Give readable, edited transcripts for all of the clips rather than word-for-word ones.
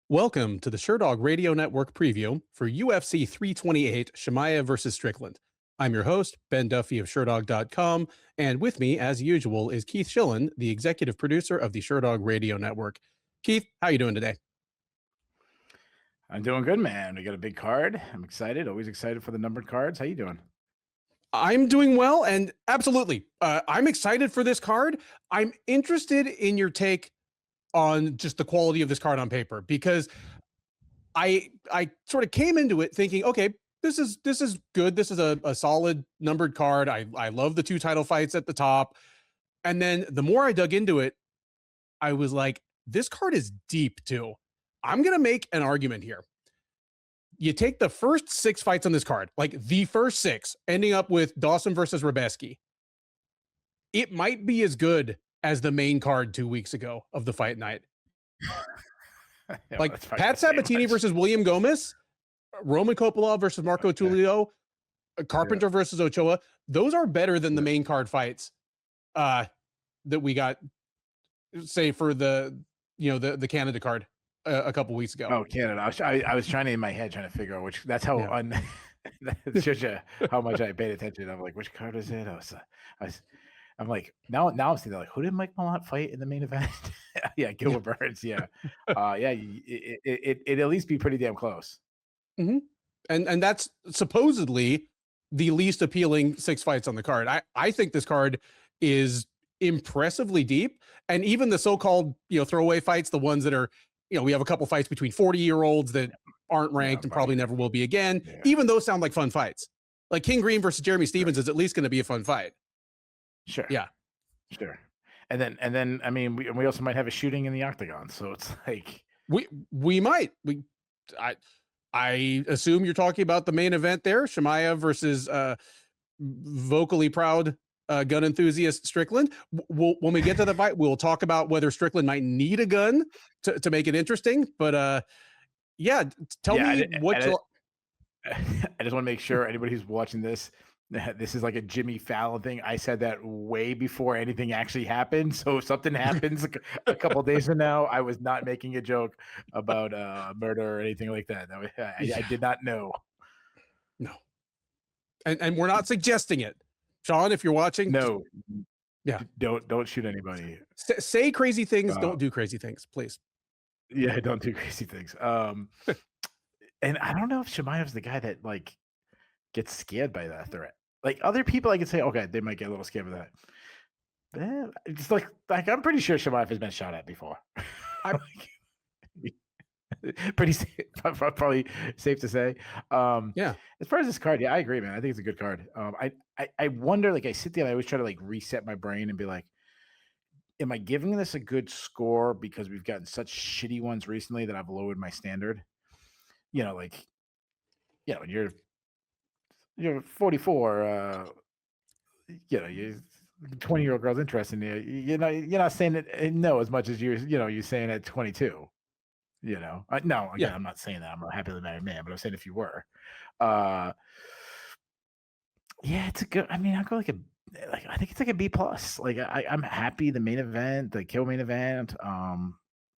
Welcome to the Sherdog Radio Network preview for UFC 328 Chimaev versus Strickland. I'm your host, Ben Duffy of Sherdog.com, and with me, as usual, is Keith Schillen, the executive producer of the Sherdog Radio Network. Keith, how you doing today? I'm doing good, man. We got a big card. I'm excited. Always excited for the numbered cards. How you doing? I'm doing well, and absolutely, I'm excited for this card. I'm interested in your take on just the quality of this card on paper, because I sort of came into it thinking, okay, this is good. This is a solid numbered card. I love the two title fights at the top. And then the more I dug into it, I was like, this card is deep too. I'm going to make an argument here. You take the first 6 fights on this card, like the first 6, ending up with Dawson versus Rebecki. It might be as good as the main card 2 weeks ago of the fight night. Yeah, like Pat Sabatini versus William Gomis, Roman Kopylov versus Marco Tulio, Carpenter versus Ochoa. Those are better than the main card fights that we got, say, for the Canada card a couple weeks ago. Oh, Canada. I was trying to, in my head, trying to figure out which. That's how that shows you how much I paid attention. I'm like, which card is it? I'm like, now I'm seeing like, who did Mike Malott fight in the main event? Yeah, Gilbert Burns. Yeah, it at least be pretty damn close. Mm-hmm. And that's supposedly the least appealing 6 fights on the card. I think this card is impressively deep, and even the so-called throwaway fights, the ones that are we have a couple fights between 40-year-olds that aren't ranked and probably never will be again. Yeah. Even those sound like fun fights. Like King Green versus Jeremy Stevens is at least going to be a fun fight. Sure. Yeah. Sure. And then I mean we also might have a shooting in the octagon, so it's like we might. I assume you're talking about the main event there, Chimaev versus vocally proud gun enthusiast Strickland. When we get to the fight, we'll talk about whether Strickland might need a gun to make it interesting. But tell me what I just want to make sure anybody who's watching this is like a Jimmy Fallon thing. I said that way before anything actually happened. So if something happens a couple days from now, I was not making a joke about murder or anything like that. I did not know. No. And we're not suggesting it. Sean, if you're watching, no. Yeah. Don't shoot anybody. Say crazy things. Don't do crazy things, please. Yeah, don't do crazy things. And I don't know if Chimaev's the guy that like gets scared by that threat. Like other people, I could say, okay, they might get a little scared with that. But it's like I'm pretty sure Chimaev has been shot at before. Pretty safe, probably safe to say. Yeah. As far as this card, yeah, I agree, man. I think it's a good card. I wonder, like, I sit there and I always try to like reset my brain and be like, am I giving this a good score because we've gotten such shitty ones recently that I've lowered my standard? When you're 44, you're 20-year-old girl's interested in you. You're not saying it no as much as you're saying at 22. No, again, yeah. I'm not saying that I'm a happily married man, but I'm saying if you were, yeah, it's a good. I mean, I'll go I think it's like a B plus. Like I'm happy the main event, the kill main event.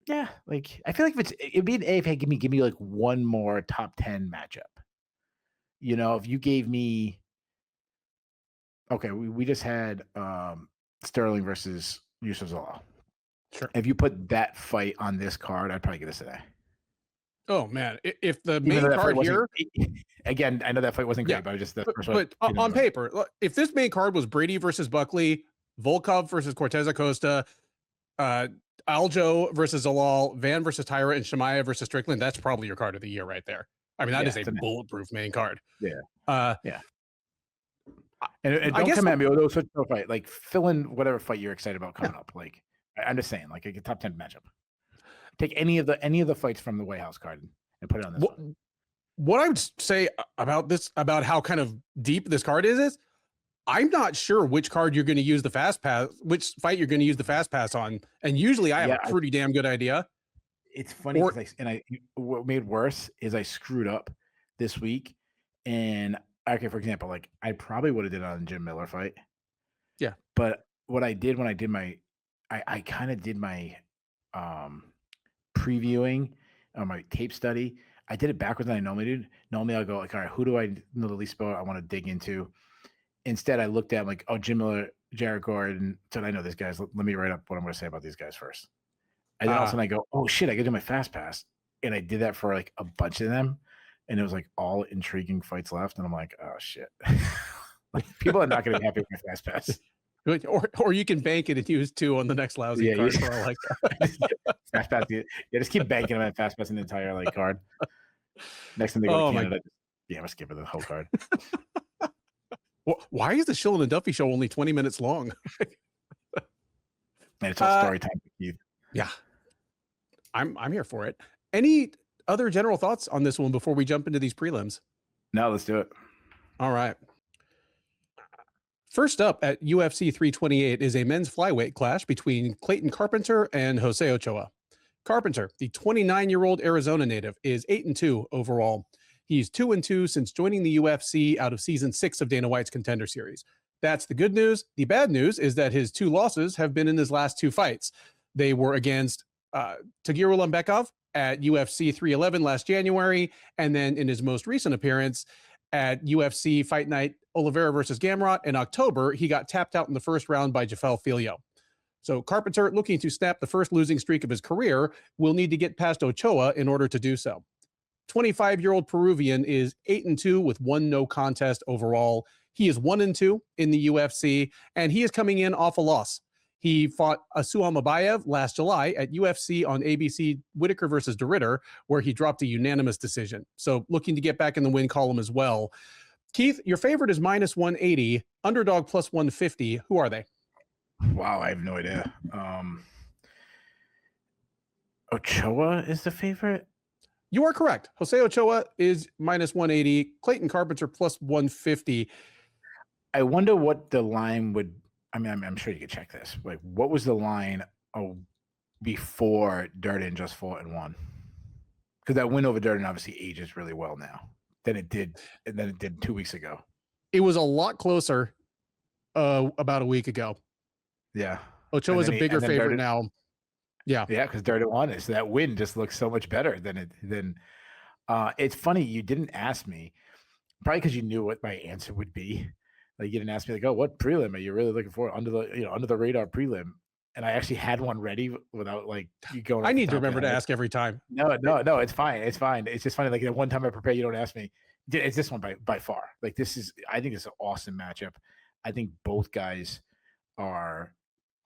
Yeah, like I feel like it'd be an A if you give me like one more top 10 matchup. If you gave me, okay, we just had Sterling versus Yusuf Zalal. Sure. If you put that fight on this card, I'd probably get this today. Oh man, if the main card here, again, I know that fight wasn't great, but I just but on paper, if this main card was Brady versus Buckley, Volkov versus Cortes-Acosta, Aljo versus Zalal, Van versus Taira, and Chimaev versus Strickland, that's probably your card of the year right there. I mean, that is a bulletproof main card. Yeah. Yeah. And don't come at me with those such a fight. Like fill in whatever fight you're excited about coming up. Like I'm just saying, like a top 10 matchup. Take any of the fights from the White House card and put it on this one. What I would say about this, about how kind of deep this card is I'm not sure which card you're going to use the fast pass, which fight you're going to use the fast pass on. And usually I have a pretty damn good idea. It's funny, what made worse is I screwed up this week. And okay, for example, like I probably would have did it on the Jim Miller fight. Yeah. But what I did when I did I kind of did my previewing on my tape study. I did it backwards than I normally do. Normally I'll go like, all right, who do I know the least about? I want to dig into. Instead, I looked at like, oh, Jim Miller, Jared Gordon. Said, I know these guys. Let me write up what I'm going to say about these guys first. And then all of a sudden I go, oh shit, I got to do my fast pass. And I did that for like a bunch of them. And it was like all intriguing fights left. And I'm like, oh shit. Like, people are not going to be happy with my fast pass. Or you can bank it and use 2 on the next lousy card for all like that. Fast pass. Yeah, just keep banking on that fast pass in the entire like card. Next time they go to Canada, I'm gonna skip it the whole card. Why is the Shill and the Duffy show only 20 minutes long? Man, it's all story time for Keith. Yeah. I'm here for it. Any other general thoughts on this one before we jump into these prelims? No, let's do it. All right. First up at UFC 328 is a men's flyweight clash between Clayton Carpenter and Jose Ochoa. Carpenter, the 29-year-old Arizona native, is 8-2 overall. He's 2-2 since joining the UFC out of season 6 of Dana White's Contender Series. That's the good news. The bad news is that his 2 losses have been in his last 2 fights. They were against Tagir Ulanbekov at UFC 311 last January, and then in his most recent appearance at UFC Fight Night Oliveira versus Gamrot in October, he got tapped out in the first round by Jafel Filho. So Carpenter, looking to snap the first losing streak of his career, will need to get past Ochoa in order to do so. 25-year-old Peruvian is 8-2 with 1 no contest overall. He is 1-2 in the UFC, and he is coming in off a loss. He fought Asuam Abayev last July at UFC on ABC Whitaker versus DeRitter, where he dropped a unanimous decision. So looking to get back in the win column as well. Keith, your favorite is minus 180, underdog plus 150. Who are they? Wow, I have no idea. Ochoa is the favorite? You are correct. Jose Ochoa is minus 180, Clayton Carpenter plus 150. I wonder what the line would, I mean, I'm sure you could check this. Like, what was the line before Djorden just fought and won? Because that win over Djorden obviously ages really well now than it did 2 weeks ago. It was a lot closer about a week ago. Yeah. Ochoa is a bigger favorite now. Yeah. Yeah, because Djorden won it. So that win just looks so much better than it's funny you didn't ask me, probably because you knew what my answer would be. Like, you didn't ask me like, oh, what prelim are you really looking for under the radar prelim? And I actually had one ready without like you going. I need to remember to ask every time. No, it's fine. It's fine. It's just funny. Like, the one time I prepare, you don't ask me. It's this one by far. Like, I think it's an awesome matchup. I think both guys are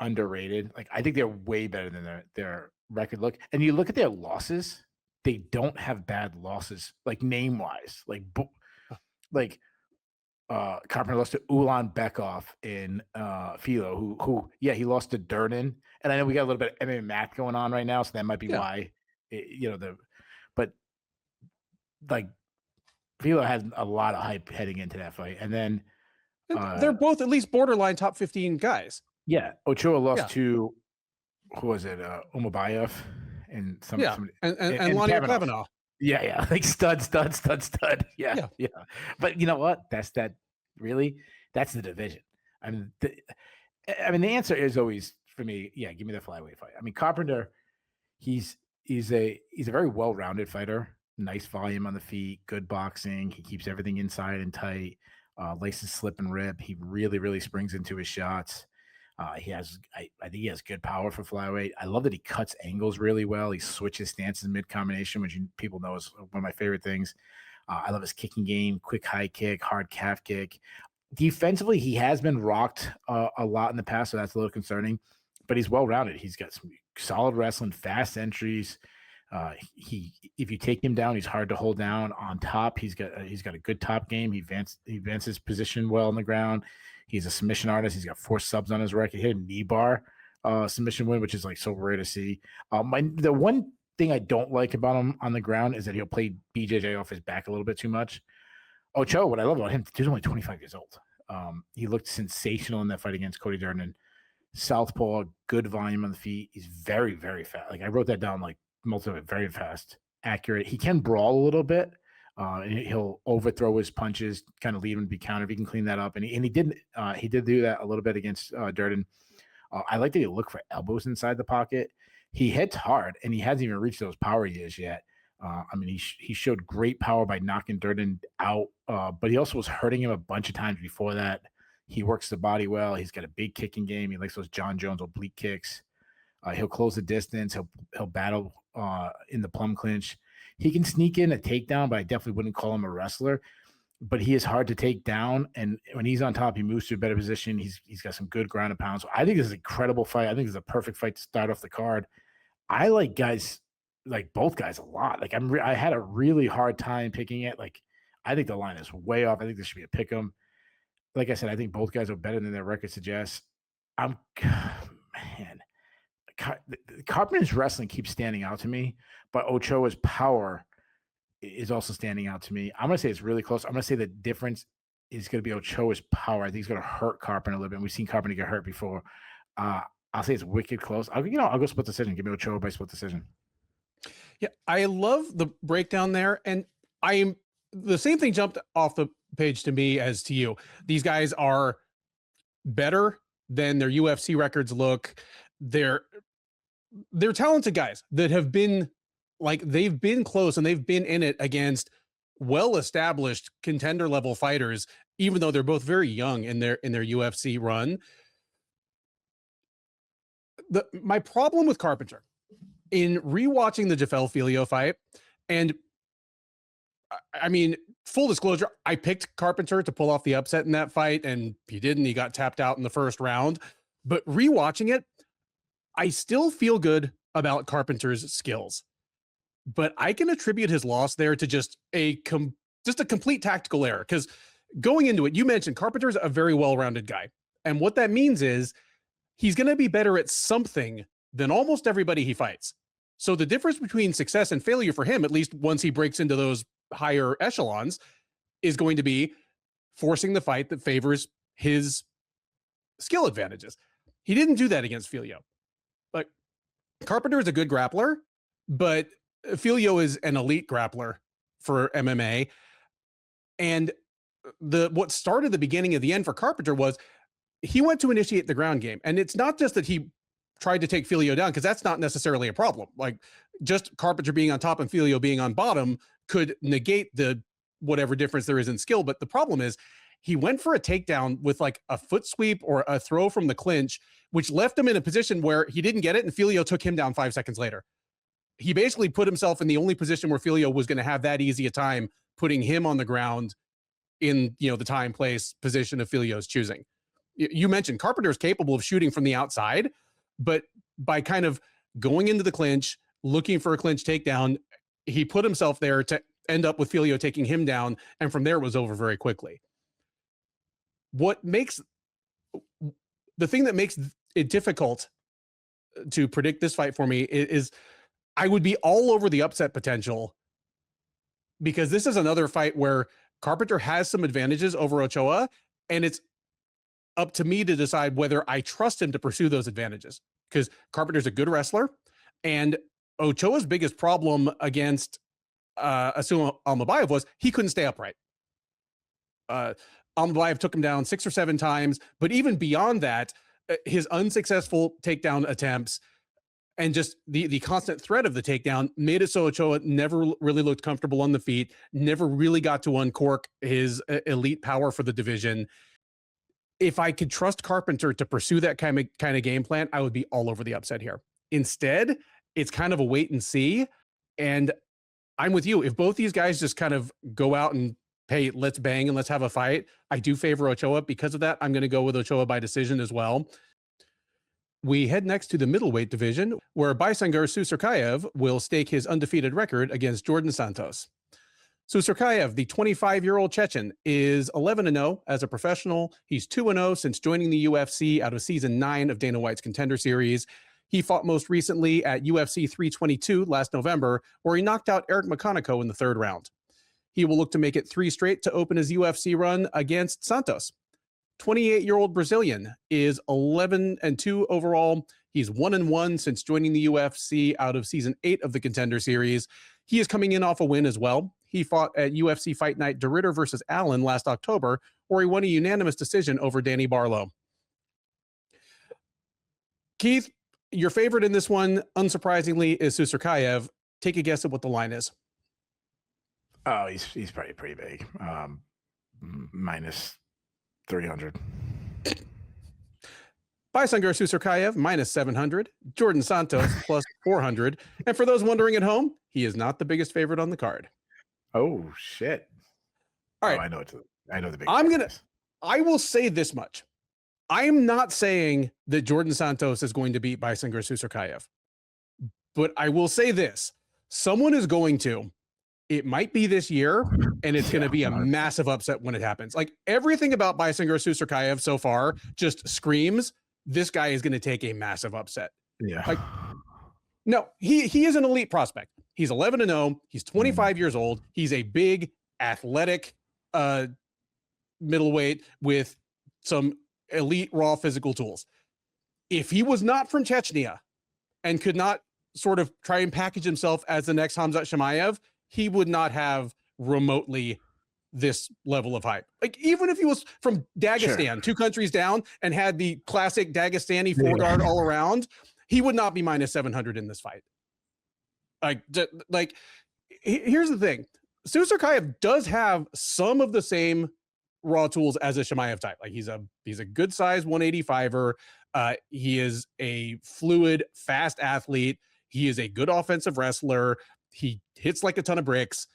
underrated. Like, I think they're way better than their record look. And you look at their losses, they don't have bad losses, like name wise. Like Carpenter lost to Ulanbekov in Filho, who he lost to Djorden. And I know we got a little bit of MMA math going on right now, so that might be why but like Filho has a lot of hype heading into that fight. And then they're both at least borderline top 15 guys. Yeah, Ochoa lost to who was it? Umabayev and and Lonnie Kavanaugh. Yeah, like stud. Yeah. But you know what? That's the division. I mean, the answer is always for me. Yeah, give me the flyweight fight. I mean, Carpenter, he's a very well-rounded fighter. Nice volume on the feet, good boxing. He keeps everything inside and tight. Laces slip and rip. He really, really springs into his shots. I think he has good power for flyweight. I love that he cuts angles really well. He switches stances mid combination, which people know is one of my favorite things. I love his kicking game, quick high kick, hard calf kick. Defensively, he has been rocked a lot in the past, so that's a little concerning. But he's well rounded. He's got some solid wrestling, fast entries. If you take him down, he's hard to hold down. On top, he's got a good top game. He advances position well on the ground. He's a submission artist. He's got 4 subs on his record. He hit a knee bar submission win, which is like so rare to see. The one thing I don't like about him on the ground is that he'll play BJJ off his back a little bit too much. Ochoa, what I love about him, he's only 25 years old. He looked sensational in that fight against Cody Djorden. Southpaw, good volume on the feet. He's very, very fast. Like, I wrote that down, like most of it, very fast, accurate. He can brawl a little bit. He'll overthrow his punches, kind of leave him to be countered. He can clean that up, and he did do that a little bit against Djorden. I like that he looked for elbows inside the pocket. He hits hard, and he hasn't even reached those power years yet. I mean, he showed great power by knocking Djorden out, but he also was hurting him a bunch of times before that. He works the body well. He's got a big kicking game. He likes those John Jones oblique kicks. He'll close the distance. He'll battle in the plum clinch. He can sneak in a takedown, but I definitely wouldn't call him a wrestler. But he is hard to take down, and when he's on top, he moves to a better position. He's got some good ground and pound. So I think this is an incredible fight. I think this is a perfect fight to start off the card. I like both guys a lot. Like I had a really hard time picking it. Like I think the line is way off. I think this should be a pick 'em. Like I said, I think both guys are better than their record suggests. Man, Carpenter's wrestling keeps standing out to me, but Ochoa's power is also standing out to me. I'm going to say it's really close. I'm going to say the difference is going to be Ochoa's power. I think he's going to hurt Carpenter a little bit. We've seen Carpenter get hurt before. I'll say it's wicked close. I'll go split decision. Give me Ochoa by split decision. Yeah, I love the breakdown there, and the same thing jumped off the page to me as to you. These guys are better than their UFC records look. They're talented guys that have been they've been close and they've been in it against well-established contender level fighters, even though they're both very young in their UFC run. My problem with Carpenter in rewatching the Jafel Filio fight, and I mean, full disclosure, I picked Carpenter to pull off the upset in that fight, and he didn't. He got tapped out in the first round. But rewatching it, I still feel good about Carpenter's skills. But I can attribute his loss there to just a complete tactical error. Because going into it, you mentioned Carpenter's a very well-rounded guy. And what that means is he's going to be better at something than almost everybody he fights. So the difference between success and failure for him, at least once he breaks into those higher echelons, is going to be forcing the fight that favors his skill advantages. He didn't do that against Filio. Like, Carpenter is a good grappler, but Filio is an elite grappler for MMA. And what started the beginning of the end for Carpenter was he went to initiate the ground game. And it's not just that he tried to take Filio down, because that's not necessarily a problem. Like, just Carpenter being on top and Filio being on bottom could negate the whatever difference there is in skill. But the problem is he went for a takedown with like a foot sweep or a throw from the clinch, which left him in a position where he didn't get it, and Filio took him down 5 seconds later. He basically put himself in the only position where Filio was going to have that easy a time putting him on the ground in, the time, place, position of Filio's choosing. You mentioned Carpenter is capable of shooting from the outside, but by kind of going into the clinch, looking for a clinch takedown, he put himself there to end up with Filio taking him down, and from there it was over very quickly. The thing that makes it difficult to predict this fight for me is I would be all over the upset potential, because this is another fight where Carpenter has some advantages over Ochoa, and it's up to me to decide whether I trust him to pursue those advantages, because Carpenter's a good wrestler, and Ochoa's biggest problem against Asuma Almabayev was he couldn't stay upright. Almabayev took him down 6 or 7 times, but even beyond that, his unsuccessful takedown attempts and just the constant threat of the takedown made it so Ochoa never really looked comfortable on the feet, never really got to uncork his elite power for the division. If I could trust Carpenter to pursue that kind of game plan, I would be all over the upset here. Instead, it's kind of a wait and see. And I'm with you. If both these guys just kind of go out and, hey, let's bang and let's have a fight, I do favor Ochoa. Because of that, I'm going to go with Ochoa by decision as well. We head next to the middleweight division, where Baisangur Susurkaev will stake his undefeated record against Djorden Santos. Susurkaev, the 25-year-old Chechen, is 11-0 as a professional. He's 2-0 since joining the UFC out of season 9 of Dana White's Contender Series. He fought most recently at UFC 322 last November, where he knocked out Eric McConaughey in the 3rd round. He will look to make it 3 straight to open his UFC run against Santos. 28-year-old Brazilian is 11-2 overall. He's 1-1 since joining the UFC out of season 8 of the Contender Series. He is coming in off a win as well. He fought at UFC Fight Night DeRitter versus Allen last October, where he won a unanimous decision over Danny Barlow. Keith, your favorite in this one, unsurprisingly, is Susurkaev. Take a guess at what the line is. Oh, he's probably pretty big. Minus 300. Baisangur Susurkaev minus 700, Djorden Santos plus 400. And for those wondering at home, he is not the biggest favorite on the card. Oh shit! All right, I know the big. I will say this much: I am not saying that Djorden Santos is going to beat Baisangur Susurkaev, but I will say this: someone is going to. It might be this year, and it's going to be a massive upset when it happens. Like everything about Baisangur Susurkaev so far just screams this guy is going to take a massive upset. Yeah. Like, no, he is an elite prospect. He's 11-0. He's 25 years old. He's a big, athletic middleweight with some elite raw physical tools. If he was not from Chechnya and could not sort of try and package himself as the next Khamzat Chimaev, he would not have remotely this level of hype. Like even if he was from Dagestan, 2 countries down, and had the classic Dagestani four-guard all around, he would not be minus 700 in this fight. Like here's the thing. Susurkaev does have some of the same raw tools as a Chimaev type. Like he's a good size 185er. He is a fluid, fast athlete. He is a good offensive wrestler. He hits like a ton of bricks,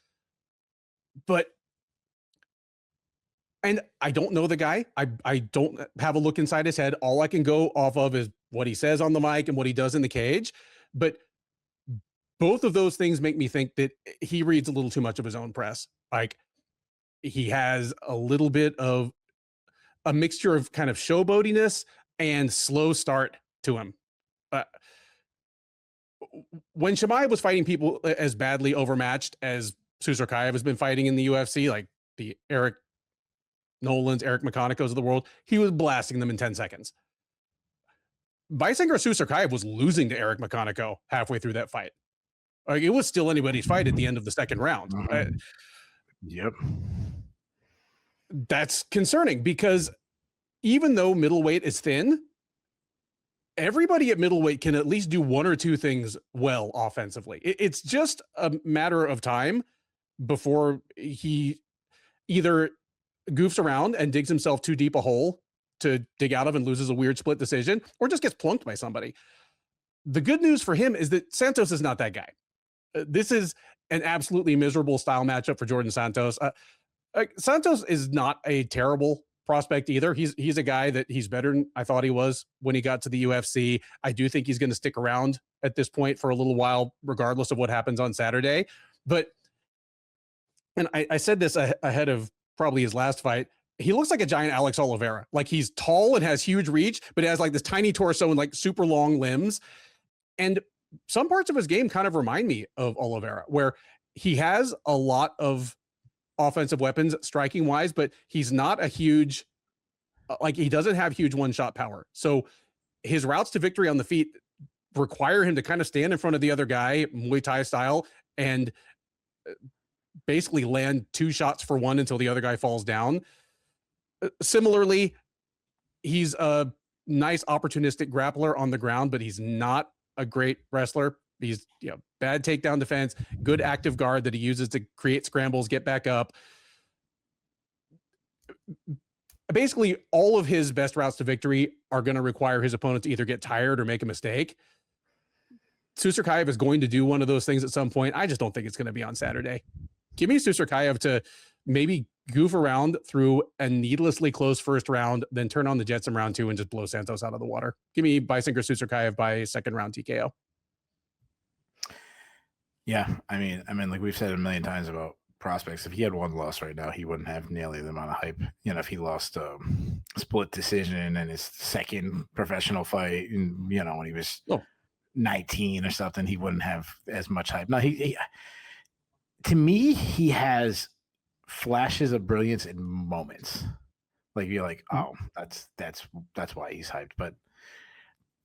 and I don't know the guy. I don't have a look inside his head. All I can go off of is what he says on the mic and what he does in the cage. But both of those things make me think that he reads a little too much of his own press. Like he has a little bit of a mixture of kind of showboatiness and slow start to him. When Chimaev was fighting people as badly overmatched as Susurkaev has been fighting in the UFC, like the Eric Nolans, Eric McConaughey's of the world, he was blasting them in 10 seconds. Baisangur Susurkaev was losing to Eric McConaughey halfway through that fight. Like it was still anybody's fight at the end of the second round. Yep. That's concerning because even though middleweight is thin, everybody at middleweight can at least do one or two things well offensively. It's just a matter of time before he either goofs around and digs himself too deep a hole to dig out of and loses a weird split decision, or just gets plunked by somebody. The good news for him is that Santos is not that guy. This is an absolutely miserable style matchup for Djorden Santos. Santos is not a terrible prospect either. He's a guy that he's better than I thought he was when he got to the UFC. I do think he's going to stick around at this point for a little while, regardless of what happens on Saturday. But, and I said this ahead of probably his last fight, he looks like a giant Alex Oliveira. Like he's tall and has huge reach, but he has like this tiny torso and like super long limbs. And some parts of his game kind of remind me of Oliveira, where he has a lot of offensive weapons striking wise, but he's not a huge, like he doesn't have huge one-shot power. So his routes to victory on the feet require him to kind of stand in front of the other guy, Muay Thai style, and basically land 2 shots for 1 until the other guy falls down. Similarly, he's a nice opportunistic grappler on the ground, but he's not a great wrestler. He's bad takedown defense, good active guard that he uses to create scrambles, get back up. Basically, all of his best routes to victory are going to require his opponent to either get tired or make a mistake. Susurkaev is going to do one of those things at some point. I just don't think it's going to be on Saturday. Give me Susurkaev to maybe goof around through a needlessly close first round, then turn on the Jets in round 2 and just blow Santos out of the water. Give me Baisangur Susurkaev by second round TKO. Yeah, I mean, like we've said a million times about prospects, if he had one loss right now, he wouldn't have nearly the amount of hype. If he lost a split decision in his second professional fight, and when he was 19 or something, he wouldn't have as much hype. Now, he to me, he has flashes of brilliance in moments. Like you're like, oh, that's why he's hyped, but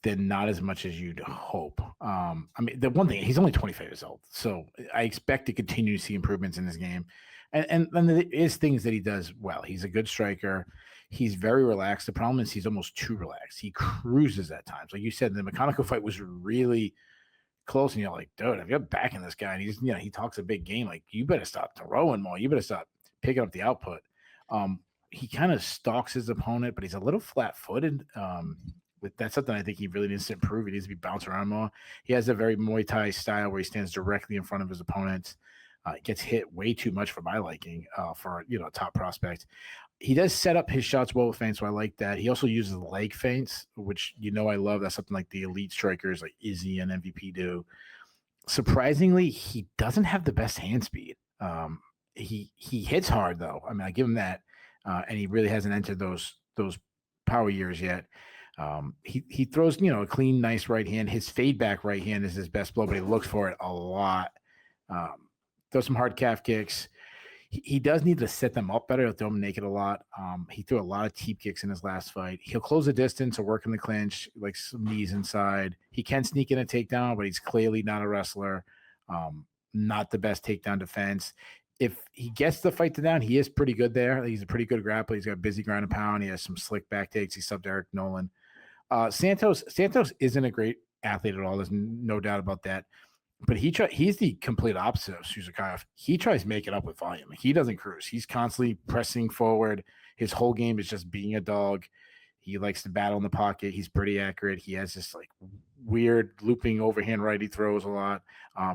then not as much as you'd hope. I mean, the one thing, he's only 25 years old, so I expect to continue to see improvements in his game. And there is things that he does well. He's a good striker. He's very relaxed. The problem is he's almost too relaxed. He cruises at times. Like you said, the McConaughey fight was really close, and you're like, dude, if you're backing this guy, and he's, he talks a big game, like, you better stop throwing more. You better stop picking up the output. He kind of stalks his opponent, but he's a little flat-footed. That's something I think he really needs to improve. He needs to be bouncing around more. He has a very Muay Thai style where he stands directly in front of his opponents. Gets hit way too much for my liking for a top prospect. He does set up his shots well with feints, so I like that. He also uses leg feints, which I love. That's something like the elite strikers like Izzy and MVP do. Surprisingly, he doesn't have the best hand speed. He hits hard though. I mean, I give him that, and he really hasn't entered those power years yet. He throws a clean, nice right hand. His fade back right hand is his best blow, but he looks for it a lot. Throws some hard calf kicks. He does need to set them up better. He'll throw them naked a lot. He threw a lot of teep kicks in his last fight. He'll close the distance or work in the clinch, like some knees inside. He can sneak in a takedown, but he's clearly not a wrestler. Not the best takedown defense. If he gets the fight to down, he is pretty good there. He's a pretty good grappler. He's got busy ground and pound. He has some slick back takes. He subbed Eric Nolan. Santos isn't a great athlete at all. There's no doubt about that. But he's the complete opposite of Susurkaev. He tries to make it up with volume. He doesn't cruise. He's constantly pressing forward. His whole game is just being a dog. He likes to battle in the pocket. He's pretty accurate. He has this like weird looping overhand right he throws a lot.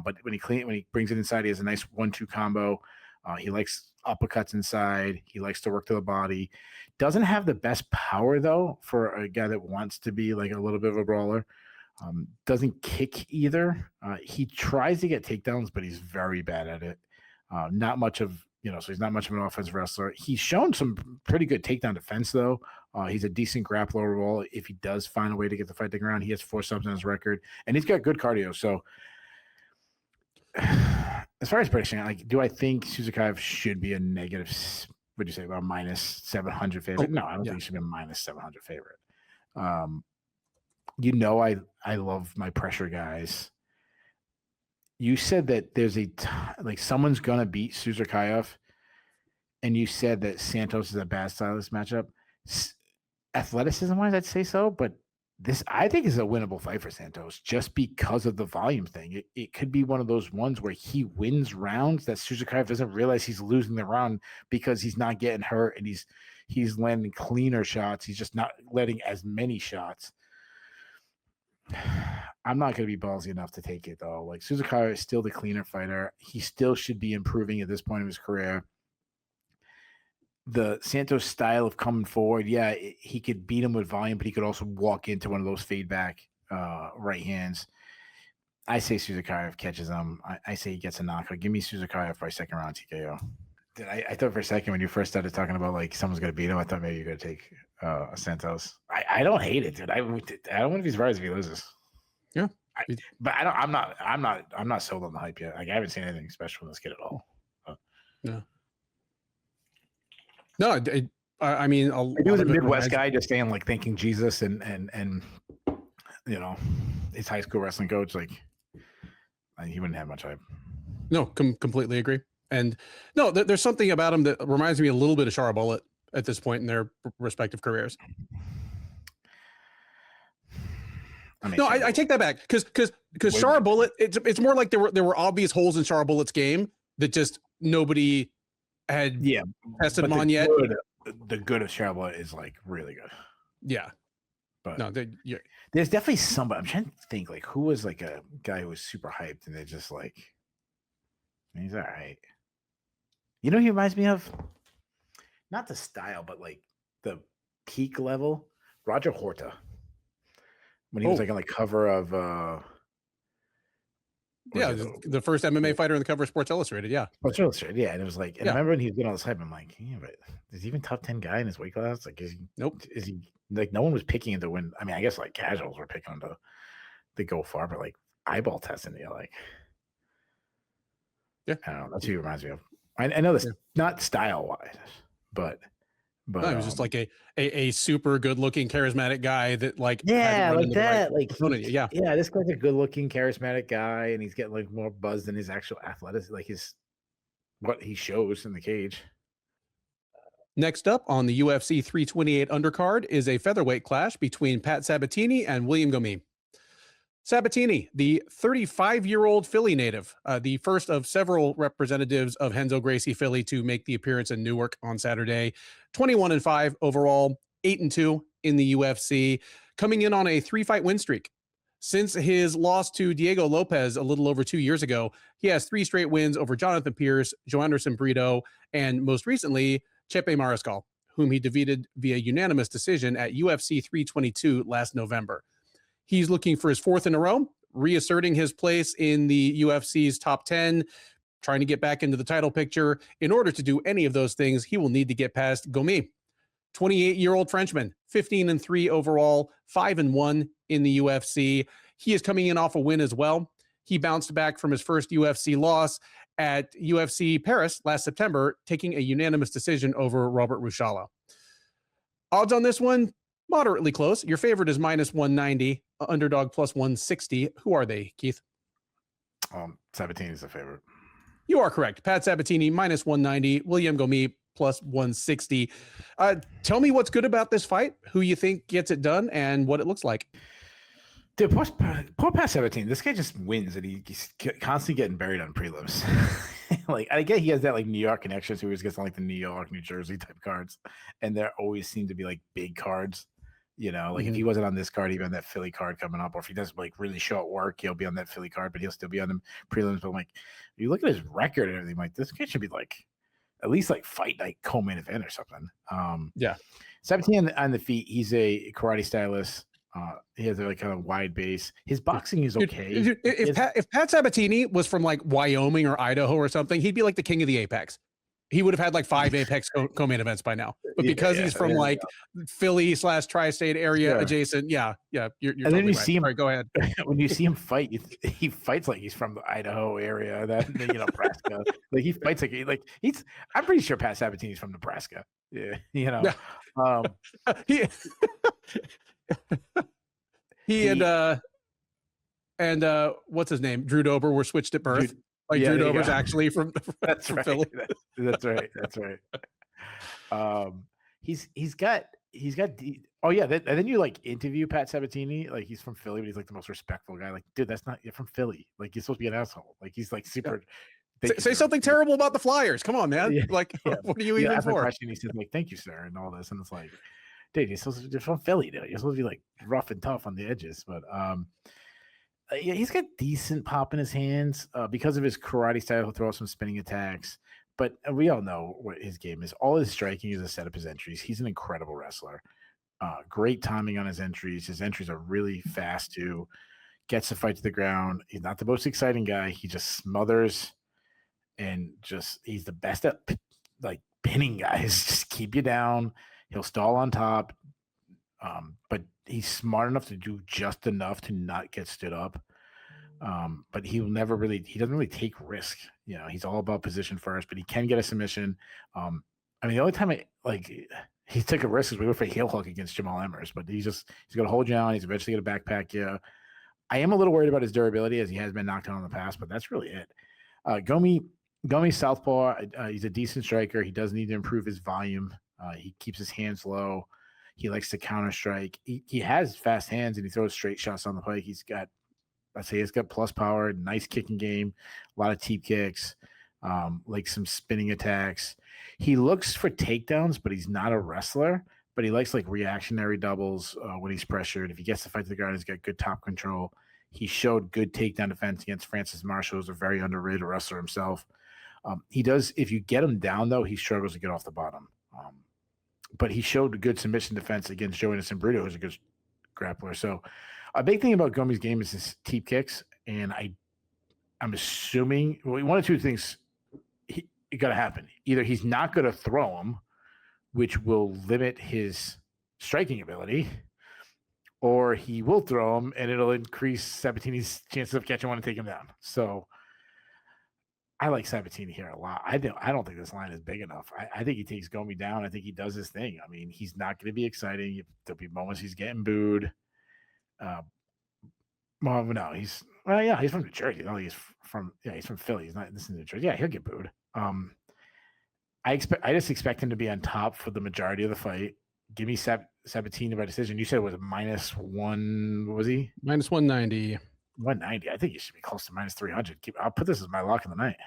But when he brings it inside, he has a nice 1-2 combo. He likes uppercuts inside. He likes to work to the body. Doesn't have the best power though for a guy that wants to be like a little bit of a brawler. Doesn't kick either. He tries to get takedowns, but he's very bad at it. Not much of, so he's not much of an offensive wrestler. He's shown some pretty good takedown defense though. He's a decent grappler overall. If he does find a way to get the fight to the ground, he has 4 subs on his record, and he's got good cardio. So as far as prediction, like, do I think Susurkaev should be a negative, what'd you say, about minus 700 favorite? No, I don't think he should be a minus 700 favorite. I love my pressure guys. You said that there's someone's going to beat Susurkaev, and you said that Santos is a bad stylist matchup. Athleticism-wise, I'd say so, but this, I think, is a winnable fight for Santos just because of the volume thing. It could be one of those ones where he wins rounds that Susurkaev doesn't realize he's losing the round because he's not getting hurt and he's landing cleaner shots. He's just not letting as many shots. I'm not going to be ballsy enough to take it, though. Like, Susurkaev is still the cleaner fighter. He still should be improving at this point of his career. The Santos style of coming forward, he could beat him with volume, but he could also walk into one of those feedback right hands. I say Susurkaev catches him. I say he gets a knockout. Give me Susurkaev by second round TKO. I thought for a second when you first started talking about like someone's going to beat him, I thought maybe you're going to take Santos. I don't hate it, dude. I don't want to be surprised if he loses. Yeah, but I'm not sold on the hype yet. Like, I haven't seen anything special in this kid at all. Yeah. No, I mean, he was a Midwest guy just saying like thanking Jesus and his high school wrestling coach. Like, he wouldn't have much hype. No, completely agree. And no, there's something about him that reminds me a little bit of Shara Bullet at this point in their respective careers. I take that back because Shara Bullet, it's more like there were obvious holes in Shara Bullet's game that just nobody had tested him on yet. The good of Shara Bullet is like really good. Yeah. But no, there's definitely somebody. I'm trying to think like who was like a guy who was super hyped and they're just like, he's all right. You know, he reminds me of not the style, but like the peak level, Roger Horta. When he was like on the cover of the first MMA fighter on the cover of Sports Illustrated. Yeah. Sports Illustrated. Yeah. And it was like, and I remember when he was getting all this hype, I'm like, but is he even top 10 guy in his weight class? Like, nope. Is he like, no one was picking him to win? I mean, I guess like casuals were picking him to go far, but like eyeball testing, like, I don't know. That's who he reminds me of. I know this not style wise, but no, he was just like a super good looking charismatic guy that like like that right this guy's a good looking charismatic guy and he's getting like more buzz than his actual athleticism, like what he shows in the cage. Next up on the UFC 328 undercard is a featherweight clash between Pat Sabatini and William Gomis. Sabatini, the 35-year-old Philly native, the first of several representatives of Renzo Gracie Philly to make the appearance in Newark on Saturday. 21-5 overall, 8-2 in the UFC, coming in on a 3-fight win streak. Since his loss to Diego Lopez a little over 2 years ago, he has 3 straight wins over Jonathan Pierce, Joanderson Brito, and most recently, Chepe Mariscal, whom he defeated via unanimous decision at UFC 322 last November. He's looking for his 4th in a row, reasserting his place in the UFC's top 10, trying to get back into the title picture. In order to do any of those things, he will need to get past Gomis, 28-year-old Frenchman, 15-3 overall, 5-1 in the UFC. He is coming in off a win as well. He bounced back from his first UFC loss at UFC Paris last September, taking a unanimous decision over Robert Rushala. Odds on this one, moderately close. Your favorite is -190, underdog +160. Who are they, Keith? Sabatini is the favorite. You are correct. Pat Sabatini, -190. William Gomis, +160. Tell me what's good about this fight, who you think gets it done, and what it looks like. Dude, poor Pat Sabatini. This guy just wins, and he's constantly getting buried on prelims. Like, I get he has that like New York connection, so he always gets on like the New York, New Jersey type cards, and there always seem to be like big cards. You know, like if he wasn't on this card, he'd be on that Philly card coming up, or if he does like really show at work, he'll be on that Philly card, but he'll still be on the prelims. But like, you look at his record and everything, like this guy should be like at least like fight night co-main event or something. Yeah, Sabatini on the feet, he's a karate stylist. He has a like kind of wide base. His boxing is okay. Dude, if Pat Sabatini was from like Wyoming or Idaho or something, he'd be like the king of the Apex. He would have had like 5 Apex co-main events by now. But because he's from like Philly / tri-state area adjacent, you're and totally then you right. see him. Sorry, go ahead. When you see him fight, he fights like he's from the Idaho area, that Nebraska. Like he fights like he's. I'm pretty sure Pat Sabatini's from Nebraska. Yeah, He and what's his name? Drew Dober were switched at birth. Drew Dober's actually from Philly. That's right. He's got and then you like interview Pat Sabatini, like he's from Philly, but he's like the most respectful guy. Like, dude, you're from Philly. Like, you're supposed to be an asshole. Like, he's like super. Say something terrible about the Flyers. Come on, man. What are you even for? Question, he says like, "Thank you, sir," and all this, and it's like, dude, you're from Philly, dude. You're supposed to be like rough and tough on the edges, but he's got decent pop in his hands because of his karate style. He'll throw out some spinning attacks, but we all know what his game is. All his striking is a set up his entries. He's an incredible wrestler. Great timing on his entries. His entries are really fast too. Gets the fight to the ground. He's not the most exciting guy. He just smothers and he's the best at like pinning guys. Just keep you down. He'll stall on top. But he's smart enough to do just enough to not get stood up. But he doesn't really take risk. He's all about position first, but he can get a submission. The only time he took a risk is we went for a heel hook against Jamal Emmers, but he's going to hold you down. He's eventually going to backpack you. I am a little worried about his durability as he has been knocked down in the past, but that's really it. Gomi southpaw. He's a decent striker. He does need to improve his volume. He keeps his hands low. He likes to counter strike. He has fast hands and he throws straight shots on the pike. He's got plus power, nice kicking game, a lot of teep kicks, like some spinning attacks. He looks for takedowns, but he's not a wrestler. But he likes like reactionary doubles when he's pressured. If he gets the fight to the ground, he's got good top control. He showed good takedown defense against Francis Marshall, who's a very underrated wrestler himself. He does. If you get him down, though, he struggles to get off the bottom. But he showed good submission defense against Joanderson Brito, who's a good grappler. So a big thing about Gomi's game is his teep kicks. And I'm assuming one of two things got to happen. Either he's not going to throw him, which will limit his striking ability, or he will throw him and it'll increase Sabatini's chances of catching one and take him down. So I like Sabatini here a lot. I don't think this line is big enough. I think he takes Gomi down. I think he does his thing. I mean, he's not going to be exciting. There'll be moments he's getting booed. No, he's from New Jersey. No, he's from Philly. He's not. This is New Jersey. Yeah, he'll get booed. I just expect him to be on top for the majority of the fight. Give me Sabatini by decision. You said it was -1. What was he? -190. 190. I think you should be close to minus 300. I'll put this as my lock of the night.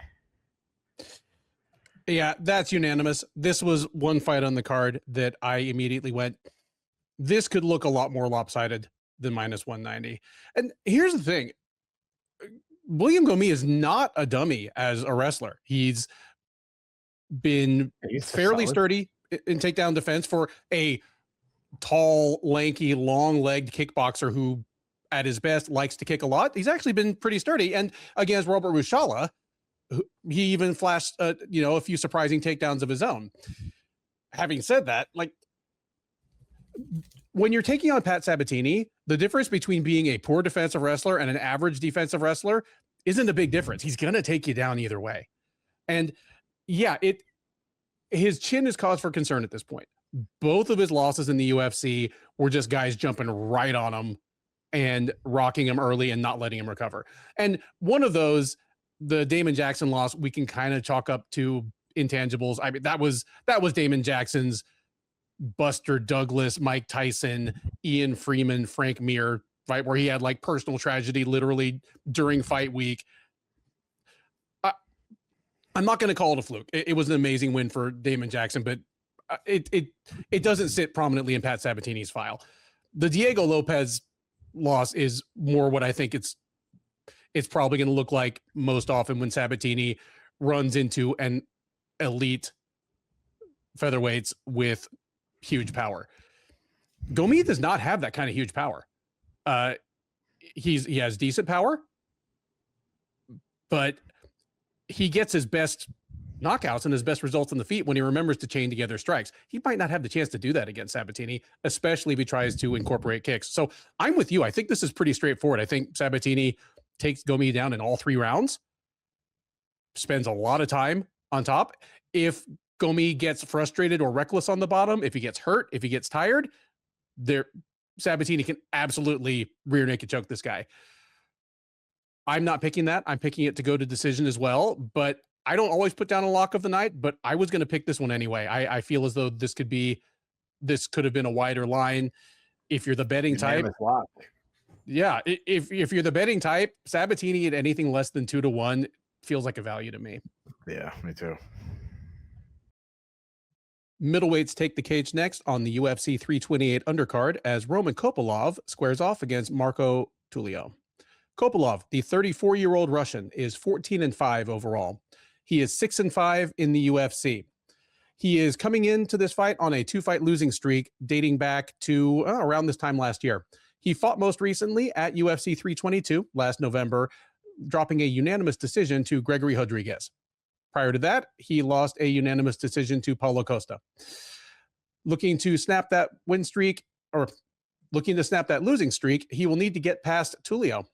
Yeah, that's unanimous. This was one fight on the card that I immediately went, this could look a lot more lopsided than minus 190. And here's the thing. William Gomis is not a dummy as a wrestler. He's been fairly sturdy in takedown defense for a tall, lanky, long-legged kickboxer who, at his best, likes to kick a lot. He's actually been pretty sturdy. And against Robert Rushala, he even flashed, a few surprising takedowns of his own. Having said that, like, when you're taking on Pat Sabatini, the difference between being a poor defensive wrestler and an average defensive wrestler isn't a big difference. He's going to take you down either way. And yeah, his chin is cause for concern at this point. Both of his losses in the UFC were just guys jumping right on him and rocking him early and not letting him recover. And one of those, the Damon Jackson loss, we can kind of chalk up to intangibles. I mean, that was Damon Jackson's Buster Douglas, Mike Tyson, Ian Freeman, Frank Mir fight, where he had like personal tragedy literally during fight week. I'm not going to call it a fluke. It was an amazing win for Damon Jackson, but it doesn't sit prominently in Pat Sabatini's file. The Diego Lopez loss is more what I think it's probably going to look like most often when Sabatini runs into an elite featherweights with huge power. Gomis does not have that kind of huge power. He has decent power, but he gets his best knockouts and his best results on the feet when he remembers to chain together strikes. He might not have the chance to do that against Sabatini, especially if he tries to incorporate kicks. So I'm with you. I think this is pretty straightforward. I think Sabatini takes Gomis down in all 3 rounds, spends a lot of time on top. If Gomis gets frustrated or reckless on the bottom, if he gets hurt, if he gets tired, Sabatini can absolutely rear naked choke this guy. I'm not picking that. I'm picking it to go to decision as well, but I don't always put down a lock of the night, but I was going to pick this one anyway. I feel as though this could have been a wider line. If you're the betting type, yeah, if you're the betting type, Sabatini at anything less than 2-1 feels like a value to me. Yeah, me too. Middleweights take the cage next on the UFC 328 undercard as Roman Kopylov squares off against Marco Tulio. Kopylov, the 34-year-old Russian, is 14-5 overall. He is 6-5 in the UFC. He is coming into this fight on a 2-fight losing streak dating back to around this time last year. He fought most recently at UFC 322 last November, dropping a unanimous decision to Gregory Rodriguez. Prior to that, he lost a unanimous decision to Paulo Costa. Looking to snap that win streak, or looking to snap that losing streak, he will need to get past Tulio.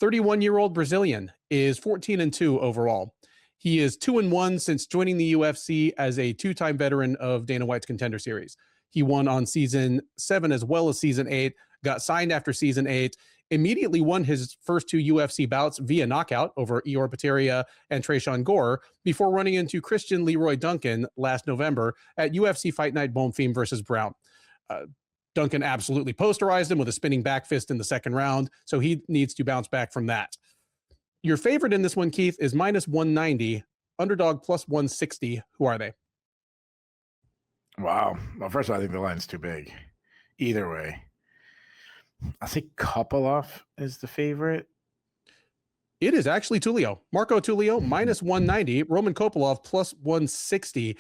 31-year-old Brazilian is 14-2 overall. He is 2-1 since joining the UFC as a 2-time veteran of Dana White's Contender Series. He won on season 7 as well as season 8, got signed after season 8, immediately won his first 2 UFC bouts via knockout over Ior Peteria and Tresean Gore before running into Christian Leroy Duncan last November at UFC Fight Night Bonfim versus Brown. Duncan absolutely posterized him with a spinning back fist in the second round, so he needs to bounce back from that. Your favorite in this one, Keith, is minus 190, underdog plus 160. Who are they? Wow. Well, first of all, I think the line's too big. Either way. I think Kopylov is the favorite. It is actually Tulio. Marco Tulio, minus 190. Roman Kopylov, plus 160.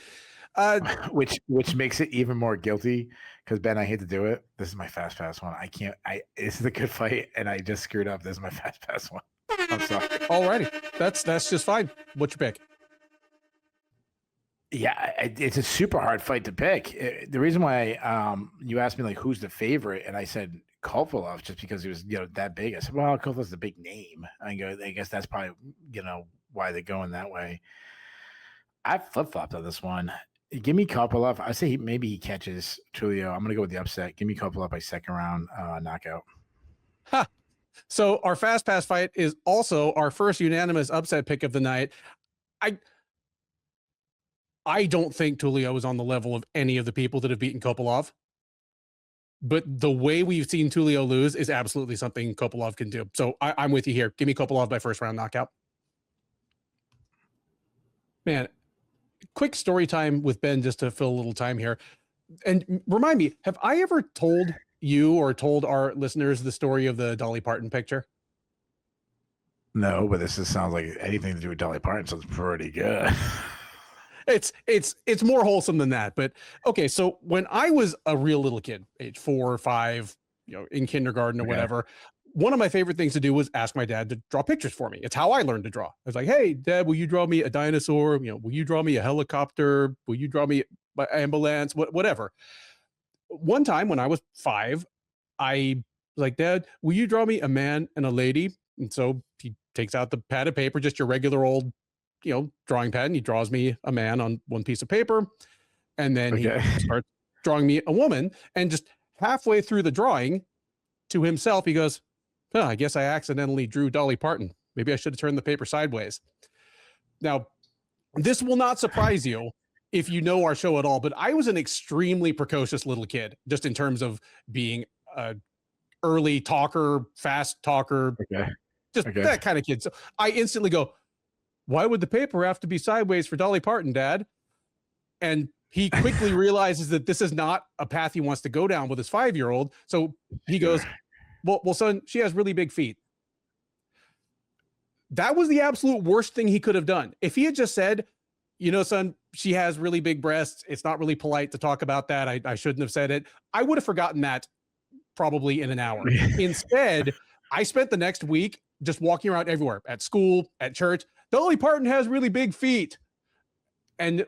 Which makes it even more guilty because, Ben, I hate to do it. This is my fast pass one. This is a good fight, and I just screwed up. This is my fast pass one. I'm sorry. Alrighty. That's just fine. What's your pick? Yeah, it's a super hard fight to pick. The reason why you asked me, like, who's the favorite, and I said Kopylov just because he was, that big. I said, well, Kopilov's a big name. I guess that's probably, why they're going that way. I flip-flopped on this one. Give me Kopylov. I say maybe he catches Tulio. I'm going to go with the upset. Give me Kopylov by second round knockout. Ha! So our fast pass fight is also our first unanimous upset pick of the night. I don't think Tulio is on the level of any of the people that have beaten Kopylov. but the way we've seen Tulio lose is absolutely something Kopylov can do. So I'm with you here. Give me Kopylov by first round knockout. Man, quick story time with Ben just to fill a little time here. And remind me, have I ever told you or told our listeners the story of the Dolly Parton picture? No, but this just sounds like anything to do with Dolly Parton sounds pretty good. It's more wholesome than that. But okay, so when I was a real little kid, age 4 or 5, in kindergarten or whatever, one of my favorite things to do was ask my dad to draw pictures for me. It's how I learned to draw. I was like, hey, Dad, will you draw me a dinosaur? Will you draw me a helicopter? Will you draw me an ambulance? Whatever. One time when I was 5, I was like, Dad, will you draw me a man and a lady? And so he takes out the pad of paper, just your regular old, drawing pad, and he draws me a man on one piece of paper. And then he starts drawing me a woman. And just halfway through the drawing, to himself, he goes, I guess I accidentally drew Dolly Parton. Maybe I should have turned the paper sideways. Now, this will not surprise you if you know our show at all, but I was an extremely precocious little kid, just in terms of being a early talker, fast talker, that kind of kid. So I instantly go, why would the paper have to be sideways for Dolly Parton, Dad? And he quickly realizes that this is not a path he wants to go down with his 5-year-old. So he goes, well, son, she has really big feet. That was the absolute worst thing he could have done. If he had just said, son, she has really big breasts, it's not really polite to talk about that, I shouldn't have said it, I would have forgotten that probably in an hour. Instead, I spent the next week just walking around everywhere, at school, at church. Dolly Parton has really big feet. And,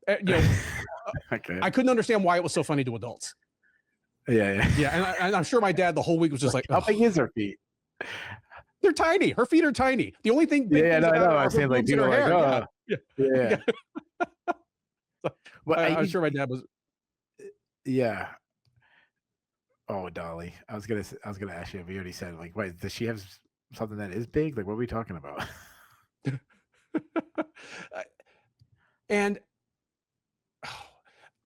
I couldn't understand why it was so funny to adults. Yeah. And I'm sure my dad the whole week was just like, how big is her feet? They're tiny. Her feet are tiny. The only thing. I say like people like, oh, yeah. Well, I'm sure my dad was. Yeah. Oh, Dolly. I was gonna ask you if you already said, like, wait, does she have something that is big? Like, what are we talking about? And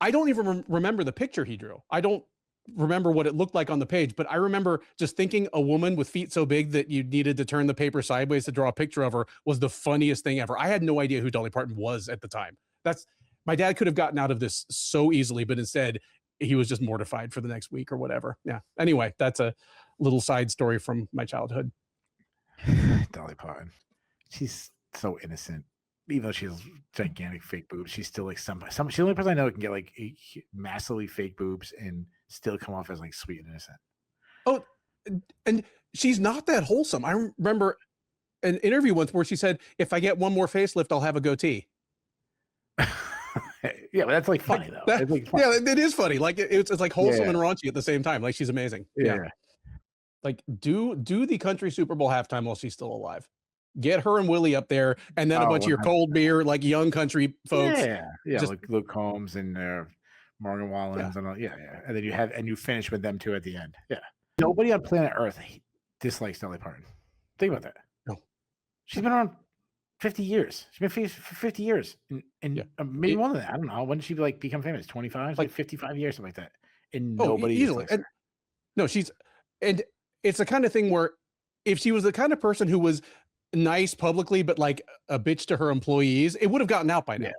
I don't even remember the picture he drew. I don't remember what it looked like on the page, but I remember just thinking a woman with feet so big that you needed to turn the paper sideways to draw a picture of her was the funniest thing ever. I had no idea who Dolly Parton was at the time. My dad could have gotten out of this so easily, but instead he was just mortified for the next week or whatever. Yeah. Anyway, that's a little side story from my childhood. Dolly Parton. She's so innocent. Even though she has gigantic fake boobs, she's still like she's the only person I know who can get like massively fake boobs and still come off as like sweet and innocent. Oh, and she's not that wholesome. I remember an interview once where she said, if I get one more facelift, I'll have a goatee. Yeah, but that's like funny though. It's like funny. Yeah, it is funny. Like it's like wholesome and raunchy at the same time. Like she's amazing. Yeah. Like do the country Super Bowl halftime while she's still alive. Get her and Willie up there, and then a bunch of your cold beer, like young country folks. Yeah, like Luke Combs and Morgan Wallen and all. Yeah. And then you finish with them two at the end. Yeah. Nobody on planet Earth dislikes Dolly Parton. Think about that. No. She's been around 50 years. She's been famous for 50 years. And maybe more than that. I don't know. When did she become famous? 25? Like 55 years, something like that. And nobody easily. And it's the kind of thing where if she was the kind of person who was nice publicly, but like a bitch to her employees, it would have gotten out by now.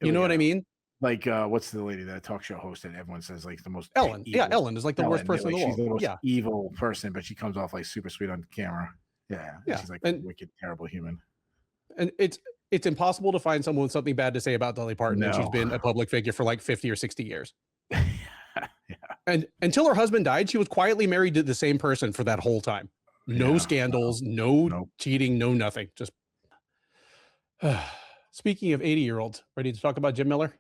You know what I mean? Like, what's the lady, that talk show host that everyone says like the most Ellen? Evil. Yeah, Ellen is like the worst person in the world. She's the most evil person, but she comes off like super sweet on camera. Yeah. She's like a wicked, terrible human. And it's impossible to find someone with something bad to say about Dolly Parton, and she's been a public figure for like 50 or 60 years. And until her husband died, she was quietly married to the same person for that whole time. No scandals, no cheating, no nothing. Just speaking of 80-year-olds, ready to talk about Jim Miller?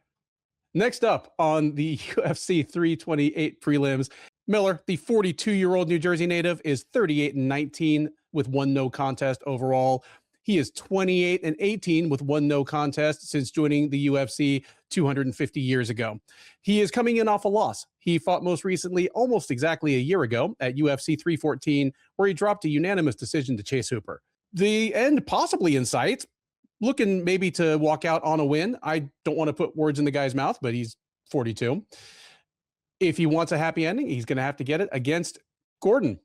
Next up on the UFC 328 prelims, Miller, the 42-year-old New Jersey native, is 38-19 with 1 no contest overall. He is 28-18 with 1 no contest since joining the UFC 250 years ago. He is coming in off a loss. He fought most recently almost exactly a year ago at UFC 314, where he dropped a unanimous decision to Chase Hooper. The end possibly in sight, looking maybe to walk out on a win. I don't want to put words in the guy's mouth, but he's 42. If he wants a happy ending, he's going to have to get it against Djorden.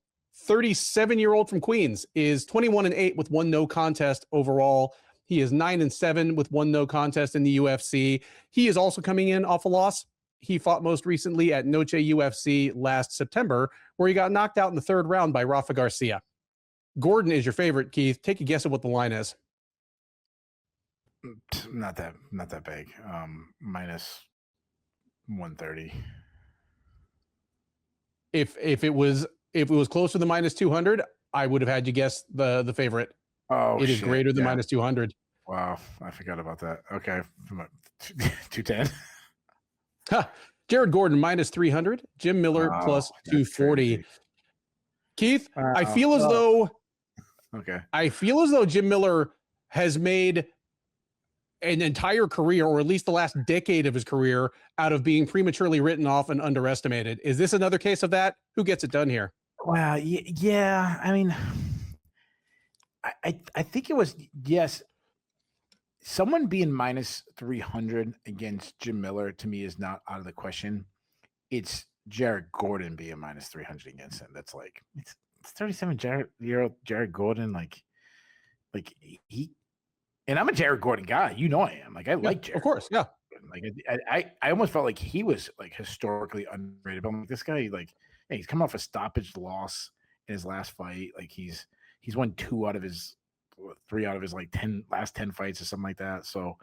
37-year-old from Queens is 21-8 with 1 no contest overall. He is 9-7 with 1 no contest in the UFC. He is also coming in off a loss. He fought most recently at Noche UFC last September, where he got knocked out in the 3rd round by Rafa Garcia. Djorden is your favorite, Keith. Take a guess at what the line is. Not that big. Minus 130. If it was closer to minus 200, I would have had you guess the favorite. Oh, it is greater than minus 200. Wow, I forgot about that. Okay, 210. Jared Djorden minus 300. Jim Miller plus 240. Keith, I feel as though Jim Miller has made an entire career, or at least the last decade of his career, out of being prematurely written off and underestimated. Is this another case of that? Who gets it done here? Well, yeah. I mean, I think it was, yes. Someone being minus 300 against Jim Miller, to me, is not out of the question. It's Jared Djorden being minus 300 against him. That's like, it's 37-year-old Jared Djorden. Like he, and I'm a Jared Djorden guy. You know I am. Like, I like Jared. Of course, yeah. Like, I almost felt like he was like historically underrated. But I'm like, this guy, like, hey, he's come off a stoppage loss in his last fight. Like, he's won 3 out of his like last 10 fights or something like that. So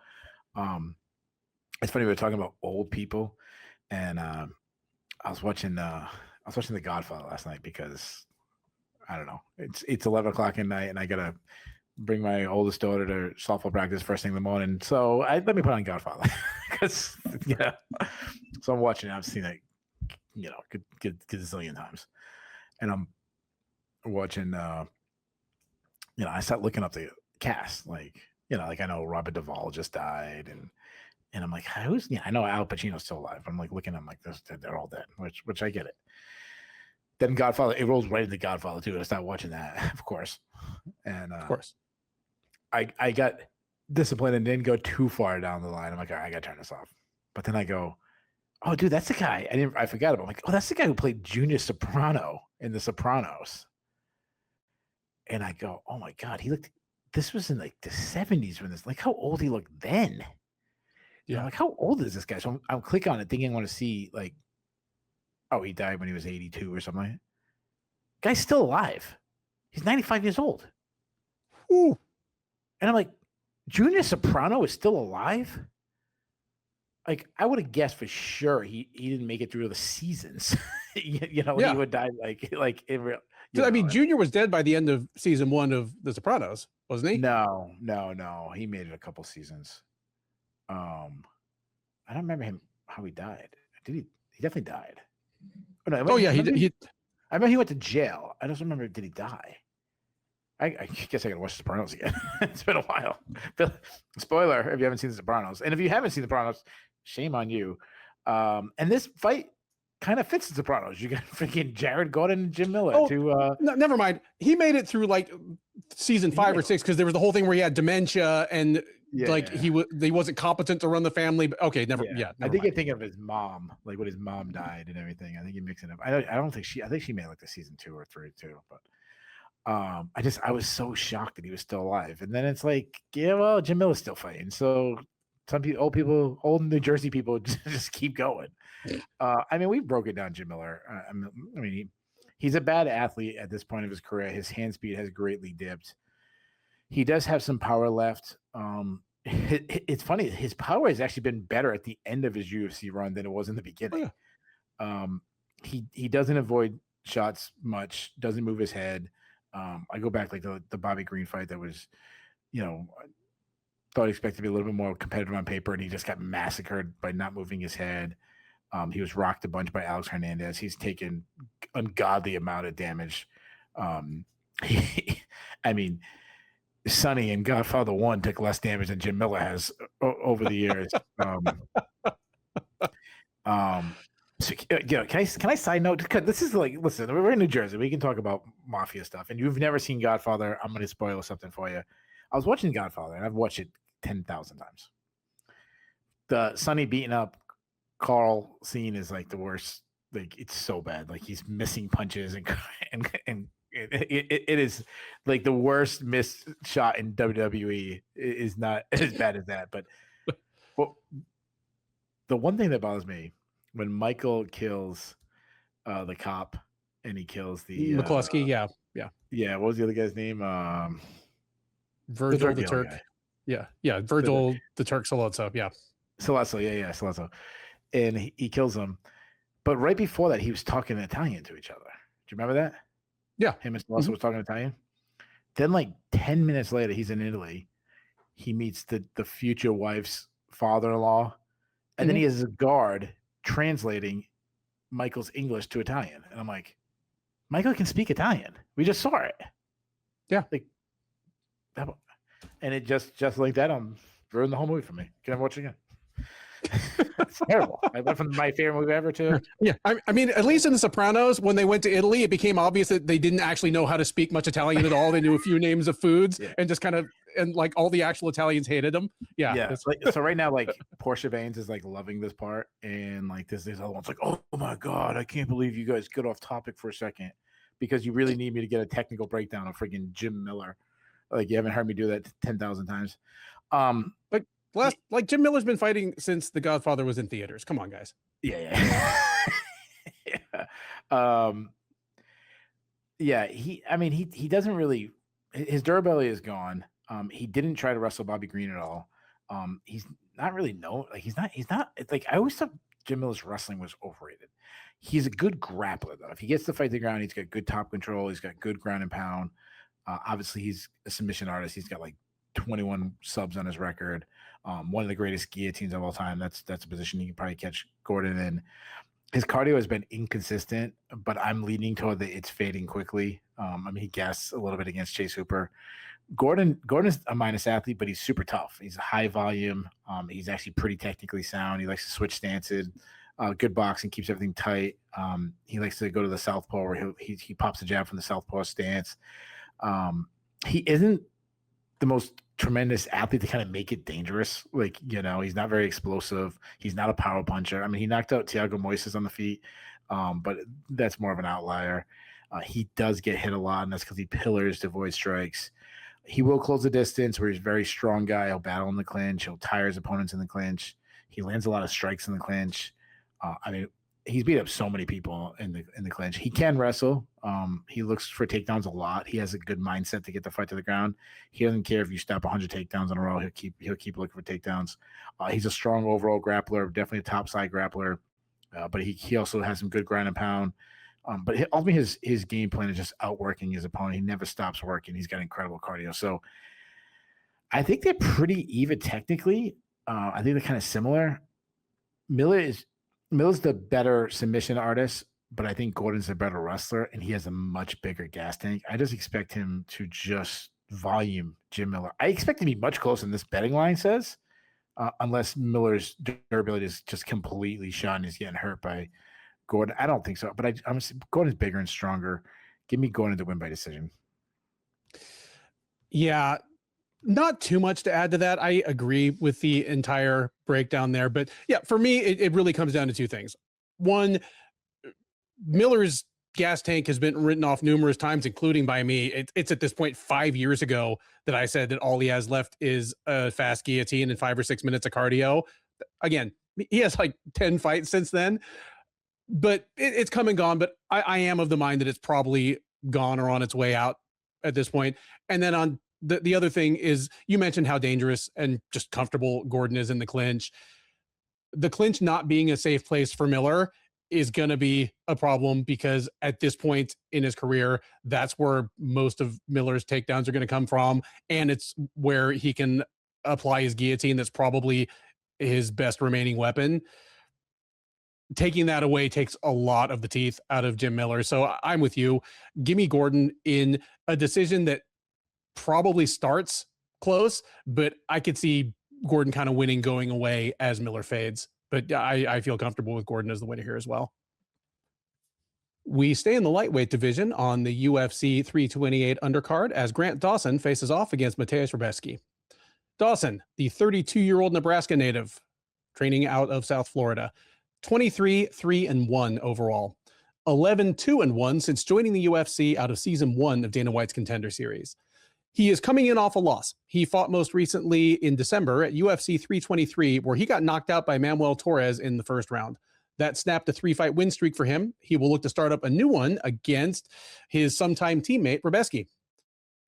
it's funny, we were talking about old people, and I was watching The Godfather last night because I don't know, it's 11 o'clock at night and I gotta bring my oldest daughter to softball practice first thing in the morning. So let me put on Godfather because so I'm watching it. I've seen it, good zillion times, and I'm watching. I start looking up the cast, like I know Robert Duvall just died, and I'm like, who's? I know Al Pacino's still alive. I'm like looking at them like this, they're all dead, which I get it. Then Godfather, it rolls right into Godfather too. I start watching that, of course, and of course, I got disciplined and didn't go too far down the line. I'm like, all right, I got to turn this off. But then I go, oh, dude, that's the guy. I forgot about. I'm like, oh, that's the guy who played Junior Soprano in The Sopranos. And I go, oh my God, this was in like the 70s when this, like how old he looked then. Yeah. I'm like, how old is this guy? So I'm click on it thinking I want to see like, oh, he died when he was 82 or something like that. Guy's still alive. He's 95 years old. Ooh. And I'm like, Junior Soprano is still alive? Like, I would have guessed for sure he didn't make it through the seasons. He would die like in real. I mean, Junior was dead by the end of season 1 of The Sopranos, wasn't he? No. He made it a couple seasons. I don't remember how he died. He definitely died. He I remember he went to jail. I just remember, did he die? I guess I gotta watch The Sopranos again. It's been a while. Spoiler if you haven't seen The Sopranos. And if you haven't seen The Sopranos, shame on you. And this fight kind of fits The Sopranos. You got freaking Jared Djorden and Jim Miller no, never mind. He made it through like season 5 or 6 because there was the whole thing where he had dementia and he wasn't competent to run the family. But okay, never I think you're thinking of his mom, like when his mom died and everything. I think you're mixing up. I think she made like the season 2 or 3 too. But I was so shocked that he was still alive. And then it's like, yeah, well, Jim Miller's still fighting. So some people, old New Jersey people, just keep going. I mean, we broke it down, Jim Miller. I mean, he's a bad athlete at this point of his career. His hand speed has greatly dipped. He does have some power left. It's funny. His power has actually been better at the end of his UFC run than it was in the beginning. Oh, yeah. He doesn't avoid shots much, doesn't move his head. I go back like the Bobby Green fight that was, thought he expected to be a little bit more competitive on paper, and he just got massacred by not moving his head. He was rocked a bunch by Alex Hernandez. He's taken ungodly amount of damage. I mean, Sonny and Godfather 1 took less damage than Jim Miller has over the years. So, can I side note? Because this is like, listen, we're in New Jersey. We can talk about mafia stuff, and you've never seen Godfather. I'm going to spoil something for you. I was watching Godfather, and I've watched it 10,000 times. The Sonny beating up Carl scene is like the worst Like it's so bad. Like he's missing punches and it is like the worst missed shot in WWE is not as bad as that. But the one thing that bothers me when Michael kills the cop and he kills the McCluskey, yeah. What was the other guy's name? Virgil the Turk. Guy. Yeah. Virgil the Turk Solozzo. Yeah. Solozzo. And he kills him. But right before that, he was talking Italian to each other. Do you remember that? Yeah. Him and Solozzo was talking Italian. Then, like 10 minutes later, he's in Italy. He meets the future wife's father-in-law. And then he has a guard translating Michael's English to Italian. And I'm like, Michael can speak Italian. We just saw it. Yeah. Like, and it just like that, ruined the whole movie for me. Can I watch it again? It's terrible. I went from my favorite movie ever to I mean, at least in The Sopranos, when they went to Italy, it became obvious that they didn't actually know how to speak much Italian at all. They knew a few names of foods and just kind of like all the actual Italians hated them. Yeah. So right now, like Portia Baines is like loving this part, and like this other one's like, oh my god, I can't believe you guys get off topic for a second because you really need me to get a technical breakdown of freaking Jim Miller. Like you haven't heard me do that 10,000 times. Like Jim Miller's been fighting since The Godfather was in theaters. Come on, guys. Yeah. He doesn't really, his durability is gone. He didn't try to wrestle Bobby Green at all. He's not really known. Like he's not, it's like, I always thought Jim Miller's wrestling was overrated. He's a good grappler though. If he gets to fight the ground, he's got good top control. He's got good ground and pound. Obviously he's a submission artist. He's got like 21 subs on his record. One of the greatest guillotines of all time. That's a position you can probably catch Gordon in. His cardio has been inconsistent, but I'm leaning toward it's fading quickly. He gassed a little bit against Chase Hooper. Gordon is a minus athlete, but he's super tough. He's high volume. He's actually pretty technically sound. He likes to switch stances. Good boxing, keeps everything tight. He likes to go to the southpaw where he pops a jab from the southpaw stance. He isn't the most tremendous athlete to kind of make it dangerous. Like, he's not very explosive. He's not a power puncher. I mean, he knocked out Thiago Moises on the feet, but that's more of an outlier. He does get hit a lot, and that's because he pillars to avoid strikes. He will close the distance where he's a very strong guy. He'll battle in the clinch. He'll tire his opponents in the clinch. He lands a lot of strikes in the clinch. He's beat up so many people in the clinch. He can wrestle. He looks for takedowns a lot. He has a good mindset to get the fight to the ground. He doesn't care if you stop 100 takedowns in a row. He'll keep looking for takedowns. He's a strong overall grappler, definitely a top side grappler. But he also has some good ground and pound. But ultimately his game plan is just outworking his opponent. He never stops working. He's got incredible cardio. So I think they're pretty even technically. I think they're kind of similar. Miller's the better submission artist, but I think Gordon's a better wrestler, and he has a much bigger gas tank. I just expect him to just volume Jim Miller. I expect him to be much closer than this betting line says, unless Miller's durability is just completely shot and he's getting hurt by Gordon. I don't think so, but I'm Gordon's bigger and stronger. Give me Gordon to win by decision. Yeah. Not too much to add to that. I agree with the entire breakdown there. But yeah, for me, it really comes down to two things. One, Miller's gas tank has been written off numerous times, including by me. It's at this point 5 years ago that I said that all he has left is a fast guillotine and 5 or 6 minutes of cardio. Again, he has like 10 fights since then. But it's come and gone. But I am of the mind that it's probably gone or on its way out at this point. And then on the other thing is, you mentioned how dangerous and just comfortable Gordon is in the clinch. The clinch not being a safe place for Miller is going to be a problem because at this point in his career, that's where most of Miller's takedowns are going to come from. And it's where he can apply his guillotine. That's probably his best remaining weapon. Taking that away takes a lot of the teeth out of Jim Miller. So I'm with you. Give me Gordon in a decision that probably starts close, but I could see Gordon kind of winning going away as Miller fades. But I feel comfortable with Gordon as the winner here as well. We stay in the lightweight division on the UFC 328 undercard as Grant Dawson faces off against Mateusz Rebecki. Dawson, the 32-year-old Nebraska native, training out of South Florida, 23-3-1 overall. 11-2-1 since joining the UFC out of season 1 of Dana White's Contender Series. He is coming in off a loss. He fought most recently in December at UFC 323, where he got knocked out by Manuel Torres in the first round. That snapped a 3-fight win streak for him. He will look to start up a new one against his sometime teammate, Rebecki.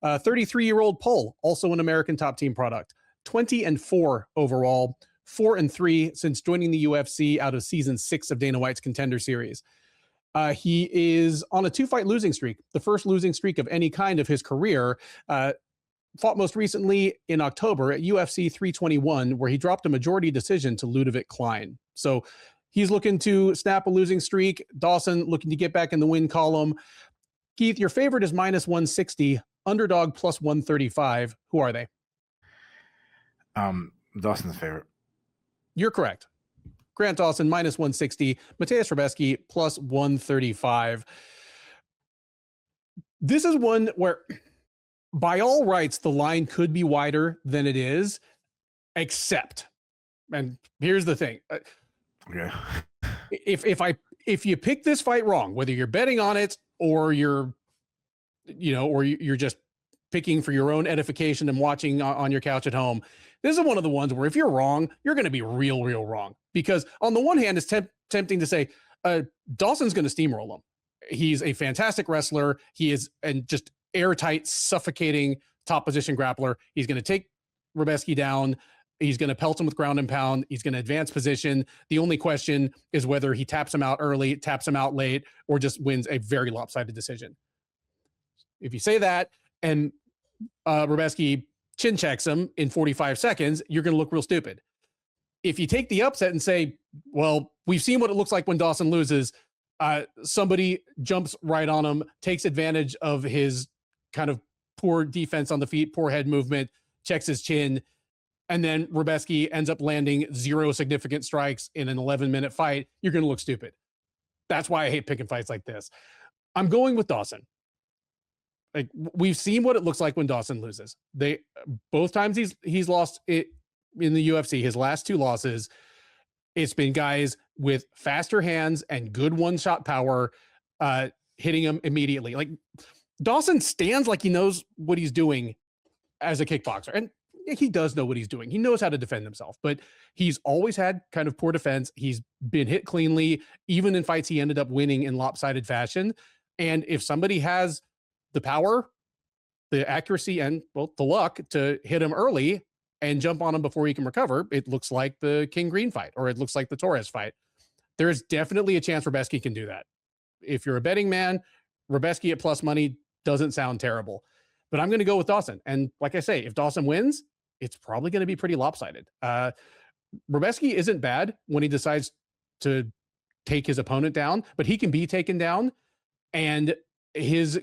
33-year-old Pole, also an American top team product. 20-4 overall, 4-3 since joining the UFC out of season 6 of Dana White's Contender Series. He is on a 2-fight losing streak, the first losing streak of any kind of his career. Fought most recently in October at UFC 321, where he dropped a majority decision to Ludovic Klein. So he's looking to snap a losing streak. Dawson looking to get back in the win column. Keith, your favorite is -160, underdog +135. Who are they? Dawson's favorite. You're correct. Grant Dawson -160, Mateusz Rebecki +135. This is one where, by all rights, the line could be wider than it is, except, and here's the thing. Okay. If you pick this fight wrong, whether you're betting on it or you're just picking for your own edification and watching on your couch at home, this is one of the ones where if you're wrong, you're going to be real wrong. Because on the one hand, it's tempting to say, Dawson's going to steamroll him. He's a fantastic wrestler. He is and just airtight, suffocating top position grappler. He's going to take Rebecki down. He's going to pelt him with ground and pound. He's going to advance position. The only question is whether he taps him out early, taps him out late, or just wins a very lopsided decision. If you say that and Rebecki chin checks him in 45 seconds, you're going to look real stupid. If you take the upset and say, well, we've seen what it looks like when Dawson loses, somebody jumps right on him, takes advantage of his kind of poor defense on the feet, poor head movement, checks his chin, and then Rebecki ends up landing 0 significant strikes in an 11-minute fight, you're going to look stupid. That's why I hate picking fights like this. I'm going with Dawson. Like, we've seen what it looks like when Dawson loses. Both times he's lost it in the UFC, his last 2 losses, it's been guys with faster hands and good one-shot power hitting him immediately. Like, Dawson stands like he knows what he's doing as a kickboxer. And he does know what he's doing. He knows how to defend himself, but he's always had kind of poor defense. He's been hit cleanly, even in fights he ended up winning in lopsided fashion. And if somebody has the power, the accuracy, and the luck to hit him early and jump on him before he can recover, it looks like the King Green fight, or it looks like the Torres fight. There's definitely a chance Rebecki can do that. If you're a betting man, Rebecki at plus money doesn't sound terrible, but I'm going to go with Dawson. And like I say, if Dawson wins, it's probably going to be pretty lopsided. Rebecki isn't bad when he decides to take his opponent down, but he can be taken down, and his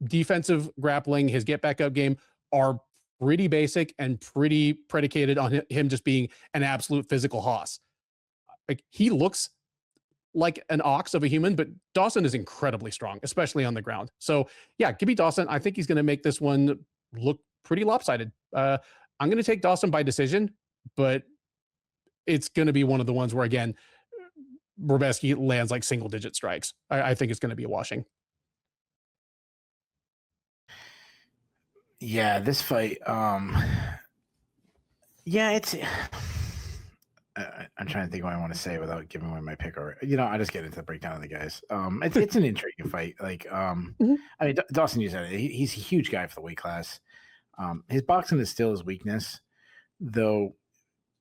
defensive grappling, his get back up game are pretty basic and pretty predicated on him just being an absolute physical hoss. Like, he looks like an ox of a human, but Dawson is incredibly strong, especially on the ground. So yeah, give me Dawson. I think he's going to make this one look pretty lopsided. I'm going to take Dawson by decision, but it's going to be one of the ones where, again, Rebecki lands like single digit strikes. I think it's going to be a washing. Yeah, this fight, it's I'm trying to think what I want to say without giving away my pick already. I just get into the breakdown of the guys. It's an intriguing fight. Like, I mean, Dawson, you said it. He's a huge guy for the weight class. His boxing is still his weakness, though.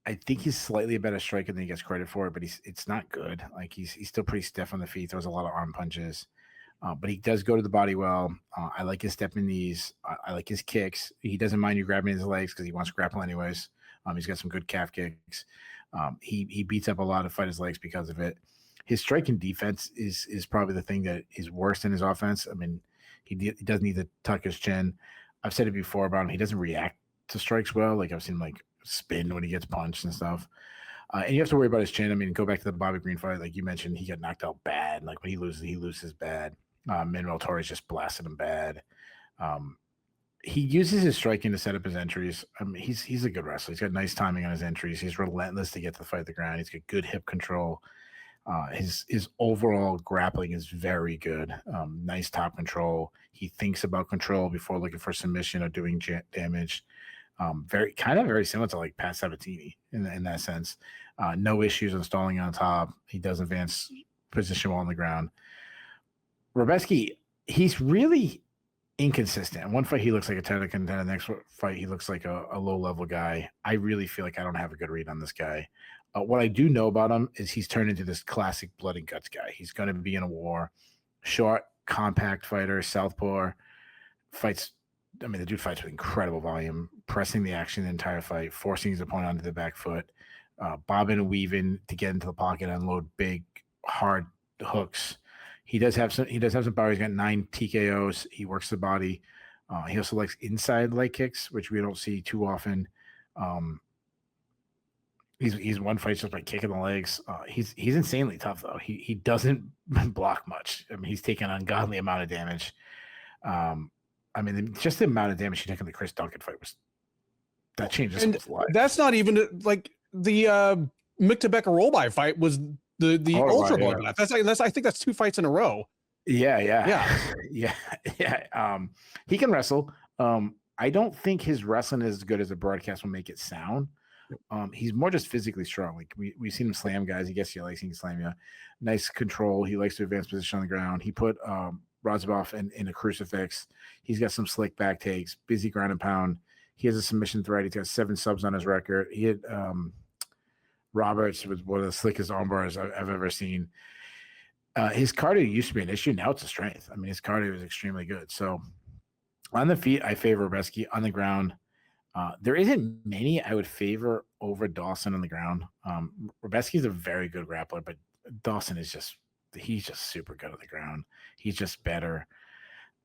I think he's slightly a better striker than he gets credit for, but it's not good. Like, he's still pretty stiff on the feet. Throws a lot of arm punches. But he does go to the body well. I like his stepping knees. I like his kicks. He doesn't mind you grabbing his legs because he wants to grapple anyways. He's got some good calf kicks. He beats up a lot of fighters' legs because of it. His striking defense is probably the thing that is worse than his offense. I mean, he doesn't need to tuck his chin. I've said it before about him. He doesn't react to strikes well. Like, I've seen like spin when he gets punched and stuff. And you have to worry about his chin. I mean, go back to the Bobby Green fight. Like you mentioned, he got knocked out bad. Like, when he loses bad. Manuel Torres just blasted him bad. He uses his striking to set up his entries. I mean, he's a good wrestler. He's got nice timing on his entries. He's relentless to get to the fight at the ground. He's got good hip control. His overall grappling is very good. Nice top control. He thinks about control before looking for submission or doing damage. Very similar to like Pat Sabatini in that sense. No issues installing on top. He does advance position well on the ground. Rebecki, he's really inconsistent. In one fight, he looks like a title contender. The next fight, he looks like a low-level guy. I really feel like I don't have a good read on this guy. What I do know about him is he's turned into this classic blood and guts guy. He's going to be in a war. Short, compact fighter, southpaw, fights. I mean, the dude fights with incredible volume, pressing the action the entire fight, forcing his opponent onto the back foot, bobbing and weaving to get into the pocket, unload big, hard hooks. He does have some power. He's got 9 TKOs. He works the body. He also likes inside leg kicks, which we don't see too often. He's one fight just by kicking the legs. He's insanely tough though. He doesn't block much. I mean, he's taking an ungodly amount of damage. I mean, just the amount of damage he took in the Chris Duncan fight that changes his life. That's not even like the Miktabeka Rolby fight was the ultra bloodbath. That's I think that's 2 fights in a row. Yeah. He can wrestle. I don't think his wrestling is as good as the broadcast will make it sound. He's more just physically strong. Like we've seen him slam guys. He gets you, like he can slam you. Nice control. He likes to advance position on the ground. He put Razabov in a crucifix. He's got some slick back takes, busy ground and pound. He has a submission threat. He's got 7 subs on his record. He had Roberts was one of the slickest armbars I've ever seen. His cardio used to be an issue. Now it's a strength. I mean, his cardio is extremely good. So on the feet, I favor Rebecki. On the ground, there isn't many I would favor over Dawson on the ground. Rebecki is a very good grappler, but Dawson is he's just super good on the ground. He's just better.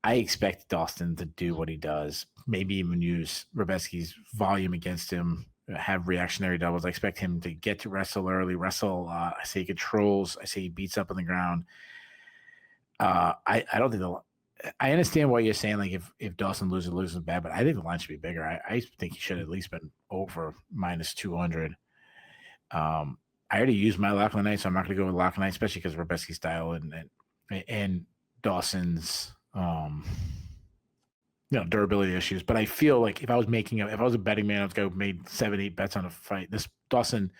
I expect Dawson to do what he does, maybe even use Rebecki's volume against him, have reactionary doubles. I expect him to get to wrestle early, wrestle. I say he controls. I say he beats up on the ground. I don't think I understand what you're saying. Like if Dawson loses bad, but I think the line should be bigger. I think he should have at least been over -200. I already used my lock of the night, so I'm not going to go with lock of the night, especially because of Rebecki's style and Dawson's durability issues. But I feel like if I was a betting man, I was going to made 7-8 bets on a fight. This Dawson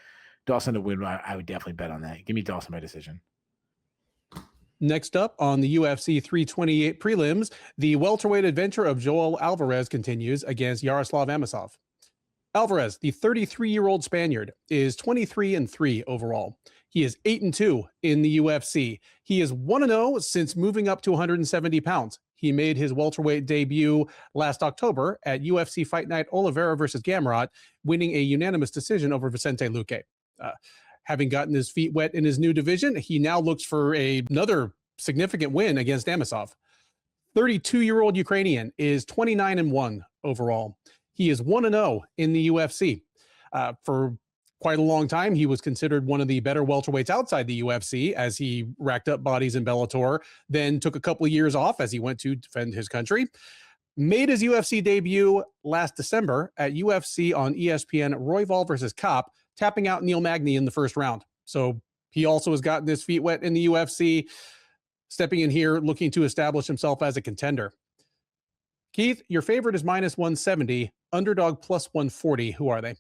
to win, I would definitely bet on that. Give me Dawson by decision. Next up on the UFC 328 prelims, the welterweight adventure of Joel Alvarez continues against Yaroslav Amosov. Alvarez, the 33-year-old Spaniard, is 23-3 overall. He is 8-2 in the UFC. He is 1-0 since moving up to 170 pounds. He made his welterweight debut last October at UFC Fight Night Oliveira versus Gamrot, winning a unanimous decision over Vicente Luque. Having gotten his feet wet in his new division, he now looks for another significant win against Amosov. 32-year-old Ukrainian is 29-1 overall. He is 1-0 in the UFC. For quite a long time, he was considered one of the better welterweights outside the UFC as he racked up bodies in Bellator, then took a couple of years off as he went to defend his country. Made his UFC debut last December at UFC on ESPN Royval versus Kopp, tapping out Neil Magny in the first round. So he also has gotten his feet wet in the UFC, stepping in here, looking to establish himself as a contender. Keith, your favorite is -170, underdog +140. Who are they?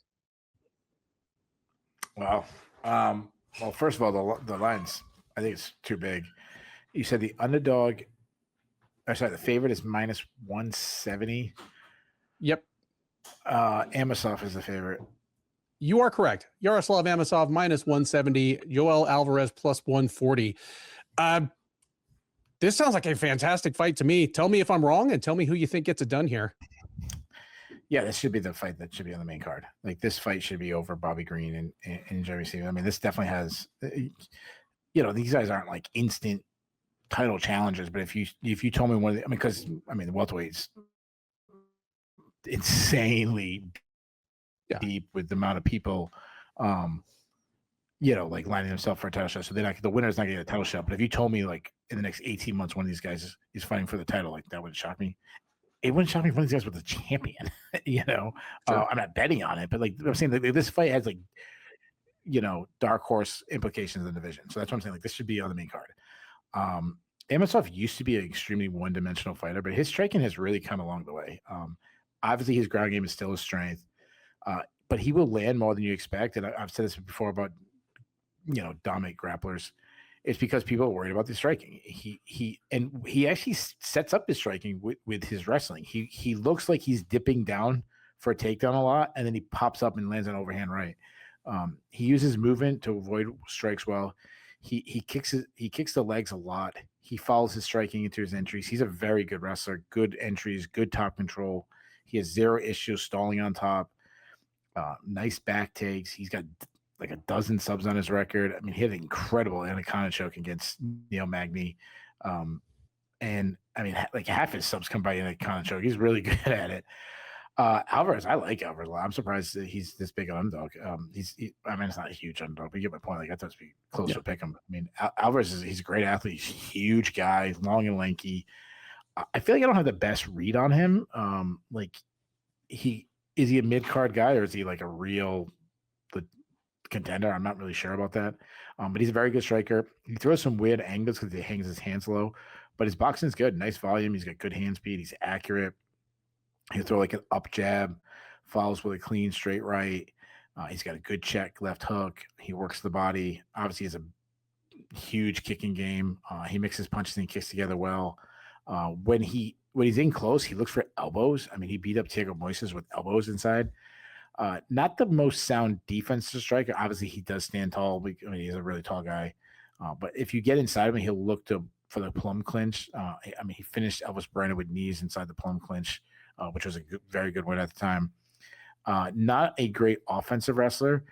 Wow. Well, first of all, the lines, I think it's too big. You said the underdog, the favorite is -170. Yep. Amosov is the favorite. You are correct. Yaroslav Amosov -170, Joel Alvarez +140. This sounds like a fantastic fight to me. Tell me if I'm wrong and tell me who you think gets it done here. Yeah, this should be the fight that should be on the main card. Like this fight should be over Bobby Green and Jeremy Steven. I mean, this definitely has, these guys aren't like instant title challengers, but if you told me because the welterweight's insanely deep with the amount of people, like lining themselves for a title shot. So the winner's not going to get a title shot. But if you told me like in the next 18 months, one of these guys is fighting for the title, like that would shock me. It wouldn't shock me if one of these guys was the champion, Sure. I'm not betting on it, but like I'm saying, this fight has like dark horse implications of the division. So that's what I'm saying. Like, this should be on the main card. Amosov used to be an extremely one-dimensional fighter, but his striking has really come along the way. Obviously, his ground game is still his strength, but he will land more than you expect. And I've said this before about, dominate grapplers. It's because people are worried about the striking. He actually sets up his striking with his wrestling. He looks like he's dipping down for a takedown a lot, and then he pops up and lands an overhand right. He uses movement to avoid strikes well. He kicks the legs a lot. He follows his striking into his entries. He's a very good wrestler, good entries, good top control. He has zero issues stalling on top. Nice back takes. He's got like a dozen subs on his record. I mean, he had an incredible anaconda choke against Neil Magny. And I mean, like half his subs come by anaconda choke. He's really good at it. Alvarez, I like Alvarez a lot. I'm surprised that he's this big an underdog. I mean, it's not a huge underdog, but you get my point. Like, I thought it'd be closer to pick him. I mean, Alvarez he's a great athlete. He's a huge guy, long and lanky. I feel like I don't have the best read on him. Is he a mid-card guy, or is he like a real contender? I'm not really sure about that. But he's a very good striker. He throws some weird angles because he hangs his hands low, but his boxing is good. Nice volume. He's got good hand speed. He's accurate. He'll throw like an up jab, follows with a clean straight right. He's got a good check left hook. He works the body. Obviously, he has a huge kicking game. He mixes punches and he kicks together well. When he's in close, he looks for elbows. I mean, he beat up Thiago Moises with elbows inside. Not the most sound defensive striker. Obviously, he does stand tall. I mean, he's a really tall guy. But if you get inside of him, he'll look for the plum clinch. I mean, he finished Elvis Brandon with knees inside the plum clinch, which was a very good win at the time. Not a great offensive wrestler,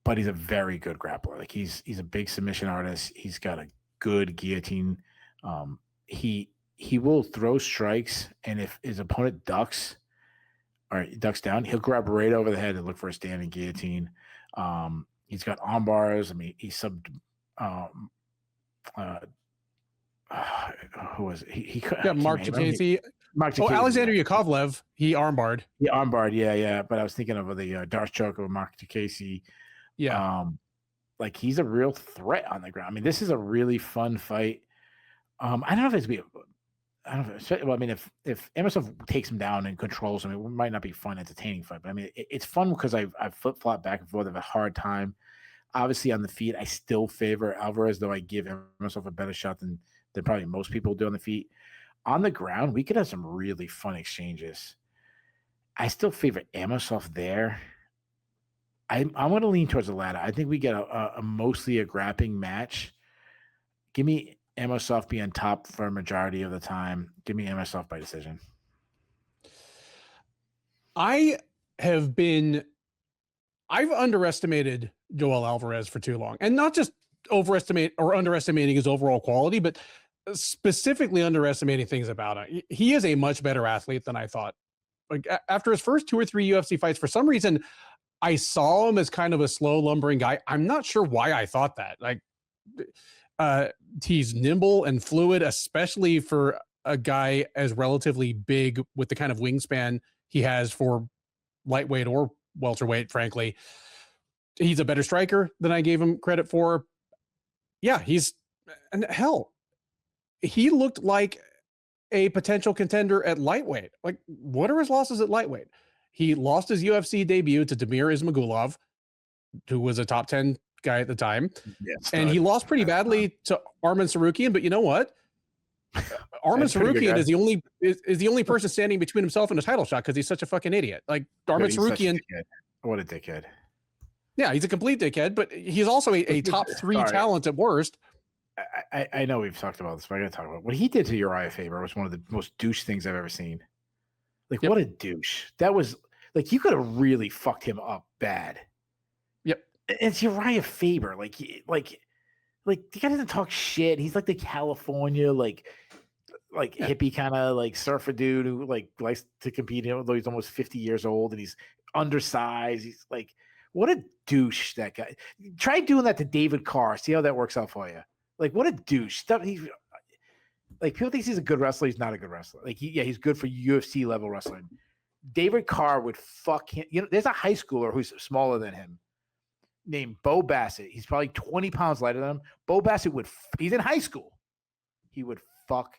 but he's a very good grappler. Like, he's a big submission artist. He's got a good guillotine. He will throw strikes, and if his opponent ducks down, he'll grab right over the head and look for a standing guillotine. He's got arm bars. I mean, he subbed. Who was it? He Mark Takesi. Alexander Yakovlev. He armbarred. He armbarred. Yeah. But I was thinking of the Darce choke of Mark Takesi. Yeah. Like, he's a real threat on the ground. I mean, this is a really fun fight. I don't know if it's I don't know. Well, I mean, if Amosov takes him down and controls him, it might not be a fun, entertaining fight. But I mean, it's fun because I've flip-flopped back and forth. I have a hard time. Obviously, on the feet, I still favor Alvarez, though I give Amosov a better shot than probably most people do on the feet. On the ground, we could have some really fun exchanges. I still favor Amosov there. I'm going to lean towards the latter. I think we get a mostly a grappling match. Give me Amosov be on top for a majority of the time. Give me Amosov by decision. I've underestimated Joel Alvarez for too long, and not just underestimating his overall quality, but specifically underestimating things about him. He is a much better athlete than I thought. Like, after his first 2 or 3 UFC fights, for some reason, I saw him as kind of a slow, lumbering guy. I'm not sure why I thought that. Like, he's nimble and fluid, especially for a guy as relatively big with the kind of wingspan he has for lightweight or welterweight. Frankly, he's a better striker than I gave him credit for. Yeah, and hell, he looked like a potential contender at lightweight. Like, what are his losses at lightweight? He lost his UFC debut to Damir Ismagulov, who was a top 10 guy at the time. And he lost pretty badly to Arman Sarukian, but you know what? Arman Sarukian is the only person standing between himself and a title shot because he's such a fucking idiot. Like, Arman Sarukian. What a dickhead. Yeah, he's a complete dickhead, but he's also a top 3 talent at worst. I know we've talked about this, but I got to talk about what he did to Uriah Faber. Was one of the most douche things I've ever seen. Like, what a douche. That was like, you could have really fucked him up bad. Yep. It's Uriah Faber. Like the guy doesn't talk shit. He's like the California, hippie kind of like surfer dude who like likes to compete, although he's almost 50 years old and he's undersized. He's like, what a douche, that guy. Try doing that to David Carr. See how that works out for you. Like, what a douche. Like, people think he's a good wrestler. He's not a good wrestler. Like, he's good for UFC level wrestling. David Carr would fuck him. There's a high schooler who's smaller than him named Bo Bassett. He's probably 20 pounds lighter than him. Bo Bassett he's in high school. He would fuck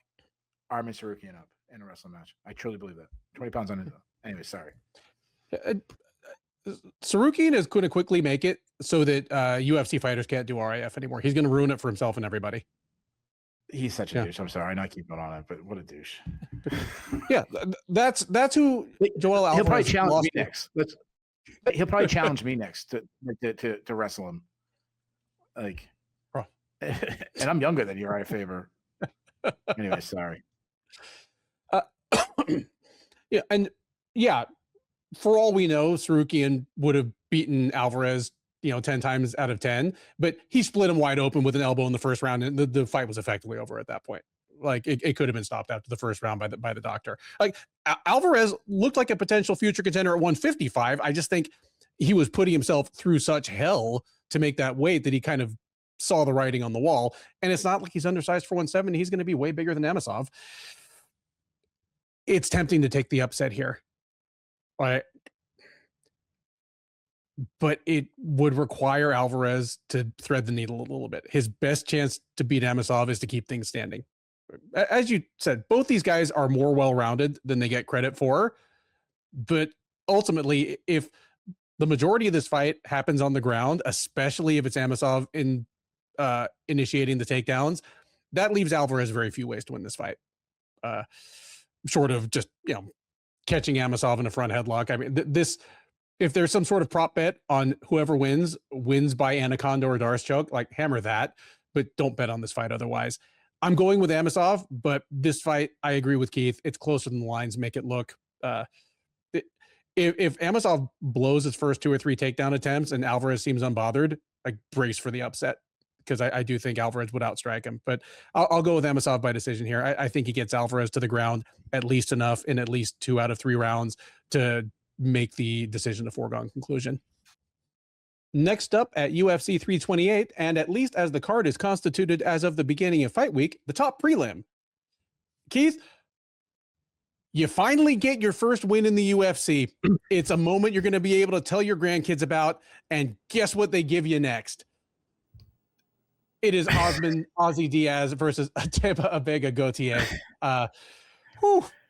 Armin Sarukian up in a wrestling match. I truly believe that. 20 pounds under though. Anyway, sorry. Sarukian is going to quickly make it so that UFC fighters can't do RIF anymore. He's going to ruin it for himself and everybody. He's such a douche. I'm sorry. I know I keep going on it, but what a douche. Yeah, that's who Joel Alvarez. He'll probably challenge me next. He'll probably challenge me next to wrestle him. Like, and I'm younger than Uriah Faber. Anyway, sorry. Yeah, and yeah, for all we know, Sarukian would have beaten Alvarez, 10 times out of 10, but he split him wide open with an elbow in the first round, and the fight was effectively over at that point. Like it could have been stopped after the first round by the doctor. Like Alvarez looked like a potential future contender at 155. I just think he was putting himself through such hell to make that weight that he kind of saw the writing on the wall. And it's not like he's undersized for 170. He's going to be way bigger than Amosov. It's tempting to take the upset here. Right. But it would require Alvarez to thread the needle a little bit. His best chance to beat Amosov is to keep things standing. As you said, both these guys are more well-rounded than they get credit for. But ultimately, if the majority of this fight happens on the ground, especially if it's Amosov initiating the takedowns, that leaves Alvarez very few ways to win this fight. Short of just, catching Amosov in a front headlock. I mean, if there's some sort of prop bet on whoever wins by Anaconda or Darce choke, like hammer that, but don't bet on this fight otherwise. I'm going with Amosov, but this fight, I agree with Keith. It's closer than the lines make it look. If Amosov blows his first 2 or 3 takedown attempts and Alvarez seems unbothered, like brace for the upset, because I do think Alvarez would outstrike him. But I'll go with Amosov by decision here. I think he gets Alvarez to the ground at least enough in at least 2 out of 3 rounds to make the decision a foregone conclusion. Next up at UFC 328, and at least as the card is constituted as of the beginning of fight week, the top prelim. Keith, you finally get your first win in the UFC. It's a moment you're going to be able to tell your grandkids about, and guess what they give you next? It is Osman Ozzy Diaz versus Ateba Abega Gautier.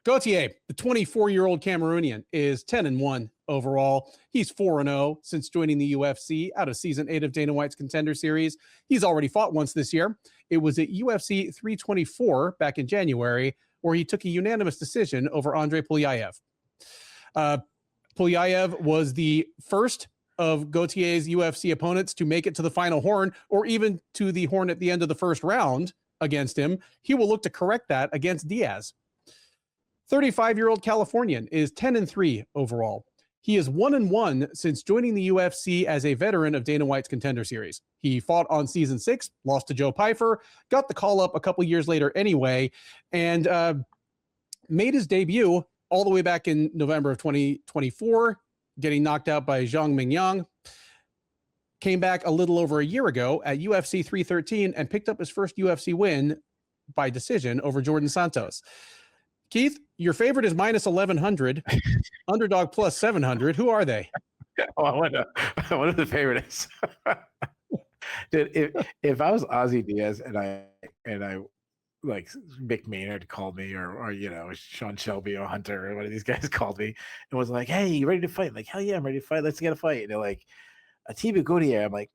Gautier, the 24-year-old Cameroonian, is 10-1 overall. He's 4-0 since joining the UFC out of Season 8 of Dana White's Contender Series. He's already fought once this year. It was at UFC 324 back in January, where he took a unanimous decision over Andre Pulyaev. Pulyaev was the first of Gautier's UFC opponents to make it to the final horn, or even to the horn at the end of the first round against him. He will look to correct that against Diaz. 35-year-old Californian is 10-3 overall. He is 1-1 since joining the UFC as a veteran of Dana White's Contender Series. He fought on Season 6, lost to Joe Pyfer, got the call-up a couple years later anyway, and made his debut all the way back in November of 2024, getting knocked out by Zhang Mingyang. Came back a little over a year ago at UFC 313 and picked up his first UFC win by decision over Djorden Santos. Keith, your favorite is minus 1,100, underdog plus 700. Who are they? Oh, I wonder what the favorite is. Dude, if I was Ozzy Diaz and I like Mick Maynard called me or Sean Shelby or Hunter or one of these guys called me and was like, "Hey, you ready to fight?" I'm like, "Hell yeah, I'm ready to fight. Let's get a fight." And they're like, "Ateba Gautier." I'm like,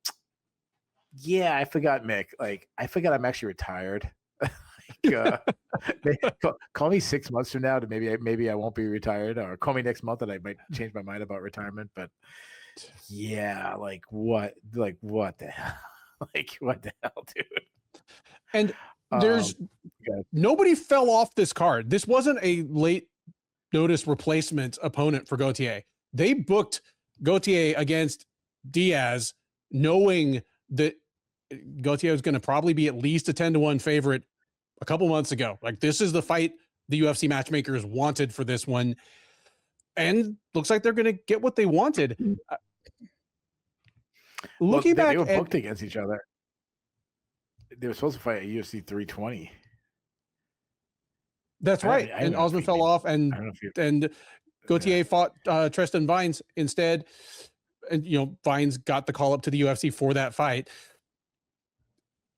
"Yeah, I forgot, Mick. Like, I forgot I'm actually retired." Call me 6 months from now to maybe I won't be retired, or call me next month and I might change my mind about retirement. But yeah, what the hell? Like, what the hell, dude? And there's nobody fell off this card. This wasn't a late notice replacement opponent for Gautier. They booked Gautier against Diaz, knowing that Gautier was going to probably be at least a 10-1 favorite a couple months ago. Like, this is the fight the UFC matchmakers wanted for this one, and looks like they're going to get what they wanted. Looking back, they were booked against each other. They were supposed to fight at UFC 320. That's right. And Osman fell off, and Gautier fought Tristan Vines instead. and Vines got the call up to the UFC for that fight.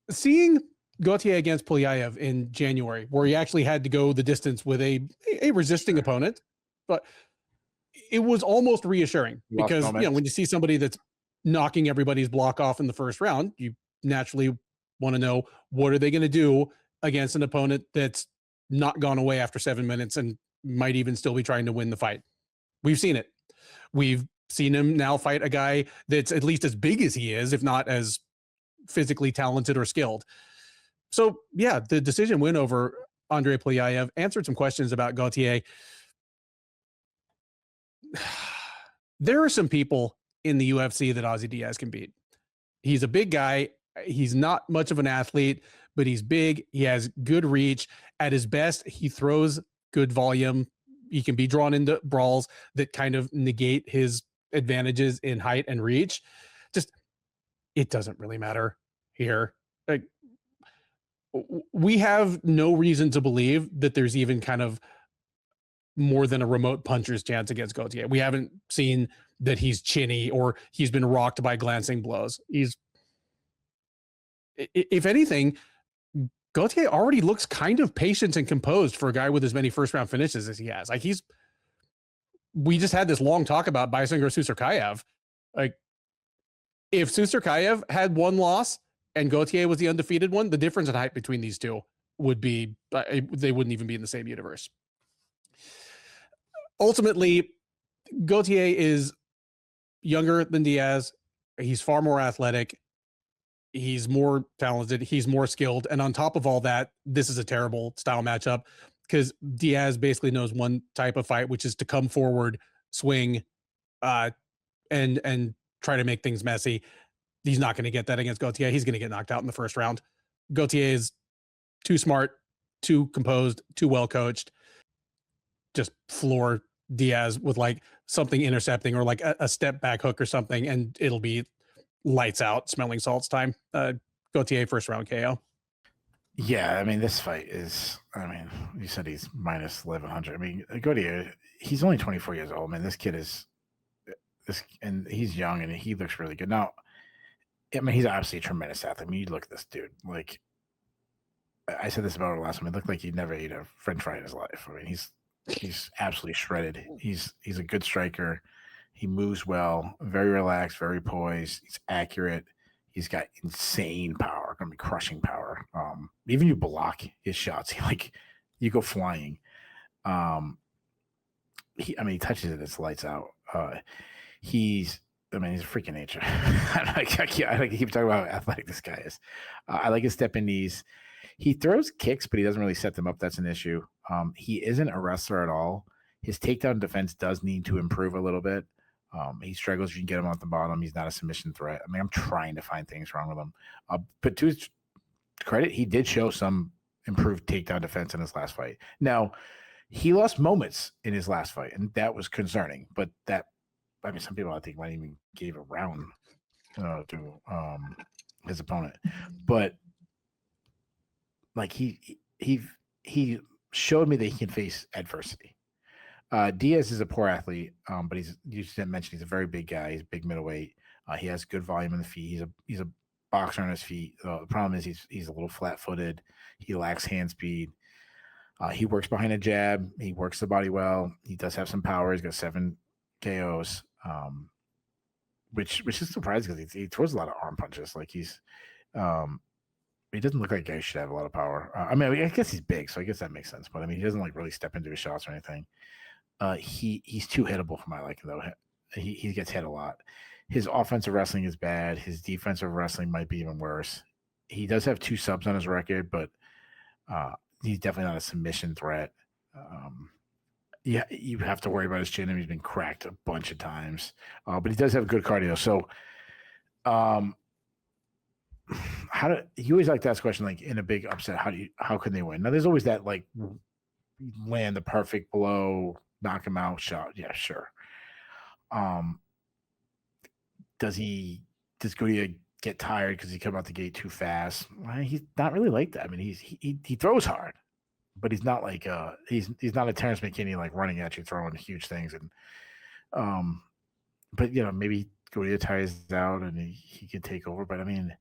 Seeing Gautier against Polyaev in January, where he actually had to go the distance with a resisting opponent, but it was almost reassuring because when you see somebody that's knocking everybody's block off in the first round, you naturally want to know what are they going to do against an opponent that's not gone away after 7 minutes and might even still be trying to win the fight. We've seen it. We've seen him now fight a guy that's at least as big as he is, if not as physically talented or skilled. So yeah, the decision win over Andrei Polyaev answered some questions about Gautier. There are some people in the UFC that Ozzy Diaz can beat. He's a big guy. He's not much of an athlete, but he's big. He has good reach. At his best, he throws good volume. He can be drawn into brawls that kind of negate his advantages in height and reach. Just, it doesn't really matter here. Like, we have no reason to believe that there's even kind of more than a remote puncher's chance against Gautier. We haven't seen that he's chinny or he's been rocked by glancing blows. If anything, Gautier already looks kind of patient and composed for a guy with as many first round finishes as he has. Like, we just had this long talk about Baisangur Susurkaev. Like, if Susurkaev had one loss and Gautier was the undefeated one, the difference in height between these two would be, they wouldn't even be in the same universe. Ultimately, Gautier is younger than Diaz. He's far more athletic. He's more talented. He's more skilled. And on top of all that, this is a terrible style matchup because Diaz basically knows one type of fight, which is to come forward, swing, and try to make things messy. He's not going to get that against Gautier. He's going to get knocked out in the first round. Gautier is too smart, too composed, too well coached. Just floor Diaz with like something intercepting or like a step back hook or something, and it'll be lights out, smelling salts time. Gautier first round KO. Yeah, I mean, this fight is, you said he's minus 1100. I mean, Gautier, he's only 24 years old. Man, this kid is and he's young and he looks really good. Now, I mean, he's obviously a tremendous athlete. I mean, you look at this dude. Like, I said this about him last time. He looked like he'd never ate a French fry in his life. I mean, he's absolutely shredded. He's a good striker. He moves well, very relaxed, very poised. He's accurate. He's got insane power, gonna be crushing power. Even you block his shots, you go flying. He touches it, it's lights out. He's a freaking nature. I keep talking about how athletic this guy is. I like his step in knees. He throws kicks, but he doesn't really set them up. That's an issue. He isn't a wrestler at all. His takedown defense does need to improve a little bit. He struggles if you can get him off the bottom. He's not a submission threat. I mean, I'm trying to find things wrong with him. But to his credit, he did show some improved takedown defense in his last fight. Now, he lost moments in his last fight, and that was concerning. But some people I think might even gave a round to his opponent. But like he showed me that he can face adversity. Diaz is a poor athlete, but you didn't mention he's a very big guy. He's a big middleweight. He has good volume in the feet. He's a boxer on his feet. The problem is he's a little flat-footed. He lacks hand speed. He works behind a jab. He works the body well. He does have some power. He's got 7 KOs, which is surprising because he throws a lot of arm punches. Like he doesn't look like a guy who should have a lot of power. I guess he's big, so I guess that makes sense. But he doesn't like really step into his shots or anything. He's too hittable for my liking, though. He gets hit a lot. His offensive wrestling is bad. His defensive wrestling might be even worse. He does have 2 subs on his record, but he's definitely not a submission threat. Yeah, you have to worry about his chin. He's been cracked a bunch of times, but he does have good cardio. So, you always like to ask a question, like in a big upset, how can they win? Now, there's always that like land the perfect blow, knock him out shot. Yeah, sure. Does Gautier get tired because he come out the gate too fast? Well, he's not really like that. I mean, he throws hard, but he's not like he's not a Terrence McKinney like running at you throwing huge things. And but maybe Gautier tires out and he can take over. But I mean,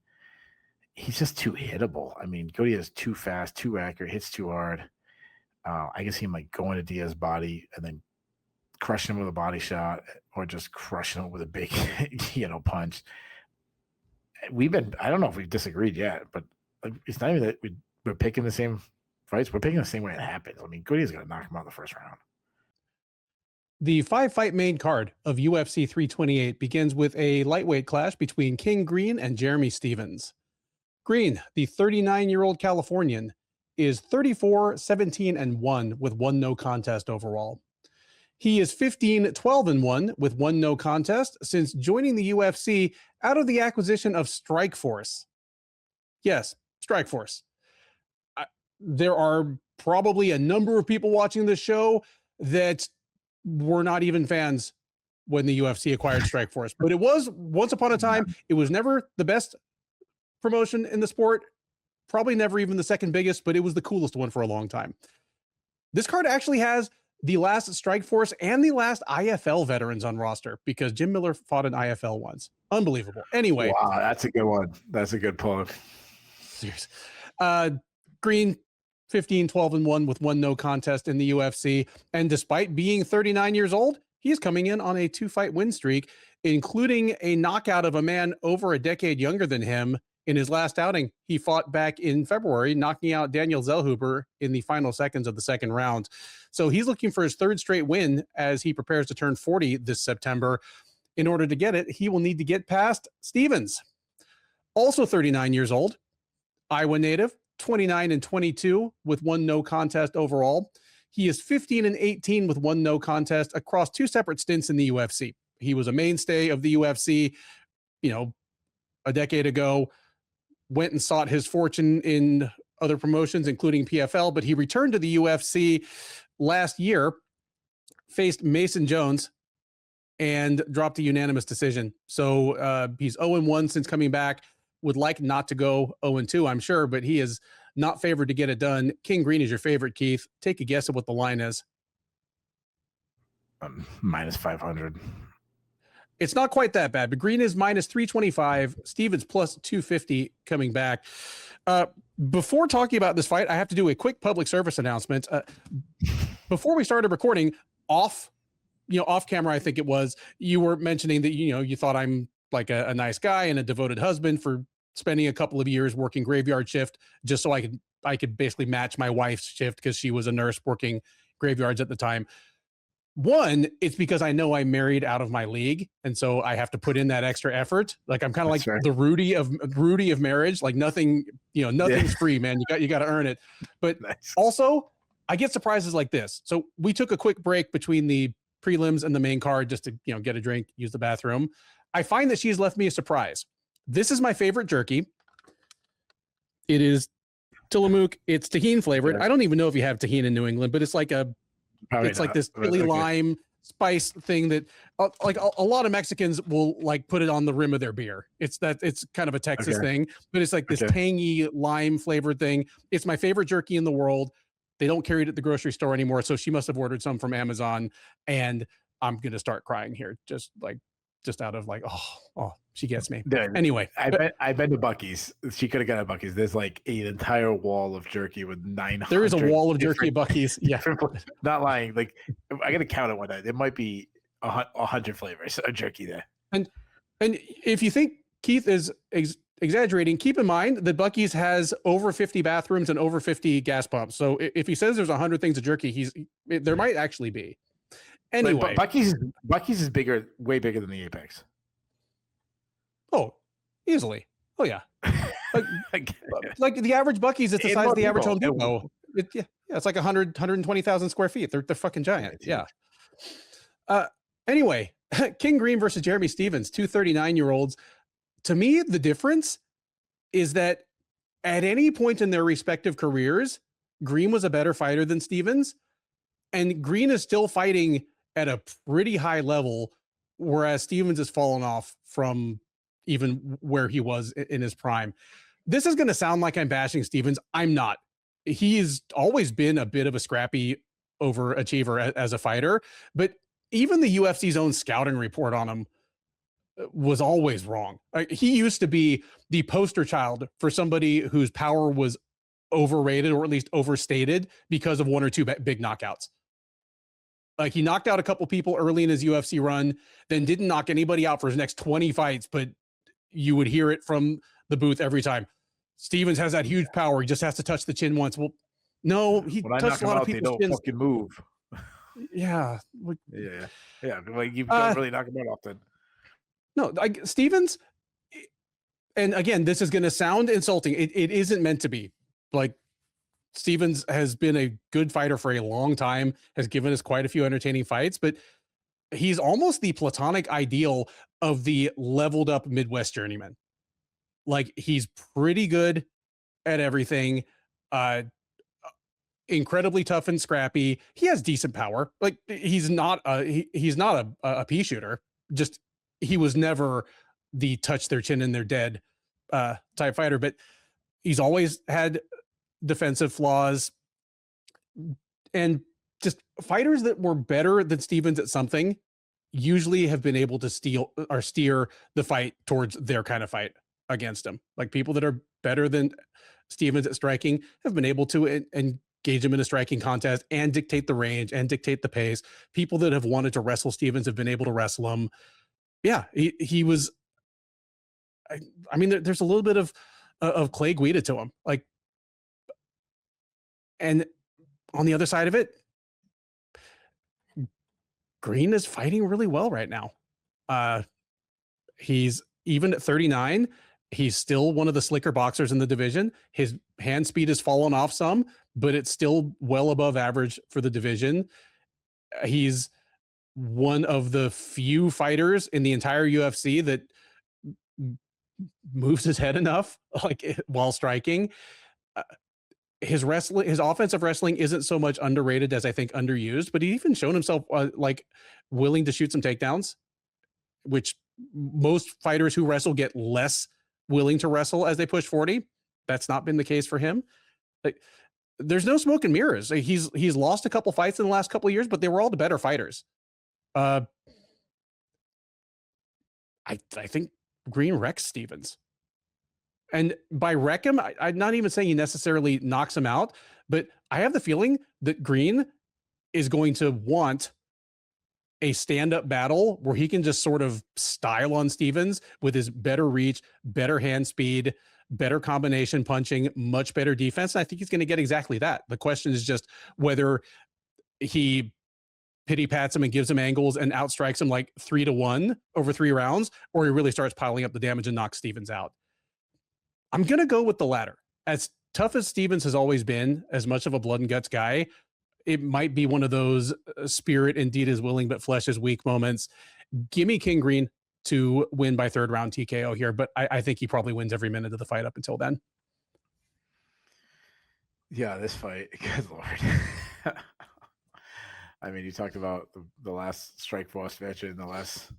he's just too hittable. I mean, Gautier is too fast, too accurate, hits too hard. I can see him like going to Diaz's body and then crushing him with a body shot, or just crushing him with a big, punch. I don't know if we've disagreed yet, but it's not even that we're picking the same fights. We're picking the same way it happens. I mean, Gautier's going to knock him out in the first round. The 5-fight main card of UFC 328 begins with a lightweight clash between King Green and Jeremy Stephens. Green, the 39-year-old Californian, is 34-17-1 with 1 no contest overall. He is 15-12-1 with 1 no contest since joining the UFC out of the acquisition of Strikeforce. Yes, Strikeforce. There are probably a number of people watching this show that were not even fans when the UFC acquired Strikeforce, but it was once upon a time. It was never the best promotion in the sport, probably never even the second biggest, but it was the coolest one for a long time. This card actually has the last Strikeforce and the last IFL veterans on roster, because Jim Miller fought an IFL once. Unbelievable. Anyway. Wow, that's a good one. That's a good point. Seriously. Green, 15-12-1 with 1 no contest in the UFC. And despite being 39 years old, he's coming in on a 2-fight win streak, including a knockout of a man over a decade younger than him in his last outing. He fought back in February, knocking out Daniel Zellhuber in the final seconds of the second round. So he's looking for his 3rd straight win as he prepares to turn 40 this September. In order to get it, he will need to get past Stephens. Also 39 years old, Iowa native, 29-22 with 1 no contest overall. He is 15-18 with 1 no contest across 2 separate stints in the UFC. He was a mainstay of the UFC, a decade ago, went and sought his fortune in other promotions, including PFL, but he returned to the UFC last year, faced Mason Jones, and dropped a unanimous decision. So he's 0-1 since coming back. Would like not to go 0-2, I'm sure, but he is not favored to get it done. King Green is your favorite, Keith. Take a guess at what the line is. Minus 500. It's not quite that bad, but Green is minus 325. Stephens plus 250 coming back. Before talking about this fight, I have to do a quick public service announcement. Before we started recording, off camera, I think it was, you were mentioning that, you thought I'm like a nice guy and a devoted husband for spending a couple of years working graveyard shift just so I could basically match my wife's shift because she was a nurse working graveyards at the time. One, it's because I know I'm married out of my league, and so I have to put in that extra effort. Like I'm kind of like right. The Rudy of marriage. Like nothing's free, man. You got to earn it. But nice. Also, I get surprises like this. So we took a quick break between the prelims and the main card just to get a drink, use the bathroom. I find that she's left me a surprise. This is my favorite jerky. It is Tillamook. It's tahini flavored. Yeah. I don't even know if you have tahini in New England, but it's like like this chili lime spice thing that like a lot of Mexicans will like put it on the rim of their beer. It's kind of a Texas thing, but it's like this tangy lime flavored thing. It's my favorite jerky in the world. They don't carry it at the grocery store anymore. So she must have ordered some from Amazon, and I'm going to start crying here. Just out of like, oh, she gets me. Dude, anyway, I've been to Bucky's. She could have got a Bucky's. There's like an entire wall of jerky with 900. There is a wall of jerky at Bucky's. Yeah, not lying. Like I got to count it one night. There might be 100 flavors of jerky there. And if you think Keith is exaggerating, keep in mind that Bucky's has over 50 bathrooms and over 50 gas pumps. So if he says there's 100 things of jerky, there might actually be. Anyway, but Bucky's is bigger, way bigger than the Apex. Oh, easily. Oh yeah. Like the average Bucky's, it's the size of the average Home Depot. It's like 120,000 square feet. They're fucking giant. Yeah. Anyway, King Green versus Jeremy Stephens, 2 39-year-olds. To me, the difference is that at any point in their respective careers, Green was a better fighter than Stephens, and Green is still fighting at a pretty high level, whereas Stephens has fallen off from even where he was in his prime. This is going to sound like I'm bashing Stephens. I'm not. He's always been a bit of a scrappy overachiever as a fighter, but even the UFC's own scouting report on him was always wrong. He used to be the poster child for somebody whose power was overrated or at least overstated because of one or two big knockouts. Like he knocked out a couple people early in his UFC run, then didn't knock anybody out for his next 20 fights, but you would hear it from the booth every time. Stevens has that huge power. He just has to touch the chin once. Well, no, he touched a lot of people's chins. Fucking move. Yeah. Yeah. Like you don't really knock him out often. No, like Stevens, and again, this is going to sound insulting. It isn't meant to be. Like Stevens has been a good fighter for a long time, has given us quite a few entertaining fights, but he's almost the platonic ideal of the leveled up Midwest journeyman. Like he's pretty good at everything, incredibly tough and scrappy. He has decent power. Like he's not a pea shooter. Just he was never the touch their chin and they're dead type fighter, but he's always had defensive flaws, and just fighters that were better than Stevens at something usually have been able to steer the fight towards their kind of fight against him. Like people that are better than Stevens at striking have been able to engage him in a striking contest and dictate the range and dictate the pace. People that have wanted to wrestle Stevens have been able to wrestle him. Yeah, he was. I mean, there's a little bit of Clay Guida to him, like, and on the other side of it, Green is fighting really well right now. He's even at 39. He's still one of the slicker boxers in the division. His hand speed has fallen off some, but it's still well above average for the division. He's one of the few fighters in the entire UFC that moves his head enough, like while striking. His offensive wrestling isn't so much underrated as I think underused, but he even shown himself like willing to shoot some takedowns, which most fighters who wrestle get less willing to wrestle as they push 40. That's not been the case for him. Like, there's no smoke and mirrors. Like, he's lost a couple fights in the last couple of years, but they were all the better fighters. I think Green wrecks Stevens. And by wreck him, I'm not even saying he necessarily knocks him out, but I have the feeling that Green is going to want a stand-up battle where he can just sort of style on Stevens with his better reach, better hand speed, better combination punching, much better defense. And I think he's going to get exactly that. The question is just whether he pity pats him and gives him angles and outstrikes him like 3-1 over 3 rounds, or he really starts piling up the damage and knocks Stevens out. I'm going to go with the latter. As tough as Stevens has always been, as much of a blood and guts guy, it might be one of those spirit indeed is willing, but flesh is weak moments. Give me King Green to win by 3rd round TKO here, but I think he probably wins every minute of the fight up until then. Yeah, this fight, good Lord. I mean, you talked about the last Strikeforce veteran, the last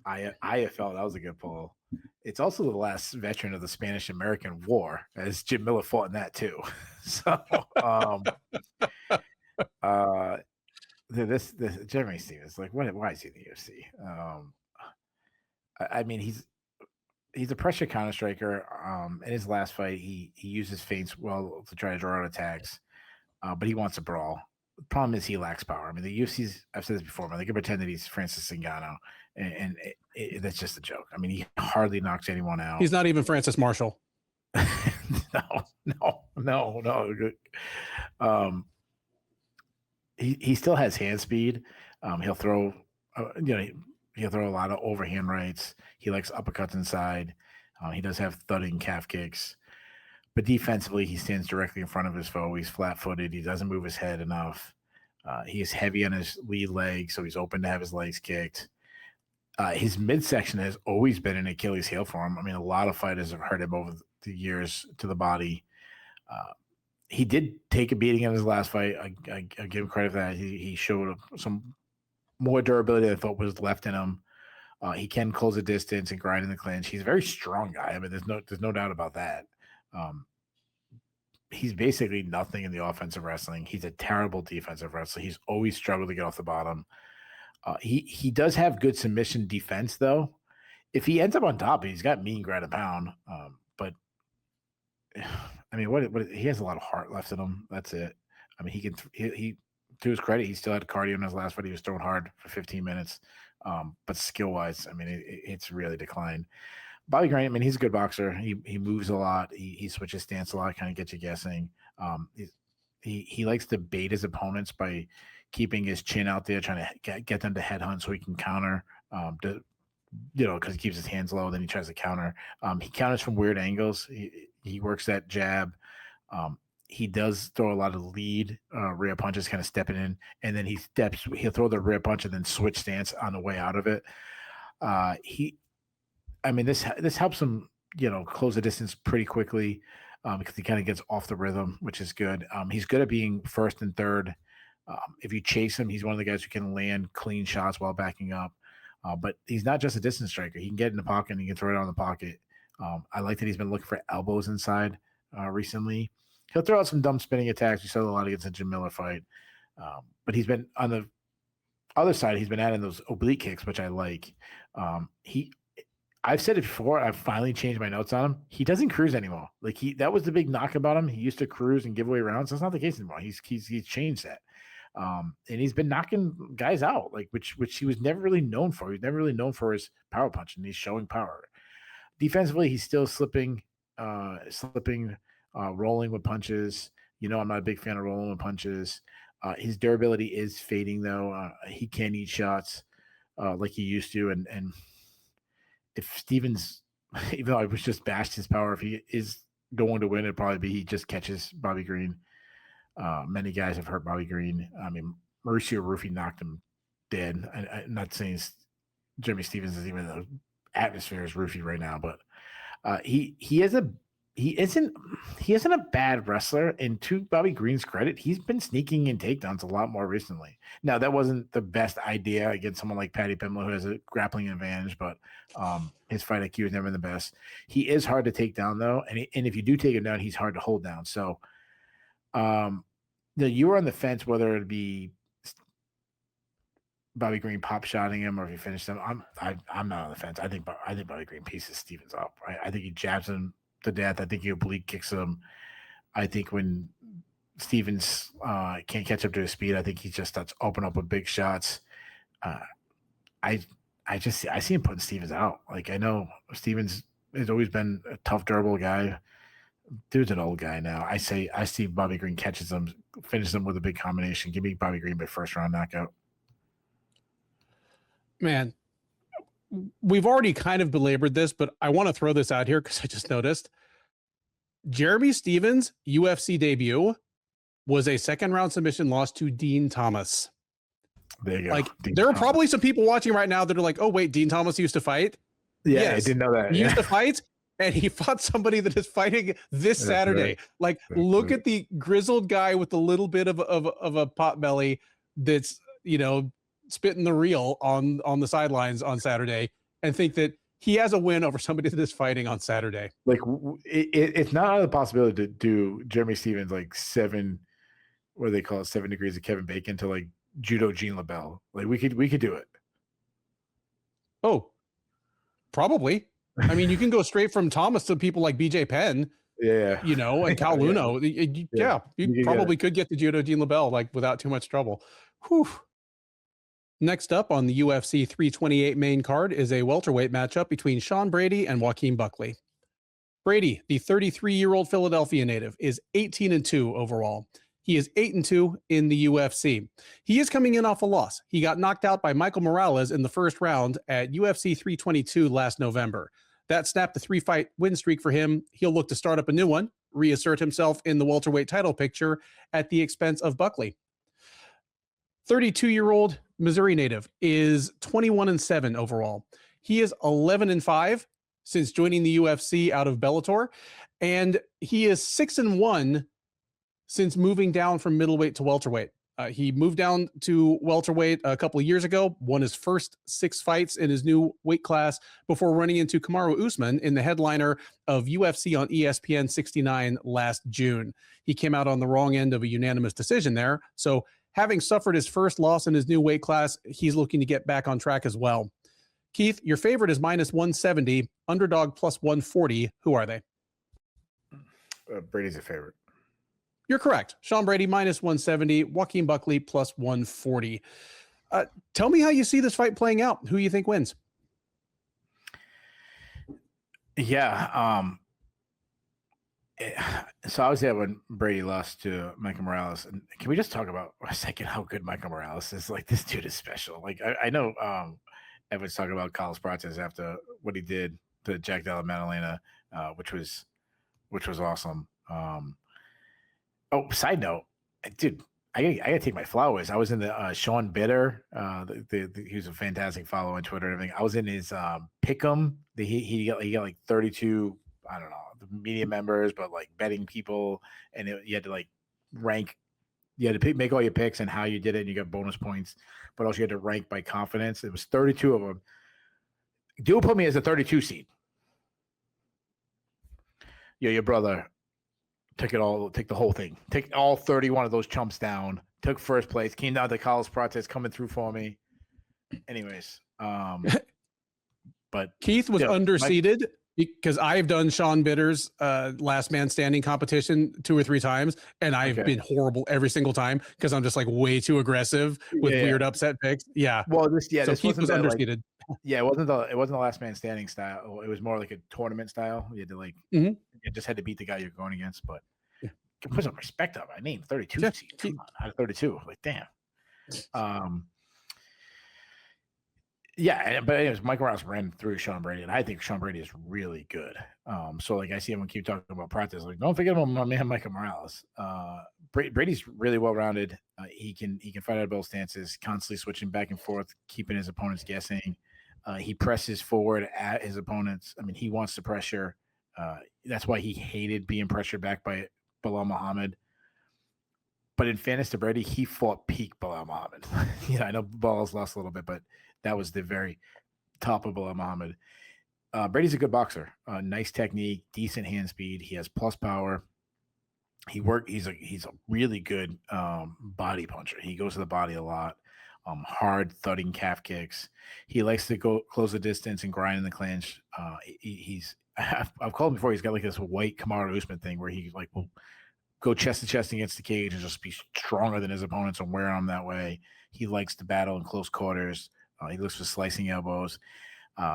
IFL, that was a good poll. It's also the last veteran of the Spanish-American War, as Jim Miller fought in that too. So, this Jeremy Stevens, like, why is he in the UFC? I mean, he's a pressure counter striker. In his last fight, he used his feints well to try to draw out attacks, but he wants to brawl. The problem is he lacks power. I mean, the UFC's, I've said this before, man, they can pretend that he's Francis Ngannou, and that's just a joke. I mean, he hardly knocks anyone out. He's not even Francis Marshall. No. He still has hand speed. He'll throw, he'll throw a lot of overhand rights. He likes uppercuts inside. He does have thudding calf kicks. But defensively, he stands directly in front of his foe. He's flat-footed. He doesn't move his head enough. He is heavy on his lead leg, so he's open to have his legs kicked. His midsection has always been an Achilles heel for him. I mean, a lot of fighters have hurt him over the years to the body. He did take a beating in his last fight. I give him credit for that. He showed some more durability than I thought was left in him. He can close the distance and grind in the clinch. He's a very strong guy. I mean, there's no doubt about that. He's basically nothing in the offensive wrestling. He's a terrible defensive wrestler. He's always struggled to get off the bottom. He does have good submission defense, though. if he ends up on top, he's got mean ground and pound. But I mean, what he has a lot of heart left in him. That's it. I mean, he to his credit, he still had cardio in his last fight. He was throwing hard for 15 minutes. But skill wise, I mean, it's really declined. Bobby Green, I mean, he's a good boxer. He moves a lot. He switches stance a lot, kind of gets you guessing. He likes to bait his opponents by keeping his chin out there, trying to get them to headhunt so he can counter. Because he keeps his hands low, then he tries to counter. He counters from weird angles. He works that jab. He does throw a lot of lead rear punches, kind of stepping in, and then he'll throw the rear punch and then switch stance on the way out of it. This helps him, close the distance pretty quickly because he kind of gets off the rhythm, which is good. He's good at being first and third. If you chase him, he's one of the guys who can land clean shots while backing up. But he's not just a distance striker. He can get in the pocket and he can throw it out in the pocket. I like that he's been looking for elbows inside recently. He'll throw out some dumb spinning attacks. We saw a lot against the Jim Miller fight. But he's been on the other side. He's been adding those oblique kicks, which I like. I've said it before. I've finally changed my notes on him. He doesn't cruise anymore. That was the big knock about him. He used to cruise and give away rounds. That's not the case anymore. He's changed that. And he's been knocking guys out, which he was never really known for. He was never really known for his power punch, and he's showing power. Defensively, he's still slipping, rolling with punches. I'm not a big fan of rolling with punches. His durability is fading, though. He can't eat shots like he used to. And if Stevens, even though I was just bashed his power, if he is going to win, it'd probably be he just catches Bobby Green. Many guys have hurt Bobby Green. I mean, Mauricio Rufy knocked him dead. I'm not saying Jeremy Stevens is even the atmosphere is Rufy right now, but he isn't a bad wrestler. And to Bobby Green's credit, he's been sneaking in takedowns a lot more recently. Now, that wasn't the best idea against someone like Paddy Pimblett, who has a grappling advantage, but his fight IQ has never been the best. He is hard to take down, though, and if you do take him down, he's hard to hold down. So, you were on the fence whether it'd be Bobby Green pop shotting him or if he finished him. I'm not on the fence. I think Bobby Green pieces Stevens up. Right? I think he jabs him to death. I think he oblique kicks him. I think when Stevens can't catch up to his speed, I think he just starts open up with big shots. I see him putting Stevens out. I know Stevens has always been a tough, durable guy. Dude's an old guy now. I see Bobby Green catches him, finishes him with a big combination. Give me Bobby Green by first round knockout. Man, we've already kind of belabored this, but I want to throw this out here because I just noticed Jeremy Stevens' UFC debut was a second round submission loss to Dean Thomas. There you go. There are probably some people watching right now that are like, oh, wait, Dean Thomas used to fight? Yeah, yes, I didn't know that. He used to fight, and he fought somebody that is fighting this Saturday. Right. Look at the grizzled guy with a little bit of a pot belly that's, spitting the reel on the sidelines on Saturday and think that he has a win over somebody that is fighting on Saturday. It's not out of the possibility to do Jeremy Stevens 7, what do they call it, 7 degrees of Kevin Bacon to judo Gene LaBelle. We could do it. Oh, probably. I mean, you can go straight from Thomas to people like BJ Penn. Yeah. And Cal Luno. Yeah. You probably could get the judo Gene LaBelle without too much trouble. Whew. Next up on the UFC 328 main card is a welterweight matchup between Sean Brady and Joaquin Buckley. Brady, the 33-year-old Philadelphia native, is 18-2 overall. He is 8-2 in the UFC. He is coming in off a loss. He got knocked out by Michael Morales in the first round at UFC 322 last November. That snapped the 3-fight win streak for him. He'll look to start up a new one, reassert himself in the welterweight title picture at the expense of Buckley. 32-year-old Missouri native is 21-7 overall. He is 11-5 since joining the UFC out of Bellator, and he is 6-1 since moving down from middleweight to welterweight. He moved down to welterweight a couple of years ago, won his first 6 fights in his new weight class before running into Kamaru Usman in the headliner of UFC on ESPN 69 last June. He came out on the wrong end of a unanimous decision there, so having suffered his first loss in his new weight class, he's looking to get back on track as well. Keith, your favorite is -170, underdog +140. Who are they? Brady's a favorite. You're correct. Sean Brady -170, Joaquin Buckley +140. Tell me how you see this fight playing out. Who you think wins? Yeah. So obviously when Brady lost to Michael Morales, and can we just talk about a second how good Michael Morales is? Like, this dude is special. Like, I know everyone's talking about Carlos Prates after what he did to Jack Della Maddalena, which was awesome. Side note, dude, I gotta take my flowers. I was in the Sean Bitter. He was a fantastic follow on Twitter and everything. I was in his pick'em. He got like 32. I don't know, the media members, but like betting people, and you had to like rank. You had to make all your picks and how you did it, and you got bonus points. But also you had to rank by confidence. It was 32 of them. Dude put me as a 32 seed. Yeah, your brother took the whole thing. Take all 31 of those chumps down. Took first place. Came down to Carlos Prates coming through for me. Anyways, but Keith was underseeded because I've done Sean Bitter's last man standing competition 2 or 3 times, and I've been horrible every single time because I'm just like way too aggressive with weird upset picks. Yeah. Well, this Keith was underseeded. It wasn't the last man standing style. It was more like a tournament style. You had to you just had to beat the guy you're going against. But can put some respect up. I named 32 seeds. Come on, out of 32. Like, damn. Yeah, but anyways, Michael Morales ran through Sean Brady, and I think Sean Brady is really good. So like I see him keep talking about practice. Like, don't forget about my man Michael Morales. Brady's really well rounded. He can fight out of both stances, constantly switching back and forth, keeping his opponents guessing. He presses forward at his opponents. I mean, he wants the pressure. That's why he hated being pressured back by Bilal Muhammad. But in fairness to Brady, he fought peak Bilal Muhammad. I know Bilal's lost a little bit, but that was the very top of Bilal Muhammad. Brady's a good boxer. Nice technique, decent hand speed. He has plus power. He's a really good body puncher. He goes to the body a lot. Hard thudding calf kicks. He likes to go close the distance and grind in the clinch. I've called him before. He's got like this white Kamaru Usman thing where he like will go chest to chest against the cage and just be stronger than his opponents and wear on that way. He likes to battle in close quarters. He looks for slicing elbows.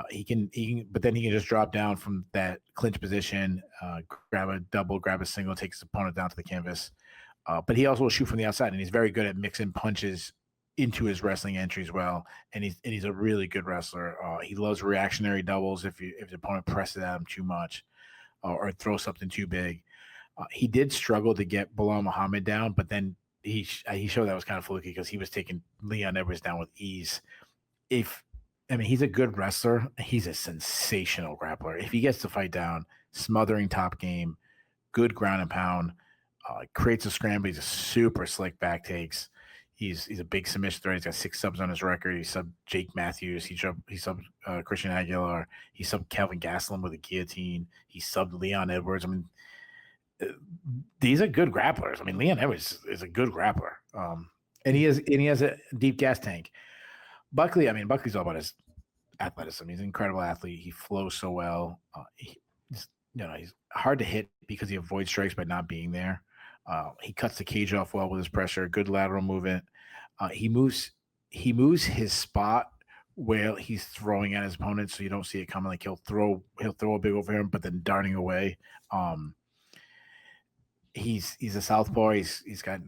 He can, but then he can just drop down from that clinch position, grab a double, grab a single, take his opponent down to the canvas. But he also will shoot from the outside, and he's very good at mixing punches into his wrestling entry as well. And he's a really good wrestler. He loves reactionary doubles if the opponent presses at him too much or throws something too big. He did struggle to get Bilal Muhammad down, but then he showed that was kind of fluky because he was taking Leon Edwards down with ease. He's a good wrestler. He's a sensational grappler. If he gets the fight down, smothering top game, good ground and pound, creates a scramble. He's a super slick back takes. He's a big submission threat. He's got 6 subs on his record. He subbed Jake Matthews. He subbed Christian Aguilar. He subbed Calvin Gastelum with a guillotine. He subbed Leon Edwards. I mean, these are good grapplers. I mean, Leon Edwards is a good grappler. And he has a deep gas tank. Buckley's all about his athleticism. He's an incredible athlete. He flows so well. He's hard to hit because he avoids strikes by not being there. He cuts the cage off well with his pressure. Good lateral movement. He moves his spot where he's throwing at his opponent, so you don't see it coming. Like he'll throw a big over him, but then darting away. He's a southpaw. He's got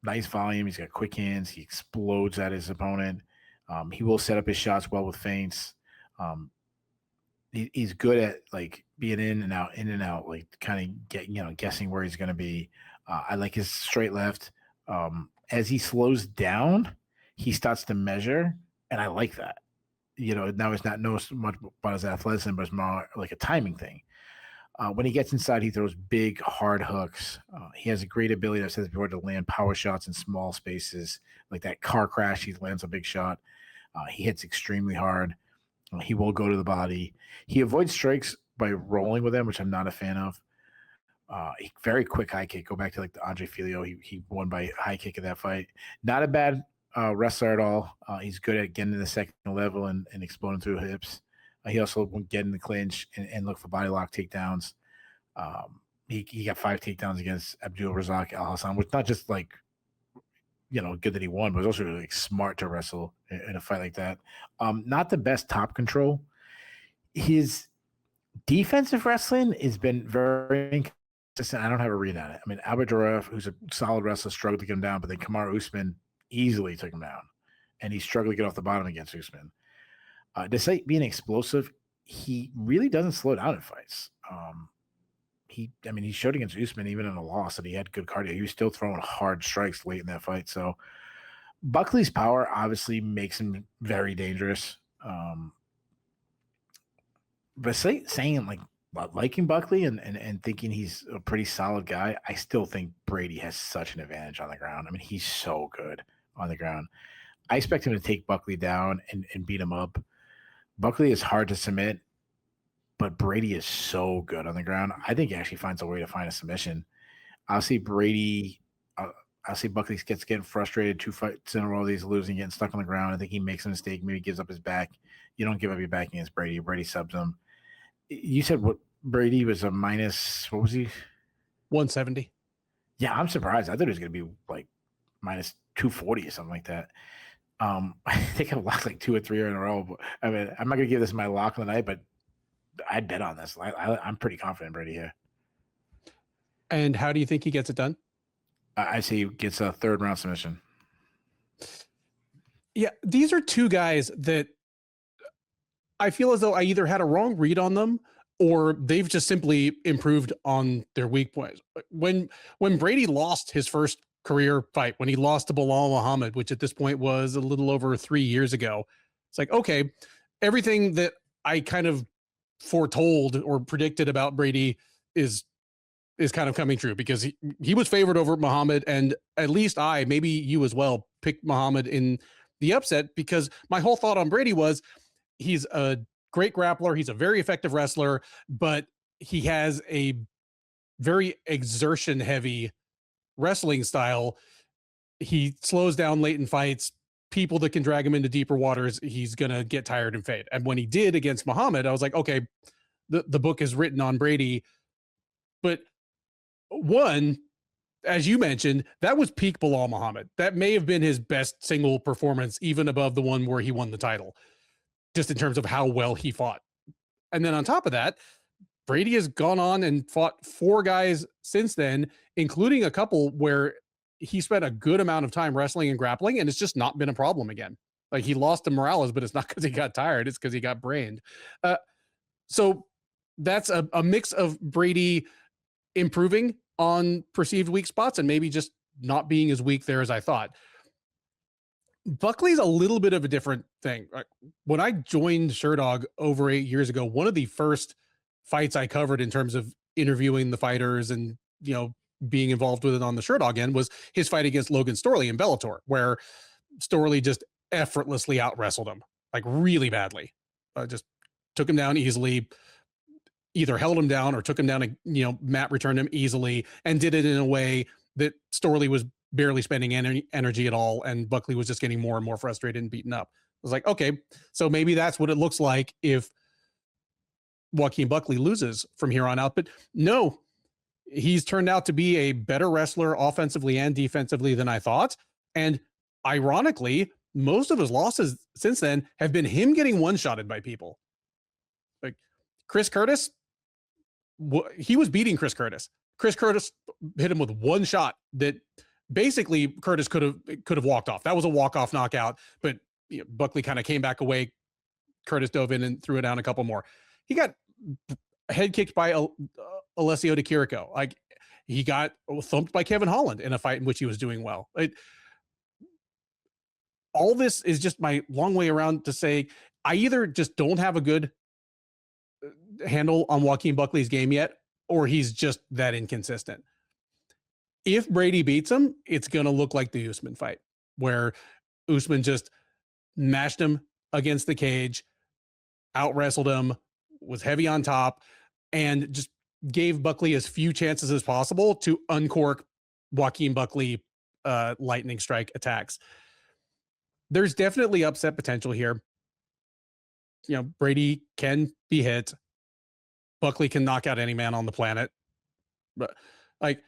nice volume. He's got quick hands. He explodes at his opponent. He will set up his shots well with feints. He's good at like being in and out, like kind of guessing where he's going to be. I like his straight left. As he slows down, he starts to measure, and I like that. Now it's not so much about his athleticism, but it's more like a timing thing. When he gets inside, he throws big, hard hooks. He has a great ability, I've said this before, to land power shots in small spaces. Like that car crash, he lands a big shot. He hits extremely hard. He will go to the body. He avoids strikes by rolling with them, which I'm not a fan of. Very quick high kick. Go back to like the Andre Filio. He won by high kick in that fight. Not a bad wrestler at all. He's good at getting to the second level and exploding through hips. He also will get in the clinch and look for body lock takedowns. He got 5 takedowns against Abdul Razak Al Hassan, which not just like, good that he won, but it was also really smart to wrestle in a fight like that. Not the best top control. His defensive wrestling has been very inconsistent. I don't have a read on it. I mean, Albert Durev, who's a solid wrestler, struggled to get him down, but then Kamaru Usman easily took him down, and he struggled to get off the bottom against Usman. Despite being explosive, he really doesn't slow down in fights. He showed against Usman, even in a loss, that he had good cardio. He was still throwing hard strikes late in that fight. So Buckley's power obviously makes him very dangerous. But saying like liking Buckley and thinking he's a pretty solid guy, I still think Brady has such an advantage on the ground. I mean, he's so good on the ground. I expect him to take Buckley down and beat him up. Buckley is hard to submit, but Brady is so good on the ground. I think he actually finds a way to find a submission. I'll see Buckley gets getting frustrated 2 fights in a row. He's losing, getting stuck on the ground. I think he makes a mistake, maybe gives up his back. You don't give up your back against Brady. Brady subs him. You said what Brady was a minus, what was he? 170. Yeah, I'm surprised. I thought it was going to be like minus 240 or something like that. I think I've locked like 2 or 3 in a row. But, I mean, I'm not going to give this my lock of the night, but I'd bet on this. I'm pretty confident Brady here. And how do you think he gets it done? I say he gets a 3rd round submission. Yeah, these are 2 guys that I feel as though I either had a wrong read on them or they've just simply improved on their weak points. When Brady lost his first career fight, when he lost to Bilal Muhammad, which at this point was a little over 3 years ago, it's like, okay, everything that I kind of foretold or predicted about Brady is kind of coming true, because he was favored over Muhammad, and at least I, maybe you as well, picked Muhammad in the upset, because my whole thought on Brady was he's a great grappler, he's a very effective wrestler, but he has a very exertion heavy wrestling style. He slows down late in fights. People that can drag him into deeper waters, he's going to get tired and fade. And when he did against Muhammad, I was like, okay, the book is written on Brady. But one, as you mentioned, that was peak Bilal Muhammad. That may have been his best single performance, even above the one where he won the title, just in terms of how well he fought. And then on top of that, Brady has gone on and fought 4 guys since then, including a couple where he spent a good amount of time wrestling and grappling, and it's just not been a problem again. Like, he lost to Morales, but it's not because he got tired. It's because he got brained. So that's a mix of Brady improving on perceived weak spots and maybe just not being as weak there as I thought. Buckley's a little bit of a different thing. When I joined Sherdog over 8 years ago, one of the first fights I covered in terms of interviewing the fighters and, being involved with it on the Sherdog end was his fight against Logan Storley in Bellator, where Storley just effortlessly out wrestled him, like really badly. Just took him down easily, either held him down or took him down, Matt returned him easily, and did it in a way that Storley was barely spending energy at all, and Buckley was just getting more and more frustrated and beaten up. I was like, okay, so maybe that's what it looks like if Joaquin Buckley loses from here on out. But no, he's turned out to be a better wrestler offensively and defensively than I thought. And ironically, most of his losses since then have been him getting one-shotted by people. Like Chris Curtis, he was beating Chris Curtis. Chris Curtis hit him with one shot that basically Curtis could have walked off. That was a walk-off knockout, but Buckley kind of came back away. Curtis dove in and threw it down a couple more. He got head kicked by Alessio Di Chirico. Like, he got thumped by Kevin Holland in a fight in which he was doing well. All this is just my long way around to say I either just don't have a good handle on Joaquin Buckley's game yet, or he's just that inconsistent. If Brady beats him, it's going to look like the Usman fight, where Usman just mashed him against the cage, out wrestled him, was heavy on top, and just gave Buckley as few chances as possible to uncork Joaquin Buckley lightning strike attacks. there's definitely upset potential here. You know, Brady can be hit. Buckley can knock out any man on the planet. But like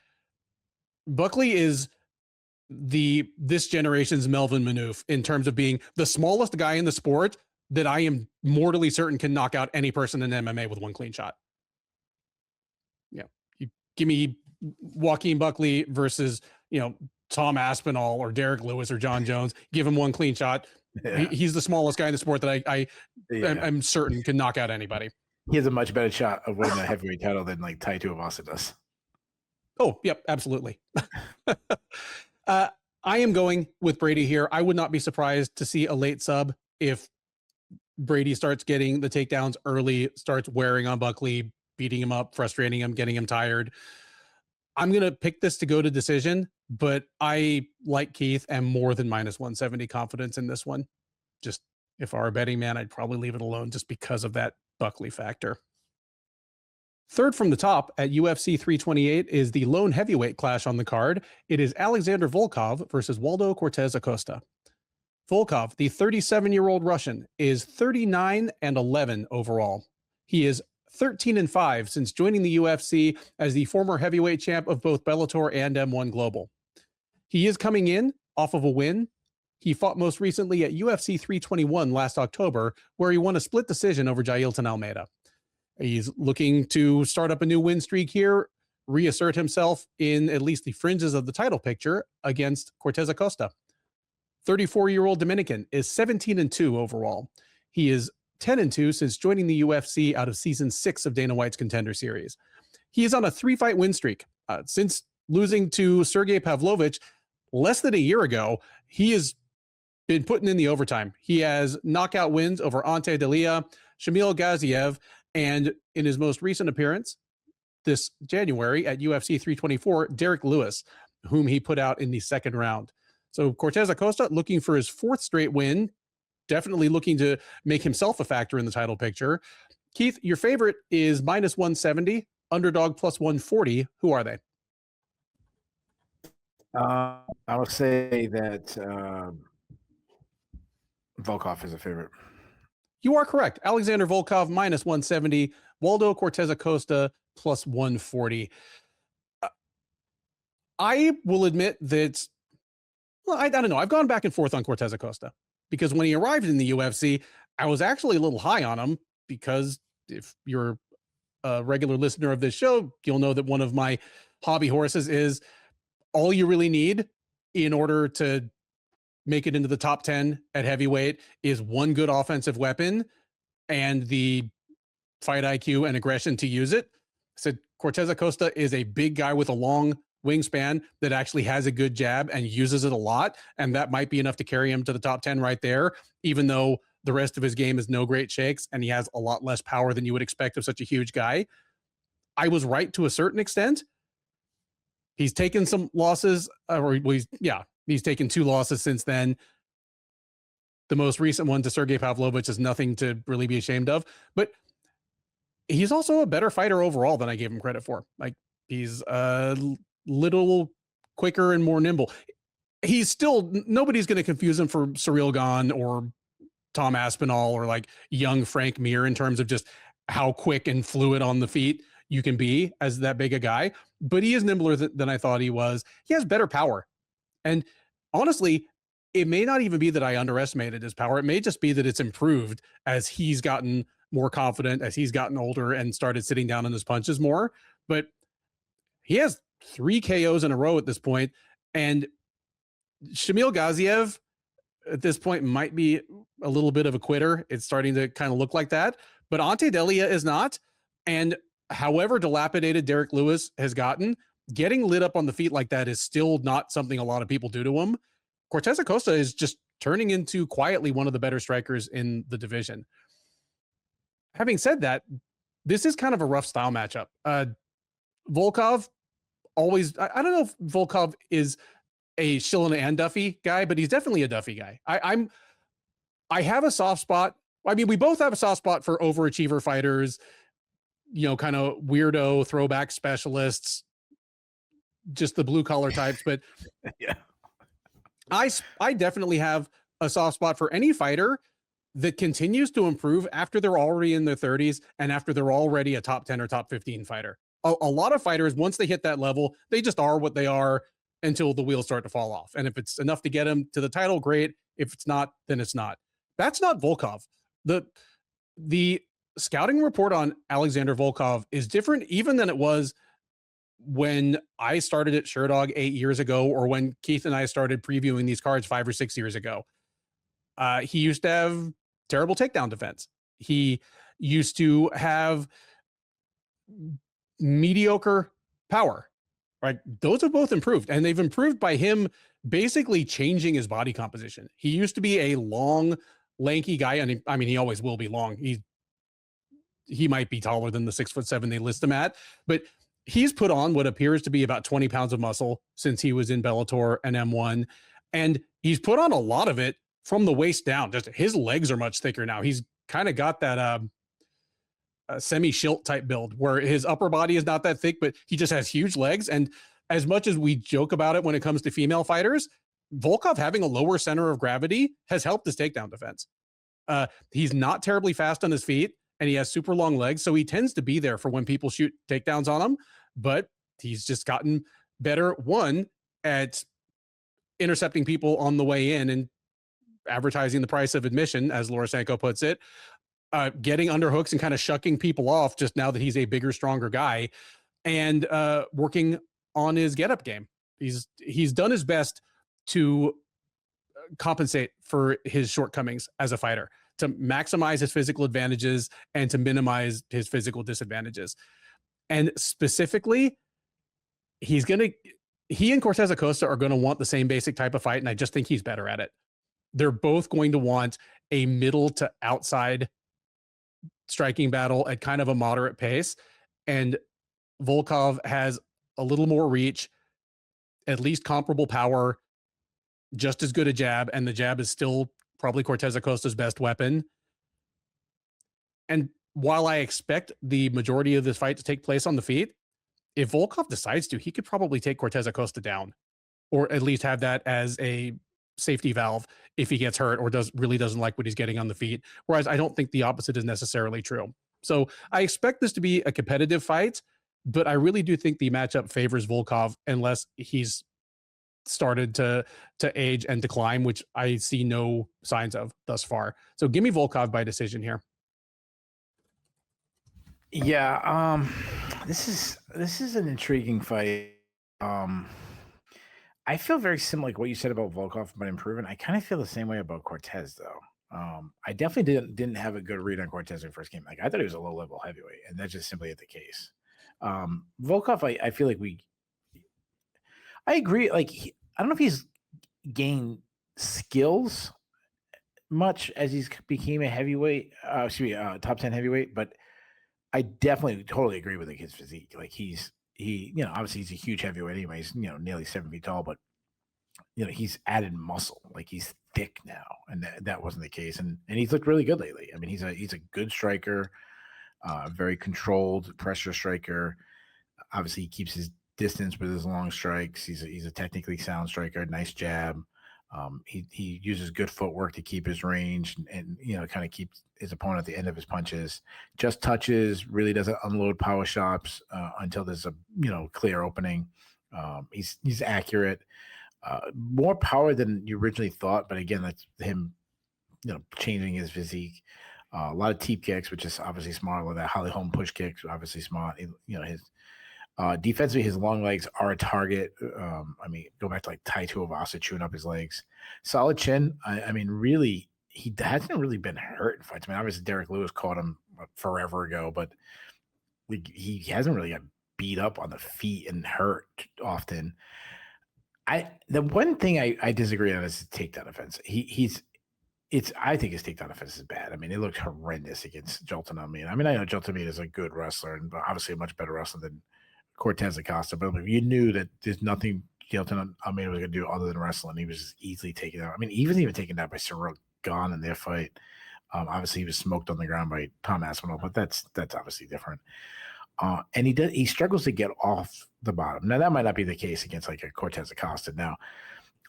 Buckley is this generation's Melvin Manouf in terms of being the smallest guy in the sport that I am mortally certain can knock out any person in MMA with one clean shot. Yeah. You give me Joaquin Buckley versus, you know, Tom Aspinall or Derek Lewis or John Jones, give him one clean shot. Yeah. He's the smallest guy in the sport that I'm certain can knock out anybody. He has a much better shot of winning the heavyweight title than like Tai Tuivasa does. Oh, yep, absolutely. I am going with Brady here. I would not be surprised to see a late sub if Brady starts getting the takedowns early, starts wearing on Buckley, beating him up, frustrating him, getting him tired. I'm going to pick this to go to decision, but I, like Keith, am more than minus 170 confidence in this one. Just if I were a betting man, I'd probably leave it alone just because of that Buckley factor. Third from the top at UFC 328 is the lone heavyweight clash on the card. It is Alexander Volkov versus Waldo Cortes-Acosta. Volkov, the 37-year-old Russian, is 39-11 overall. He is 13-5 since joining the UFC as the former heavyweight champ of both Bellator and M1 Global. He is coming in off of a win. He fought most recently at UFC 321 last October, where he won a split decision over Jailton Almeida. He's looking to start up a new win streak here, reassert himself in at least the fringes of the title picture against Cortes-Acosta. 34-year-old Dominican is 17-2 overall. He is 10-2 since joining the UFC out of season 6 of Dana White's Contender Series. He is on a 3-fight win streak. Since losing to Sergey Pavlovich less than a year ago, he has been putting in the overtime. He has knockout wins over Ante Delia, Shamil Gaziev, and in his most recent appearance this January at UFC 324, Derek Lewis, whom he put out in the second round. So Cortes-Acosta looking for his 4th straight win, definitely looking to make himself a factor in the title picture. Keith, your favorite is minus 170, underdog plus 140. Who are they? I would say that Volkov is a favorite. You are correct. Alexander Volkov minus 170, Waldo Cortes-Acosta plus 140. I will admit that, well, I don't know. I've gone back and forth on Cortes-Acosta because when he arrived in the UFC, I was actually a little high on him because if you're a regular listener of this show, you'll know that one of my hobby horses is all you really need in order to make it into the top 10 at heavyweight is one good offensive weapon and the fight IQ and aggression to use it. So Cortes-Acosta is a big guy with a long wingspan that actually has a good jab and uses it a lot. And that might be enough to carry him to the top 10 right there, even though the rest of his game is no great shakes and he has a lot less power than you would expect of such a huge guy. I was right to a certain extent. He's taken some losses, he's taken 2 losses since then. The most recent one to Sergey Pavlovich is nothing to really be ashamed of, but he's also a better fighter overall than I gave him credit for. Like he's a little quicker and more nimble. He's still, nobody's going to confuse him for Cyril Gane or Tom Aspinall or like young Frank Mir in terms of just how quick and fluid on the feet you can be as that big a guy, but he is nimbler than I thought he was. He has better power. And honestly, it may not even be that I underestimated his power. It may just be that it's improved as he's gotten more confident, as he's gotten older and started sitting down on his punches more. But he has 3 KOs in a row at this point. And Shamil Gaziev at this point might be a little bit of a quitter. It's starting to kind of look like that. But Ante Delia is not. And however dilapidated Derek Lewis has gotten, getting lit up on the feet like that is still not something a lot of people do to him. Cortes-Acosta is just turning into quietly one of the better strikers in the division. Having said that, this is kind of a rough style matchup. Volkov always, I don't know if Volkov is a Shillen and Duffy guy, but he's definitely a Duffy guy. I have a soft spot. I mean, we both have a soft spot for overachiever fighters, you know, kind of weirdo throwback specialists, just the blue collar types. But yeah, I definitely have a soft spot for any fighter that continues to improve after they're already in their 30s and after they're already a top 10 or top 15 fighter. A lot of fighters, once they hit that level, they just are what they are until the wheels start to fall off. And if it's enough to get them to the title, great. If it's not, then it's not. That's not Volkov. The scouting report on Alexander Volkov is different even than it was when I started at SureDog 8 years ago, or when Keith and I started previewing these cards 5 or 6 years ago. He used to have terrible takedown defense. He used to have mediocre power, right? Those have both improved, and they've improved by him basically changing his body composition. He used to be a long, lanky guy, and he always will be long. He might be taller than the 6'7" they list him at, but he's put on what appears to be about 20 pounds of muscle since he was in Bellator and M1, and he's put on a lot of it from the waist down. Just his legs are much thicker now. He's kind of got that semi-shilt type build where his upper body is not that thick, but he just has huge legs. And as much as we joke about it when it comes to female fighters, Volkov having a lower center of gravity has helped his takedown defense. He's not terribly fast on his feet, and he has super long legs, so he tends to be there for when people shoot takedowns on him. But he's just gotten better, one, at intercepting people on the way in and advertising the price of admission, as Lorosenko puts it, getting underhooks and kind of shucking people off just now that he's a bigger, stronger guy, and working on his get-up game. He's done his best to compensate for his shortcomings as a fighter, to maximize his physical advantages and to minimize his physical disadvantages. And specifically, he and Cortes-Acosta are going to want the same basic type of fight, and I just think he's better at it. They're both going to want a middle to outside striking battle at kind of a moderate pace. And Volkov has a little more reach, at least comparable power, just as good a jab, and the jab is still probably Cortes-Acosta's best weapon. And while I expect the majority of this fight to take place on the feet, if Volkov decides to, he could probably take Cortes-Acosta down, or at least have that as a safety valve if he gets hurt or really doesn't like what he's getting on the feet. Whereas I don't think the opposite is necessarily true. So I expect this to be a competitive fight, but I really do think the matchup favors Volkov unless he's started to age and decline, which I see no signs of thus far. So give me Volkov by decision here. Yeah, this is an intriguing fight. I feel very similar like what you said about Volkov, but improving. I kind of feel the same way about Cortes, though. I definitely didn't have a good read on Cortes in the first game. Like I thought he was a low level heavyweight, and that's just simply the case. Volkov, I feel like I agree. Like I don't know if he's gained skills much as he's became a heavyweight, top 10 heavyweight, but I definitely totally agree with his physique. Like he, obviously he's a huge heavyweight anyway. He's, nearly 7 feet tall, but he's added muscle. Like he's thick now, and that wasn't the case. And he's looked really good lately. I mean, he's a good striker, very controlled pressure striker. Obviously, he keeps his distance with his long strikes. He's a technically sound striker. Nice jab. He uses good footwork to keep his range and kind of keep his opponent at the end of his punches. Just touches, really doesn't unload power shots until there's a clear opening. He's accurate, more power than you originally thought. But again, that's him, changing his physique. A lot of teep kicks, which is obviously smart. With that Holly Holm push kicks, obviously smart. His defensively, his long legs are a target. Go back to like Tai Tuivasa chewing up his legs. Solid chin. Really, he hasn't really been hurt in fights. Obviously, Derek Lewis caught him forever ago, but he hasn't really got beat up on the feet and hurt often. The one thing I disagree on is his takedown defense. I think his takedown defense is bad. It looked horrendous against Jolton Amine. I know Jolton Amine is a good wrestler and obviously a much better wrestler than Cortes-Acosta, but you knew that there's nothing Jolton Amine was going to do other than wrestling. He was just easily taken out. He was even taken out by Cyril Gahn in their fight. Obviously, he was smoked on the ground by Tom Aspinall, but that's obviously different. And he struggles to get off the bottom. Now, that might not be the case against like a Cortes-Acosta. Now,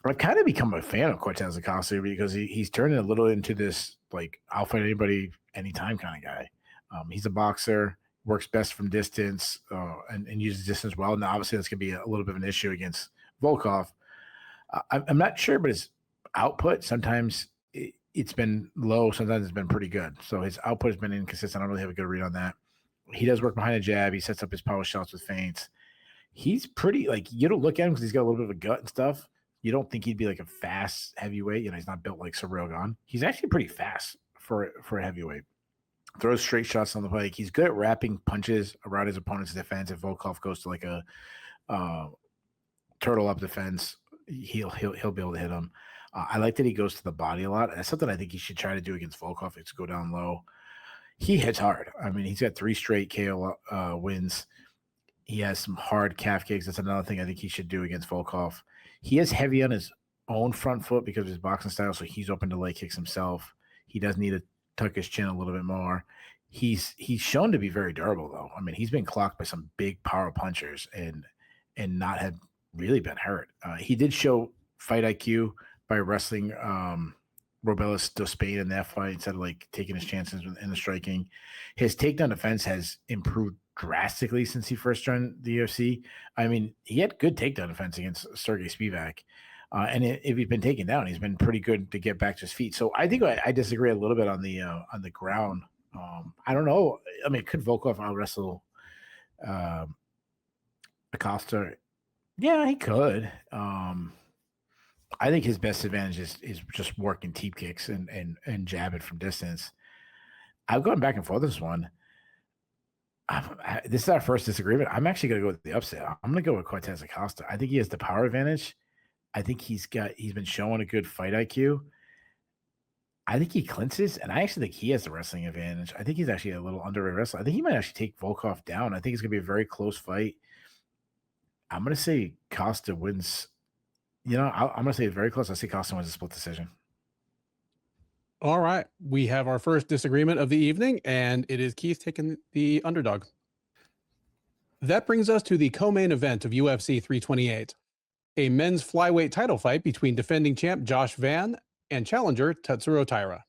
I've kind of become a fan of Cortes-Acosta because he's turning a little into this, like, I'll fight anybody anytime kind of guy. He's a boxer, works best from distance, and uses distance well. Now, obviously, that's going to be a little bit of an issue against Volkov. I'm not sure, but his output, sometimes it's been low, sometimes it's been pretty good. So his output has been inconsistent. I don't really have a good read on that. He does work behind a jab. He sets up his power shots with feints. He's pretty, like, you don't look at him because he's got a little bit of a gut and stuff. You don't think he'd be like a fast heavyweight. You know, he's not built like Susurkaev. He's actually pretty fast for a heavyweight. Throws straight shots on the pike. He's good at wrapping punches around his opponent's defense. If Volkov goes to like a turtle up defense, he'll be able to hit him. I like that he goes to the body a lot. That's something I think he should try to do against Volkov. It's go down low. He hits hard. I mean, he's got 3 straight KO wins. He has some hard calf kicks. That's another thing I think he should do against Volkov. He is heavy on his own front foot because of his boxing style, so he's open to leg kicks himself. He does need to tuck his chin a little bit more. He's shown to be very durable, though. I mean, he's been clocked by some big power punchers and not have really been hurt. He did show fight IQ by wrestling Robelis dos Spain in that fight instead of like taking his chances in the striking. His takedown defense has improved drastically since he first joined the UFC. I mean, he had good takedown defense against Sergey Spivak. And if he's been taken down, he's been pretty good to get back to his feet. So I think I disagree a little bit on the ground. I don't know. I mean, could Volkov out wrestle Acosta? Yeah, he could. I think his best advantage is just working teep kicks and jabbing from distance. I've gone back and forth this one. This is our first disagreement. I'm actually going to go with the upset. I'm going to go with Cortes-Acosta. I think he has the power advantage. I think he's been showing a good fight IQ. I think he clinches, and I actually think he has the wrestling advantage. I think he's actually a little underrated wrestler. I think he might actually take Volkov down. I think it's going to be a very close fight. I'm going to say Costa wins. You know, I'm going to say it's very close. I say Costa wins a split decision. All right. We have our first disagreement of the evening, and it is Keith taking the underdog. That brings us to the co-main event of UFC 328, a men's flyweight title fight between defending champ Josh Van and challenger Tatsuro Taira.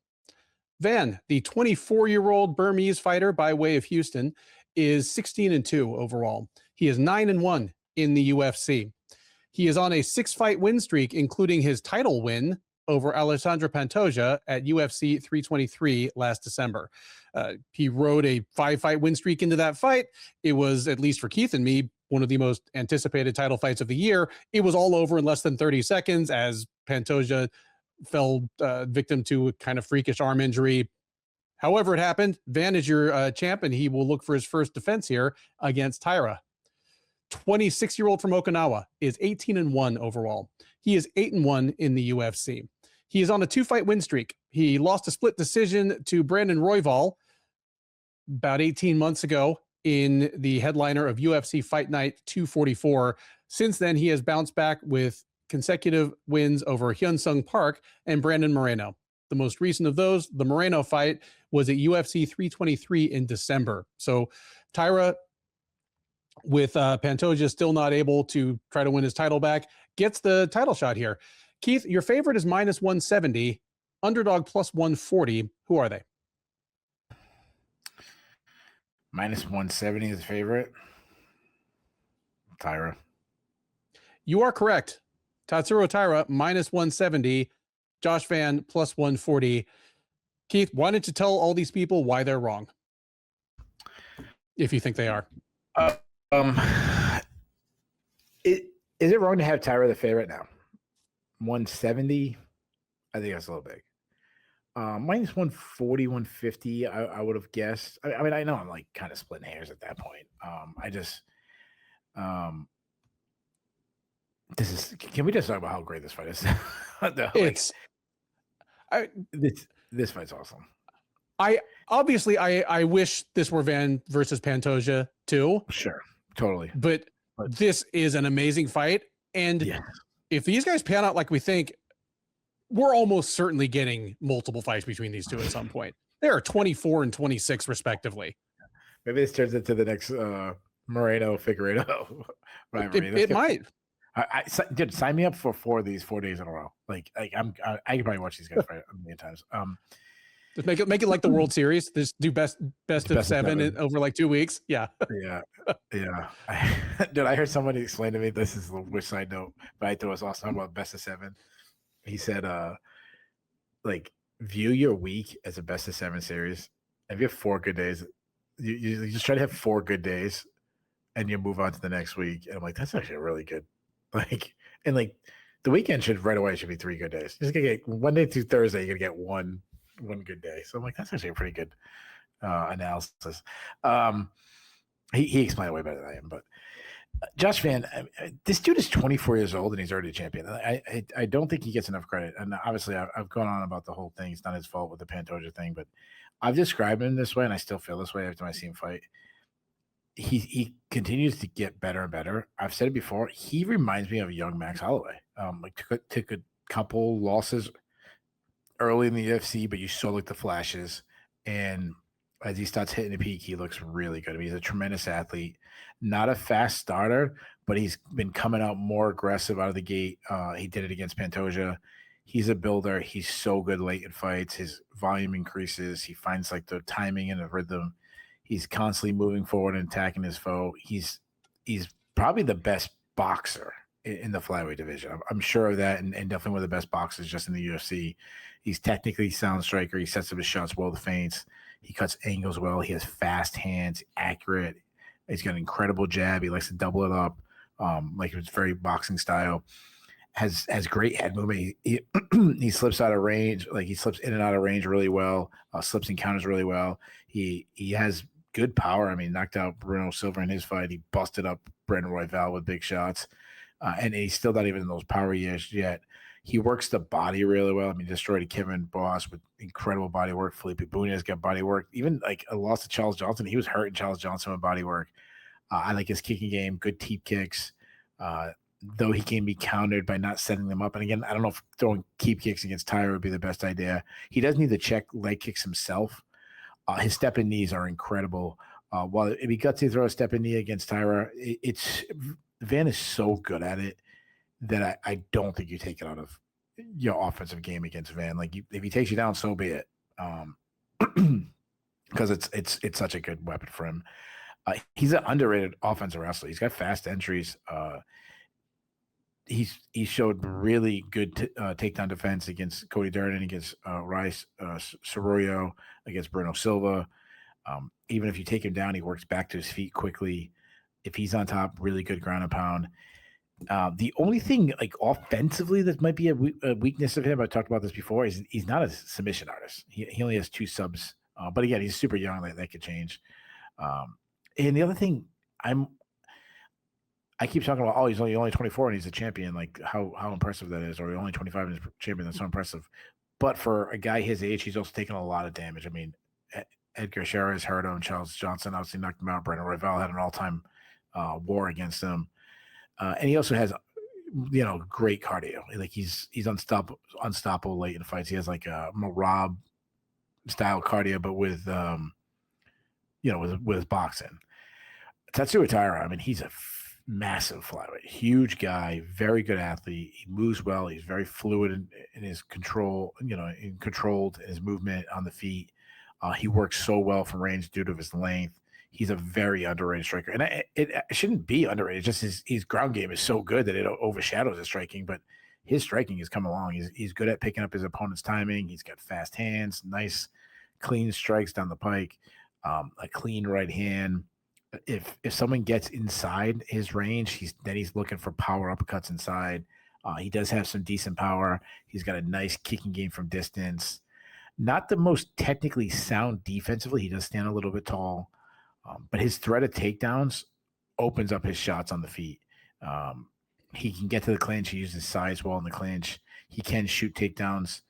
Van, the 24-year-old Burmese fighter by way of Houston, is 16-2 overall. He is 9-1 in the UFC. He is on a 6-fight win streak, including his title win over Alessandro Pantoja at UFC 323 last December. He rode a 5-fight win streak into that fight. It was, at least for Keith and me, one of the most anticipated title fights of the year. It was all over in less than 30 seconds as Pantoja fell victim to a kind of freakish arm injury. However it happened, Van is your champ, and he will look for his first defense here against Taira. 26-year-old from Okinawa is 18-1 overall. He is 8-1 in the UFC. He is on a 2-fight win streak. He lost a split decision to Brandon Royval about 18 months ago in the headliner of UFC Fight Night 244. Since then, he has bounced back with consecutive wins over Hyun-Sung Park and Brandon Moreno. The most recent of those, the Moreno fight, was at UFC 323 in December. So Taira, with Pantoja still not able to try to win his title back, gets the title shot here. Keith, your favorite is -170, underdog +140. Who are they? -170 is the favorite. Taira. You are correct. Tatsuro Taira -170, Josh Van +140. Keith, why don't you tell all these people why they're wrong, if you think they are? Is it wrong to have Taira the favorite now? 170, I think that's a little big. -140, 150, I would have guessed. I mean, I know I'm like kind of splitting hairs at that point. Can we just talk about how great this fight is? This fight's awesome. I wish this were Van versus Pantoja too. Sure, totally. But this is an amazing fight. And if these guys pan out like we think, we're almost certainly getting multiple fights between these two at some point. They are 24 and 26 respectively. Maybe this turns into the next Moreno Figueiredo rivalry. It might. Dude, sign me up for 4 of these 4 days in a row. I can probably watch these guys fight a million times. Just make it like the World Series. Just do best of 7 over like 2 weeks. Yeah. Yeah. Dude, I heard somebody explain to me, this is a which side note, but I thought it was awesome about best of 7. He said, view your week as a best of 7 series. If you have 4 good days, you just try to have 4 good days and you move on to the next week. And I'm like, that's actually really good. The weekend should be 3 good days. You're just gonna get Monday through Thursday, you're gonna get one good day. So I'm like, that's actually a pretty good analysis. He explained it way better than I am, but Josh Van, this dude is 24 years old and he's already a champion. I don't think he gets enough credit. And obviously, I've gone on about the whole thing. It's not his fault with the Pantoja thing, but I've described him this way, and I still feel this way every time I see him fight. He continues to get better and better. I've said it before. He reminds me of a young Max Holloway. Took a couple losses early in the UFC, but you saw the flashes. And as he starts hitting the peak, he looks really good. I mean, he's a tremendous athlete, not a fast starter, but he's been coming out more aggressive out of the gate. He did it against Pantoja. He's a builder. He's so good late in fights. His volume increases. He finds the timing and the rhythm. He's constantly moving forward and attacking his foe. He's probably the best boxer in the flyweight division. I'm sure of that, and definitely one of the best boxers just in the UFC. He's technically sound striker. He sets up his shots well, the feints. He cuts angles well. He has fast hands, accurate. He's got an incredible jab. He likes to double it up, it's very boxing style. Has great head movement. He slips out of range. He slips in and out of range really well. Slips and counters really well. He has good power. I mean, knocked out Bruno Silva in his fight. He busted up Brandon Royval with big shots. And he's still not even in those power years yet. He works the body really well. I mean, destroyed Kevin Boss with incredible body work. Felipe Bunya's got body work. Even a loss to Charles Johnson. He was hurting Charles Johnson with body work. I like his kicking game, good teep kicks. Though he can be countered by not setting them up. And again, I don't know if throwing keep kicks against Taira would be the best idea. He does need to check leg kicks himself. His step and knees are incredible. While if he guts to throw a step and knee against Taira, Van is so good at it that I don't think you take it out of your offensive game against Van. If he takes you down, so be it. Because it's such a good weapon for him. He's an underrated offensive wrestler. He's got fast entries. He showed really good takedown defense against Cody Djorden, against Rice Soroyo, against Bruno Silva. Even if you take him down, he works back to his feet quickly. If he's on top, really good ground and pound. The only thing offensively that might be a weakness of him, I talked about this before, is he's not a submission artist. He only has 2 subs. But again, he's super young. That could change. And the other thing, I keep talking about, he's only 24 and he's a champion. How impressive that is. Or he's only 25 and he's a champion. That's so impressive. But for a guy his age, he's also taken a lot of damage. I mean, Edgar Chavez hurt him. Charles Johnson obviously knocked him out. Brandon Royval had an all-time war against him. And he also has, great cardio. He's unstoppable late in fights. He has a Marab style cardio, but with with boxing. Tatsuro Taira, I mean, he's a massive flyweight, huge guy, very good athlete. He moves well. He's very fluid in his control, controlled in his movement on the feet. He works so well from range due to his length. He's a very underrated striker. And it shouldn't be underrated. Just his ground game is so good that it overshadows his striking, but his striking has come along. He's good at picking up his opponent's timing. He's got fast hands, nice, clean strikes down the pike, a clean right hand. If someone gets inside his range, he's looking for power uppercuts inside. He does have some decent power. He's got a nice kicking game from distance. Not the most technically sound defensively. He does stand a little bit tall, but his threat of takedowns opens up his shots on the feet. He can get to the clinch. He uses size well in the clinch. He can shoot takedowns,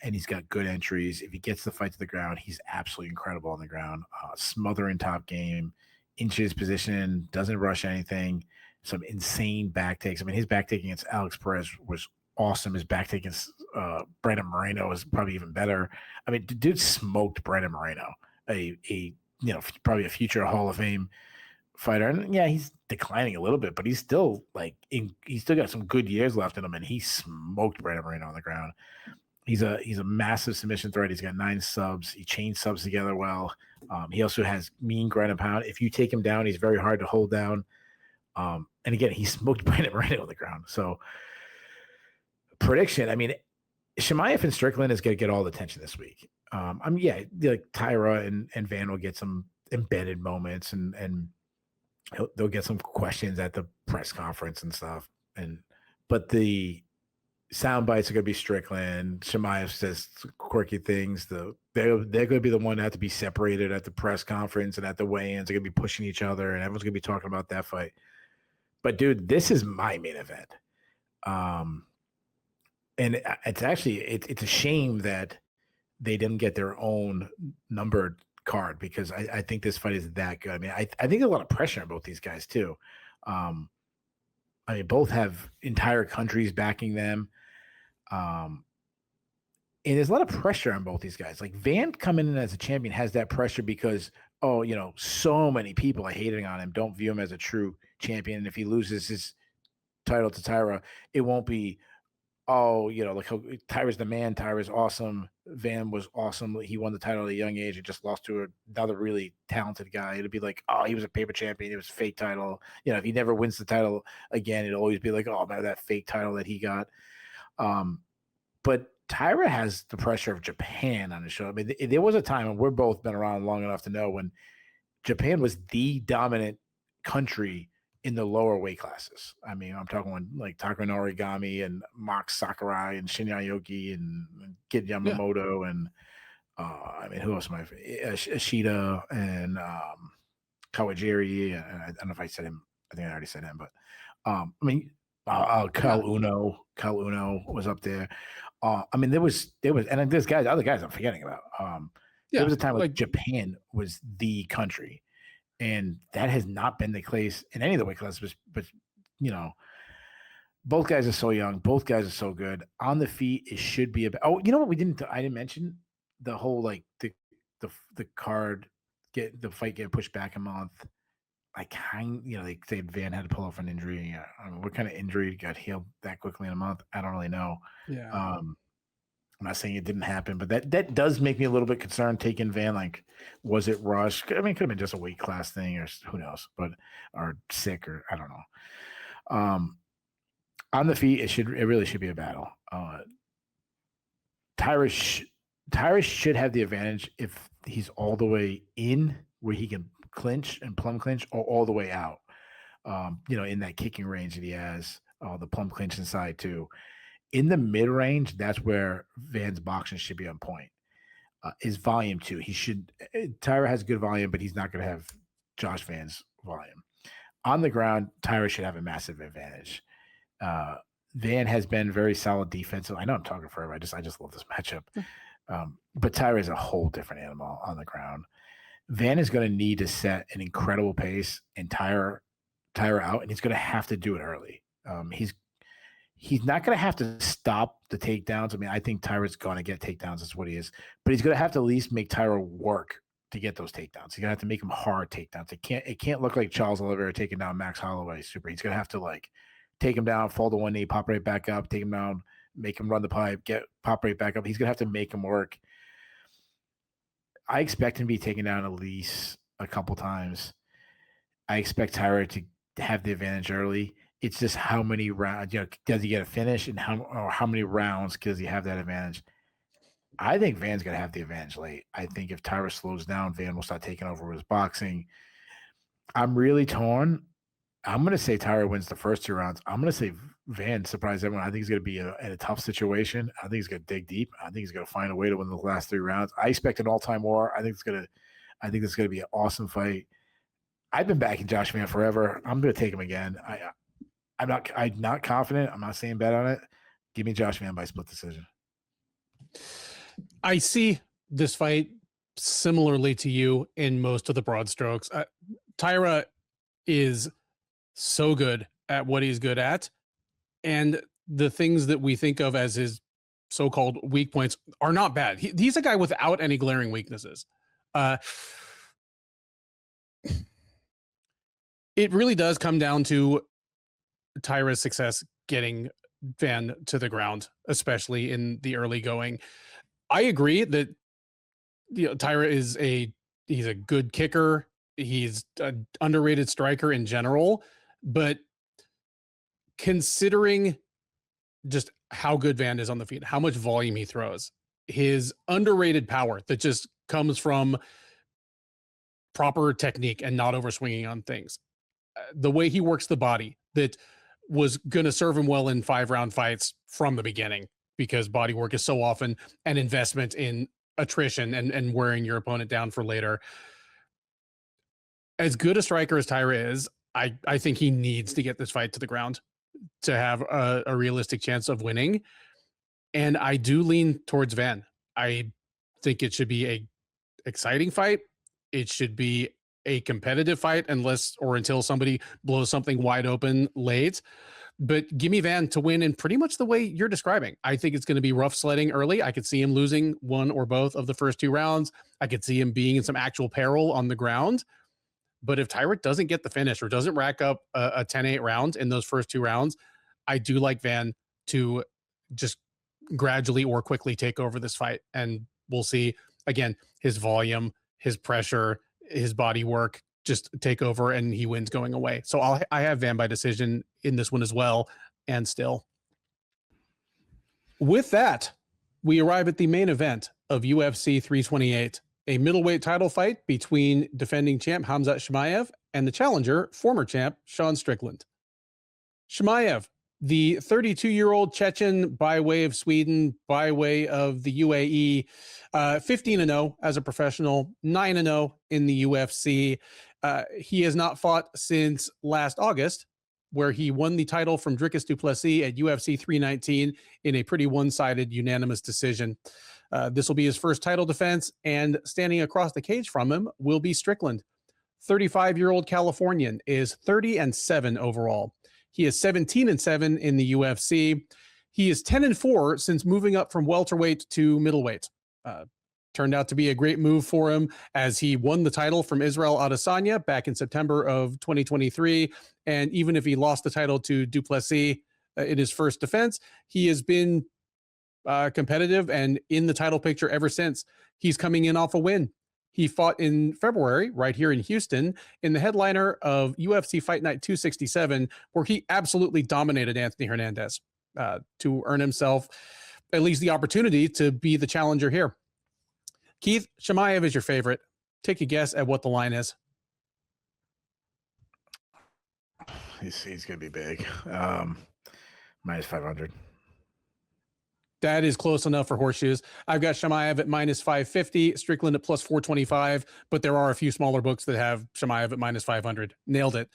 and he's got good entries. If he gets the fight to the ground, he's absolutely incredible on the ground. Smothering top game. Inches position, doesn't rush anything, some insane back takes. I mean, his back take against Alex Perez was awesome. His back take against Brandon Moreno was probably even better. I mean, the dude smoked Brandon Moreno, probably a future Hall of Fame fighter. And yeah, he's declining a little bit, but he's still like he's still got some good years left in him, and he smoked Brandon Moreno on the ground. He's a massive submission threat. He's got 9 subs. He chains subs together well. He also has mean ground and pound. If you take him down, he's very hard to hold down. And again, he smoked Brandon Moreno on the ground. So prediction, I mean, Chimaev and Strickland is going to get all the attention this week. Like Taira and Van will get some embedded moments, and they'll get some questions at the press conference and stuff. But the sound bites are going to be Strickland. Chimaev says quirky things. They're going to be the one that have to be separated at the press conference and at the weigh-ins. They're going to be pushing each other, and everyone's going to be talking about that fight. But dude, this is my main event. And it's actually it's a shame that they didn't get their own numbered card, because I think this fight is that good. I mean, I think there's a lot of pressure on both these guys too. I mean, both have entire countries backing them. And there's a lot of pressure on both these guys. Like Van coming in as a champion has that pressure because, so many people are hating on him, don't view him as a true champion. And if he loses his title to Taira, it won't be, like Taira's the man, Taira's awesome. Van was awesome. He won the title at a young age and just lost to another really talented guy. It'd be like, he was a paper champion. It was a fake title. If he never wins the title again, it'll always be like, man, that fake title that he got. But Taira has the pressure of Japan on his show. I mean, there was a time, and we're both been around long enough to know, when Japan was the dominant country in the lower weight classes. I mean, I'm talking like Takanori Origami and Max Sakurai and Shinya Yoki and Kid Yamamoto and who else am I? Ashida and Kawajiri. And I don't know if I said him. I think I already said him, but Kal Uno was up there. There was, and there's other guys I'm forgetting about. There was a time like Japan was the country, and that has not been the case in any of the weight classes. But both guys are so young. Both guys are so good on the feet. It should be about. Oh, you know what? I didn't mention the whole the card the fight getting pushed back a month. They say Van had to pull off an injury. What kind of injury got healed that quickly in a month? I don't really know. Yeah. I'm not saying it didn't happen, but that does make me a little bit concerned taking Van. Like, was it rushed? I mean, it could have been just a weight class thing, or who knows, or sick, or I don't know. On the feet, it really should be a battle. Taira should have the advantage if he's all the way in where he can clinch and plum clinch, or all the way out, in that kicking range that he has, the plum clinch inside too. In the mid range, that's where Van's boxing should be on point. His volume too. Taira has good volume, but he's not going to have Josh Van's volume. On the ground, Taira should have a massive advantage. Van has been very solid defensive. I know I'm talking forever. I just love this matchup. But Taira is a whole different animal on the ground. Van is going to need to set an incredible pace and tire out, and he's going to have to do it early. He's not going to have to stop the takedowns. I mean, I think Taira's going to get takedowns. That's what he is. But he's going to have to at least make Taira work to get those takedowns. He's going to have to make him hard takedowns. It can't look like Charles Oliveira taking down Max Holloway. He's going to have to take him down, fall to one knee, pop right back up, take him down, make him run the pipe, pop right back up. He's going to have to make him work. I expect him to be taken down at least a couple times. I expect Taira to have the advantage early. It's just how many rounds, does he get a finish, and how many rounds does he have that advantage? I think Van's going to have the advantage late. I think if Taira slows down, Van will start taking over his boxing. I'm really torn. I'm going to say Taira wins the first 2 rounds. I'm going to say Van surprised everyone. I think he's going to be in a tough situation. I think he's going to dig deep. I think he's going to find a way to win the last 3 rounds. I expect an all-time war. I think this is going to be an awesome fight. I've been backing Josh Van forever. I'm going to take him again. I'm not confident. I'm not saying bet on it. Give me Josh Van by split decision. I see this fight similarly to you in most of the broad strokes. Taira is so good at what he's good at, and the things that we think of as his so-called weak points are not bad. He's a guy without any glaring weaknesses. It really does come down to Taira's success getting Van to the ground, especially in the early going. I agree that Taira is he's a good kicker. He's an underrated striker in general, but considering just how good Van is on the feet, how much volume he throws, his underrated power that just comes from proper technique and not overswinging on things, the way he works the body that was going to serve him well in 5-round fights from the beginning, because body work is so often an investment in attrition and wearing your opponent down for later. As good a striker as Taira is, I think he needs to get this fight to the ground to have a realistic chance of winning. And I do lean towards Van. I think it should be a exciting fight. It should be a competitive fight until somebody blows something wide open late. But give me Van to win in pretty much the way you're describing. I think it's going to be rough sledding early. I could see him losing one or both of the first 2 rounds. I could see him being in some actual peril on the ground. But if Taira doesn't get the finish or doesn't rack up a 10-8 round in those first 2 rounds, I do like Van to just gradually or quickly take over this fight. And we'll see, again, his volume, his pressure, his body work just take over, and he wins going away. So I have Van by decision in this one as well. And still, with that, we arrive at the main event of UFC 328, a middleweight title fight between defending champ Khamzat Chimaev and the challenger, former champ Sean Strickland. Chimaev, the 32-year-old Chechen by way of Sweden, by way of the UAE, 15-0 as a professional, 9-0 in the UFC. He has not fought since last August, where he won the title from Dricus du Plessis at UFC 319 in a pretty one-sided unanimous decision. This will be his first title defense, and standing across the cage from him will be Strickland. 35-year-old Californian is 30-7 overall. He is 17-7 in the UFC. He is 10-4 since moving up from welterweight to middleweight. Turned out to be a great move for him, as he won the title from Israel Adesanya back in September of 2023. And even if he lost the title to du Plessis in his first defense, he has been competitive and in the title picture ever since. He's coming in off a win. He fought in February right here in Houston in the headliner of UFC Fight Night 267, where he absolutely dominated Anthony Hernandez to earn himself at least the opportunity to be the challenger here. Keith, Chimaev is your favorite. Take a guess at what the line is. He's going to be big. Minus 500. That is close enough for horseshoes. I've got Chimaev at minus 550, Strickland at plus 425, but there are a few smaller books that have Chimaev at minus 500. Nailed it.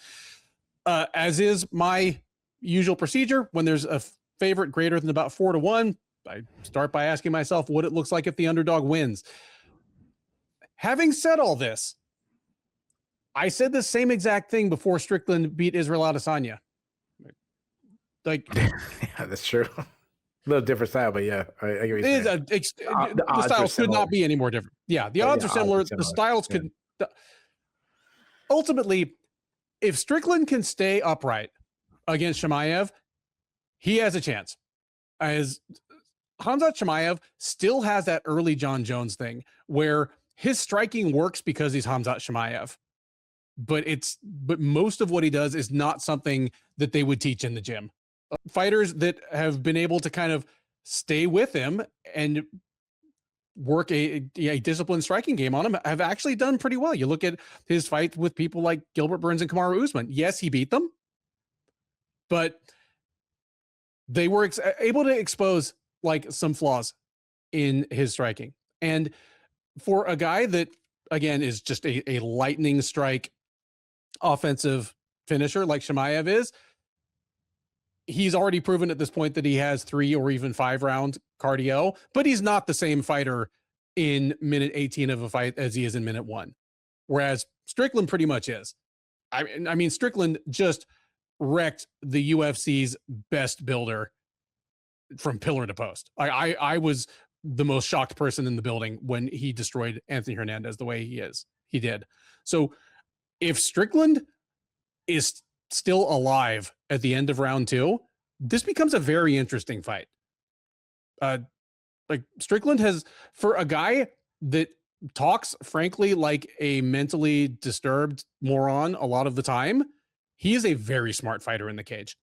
As is my usual procedure, when there's a favorite greater than about 4-1, I start by asking myself what it looks like if the underdog wins. Having said all this, I said the same exact thing before Strickland beat Israel Adesanya. Like, yeah, that's true. A little different style, but yeah, I agree. The styles could not be any more different. Yeah, the odds are similar. The styles could. Ultimately, if Strickland can stay upright against Chimaev, he has a chance. As Khamzat Chimaev still has that early John Jones thing where his striking works because he's Khamzat Chimaev, but most of what he does is not something that they would teach in the gym. Fighters that have been able to kind of stay with him and work a disciplined striking game on him have actually done pretty well. You look at his fight with people like Gilbert Burns and Kamaru Usman. Yes, he beat them, but they were able to expose like some flaws in his striking. And for a guy that, again, is just a lightning strike offensive finisher like Chimaev is, he's already proven at this point that he has 3 or even 5 round cardio, but he's not the same fighter in minute 18 of a fight as he is in minute 1. Whereas Strickland pretty much is. I mean, Strickland just wrecked the UFC's best builder from pillar to post. I was the most shocked person in the building when he destroyed Anthony Hernandez the way he did. So if Strickland is still alive at the end of round 2, this becomes a very interesting fight. Like Strickland has, for a guy that talks frankly like a mentally disturbed moron a lot of the time, he is a very smart fighter in the cage.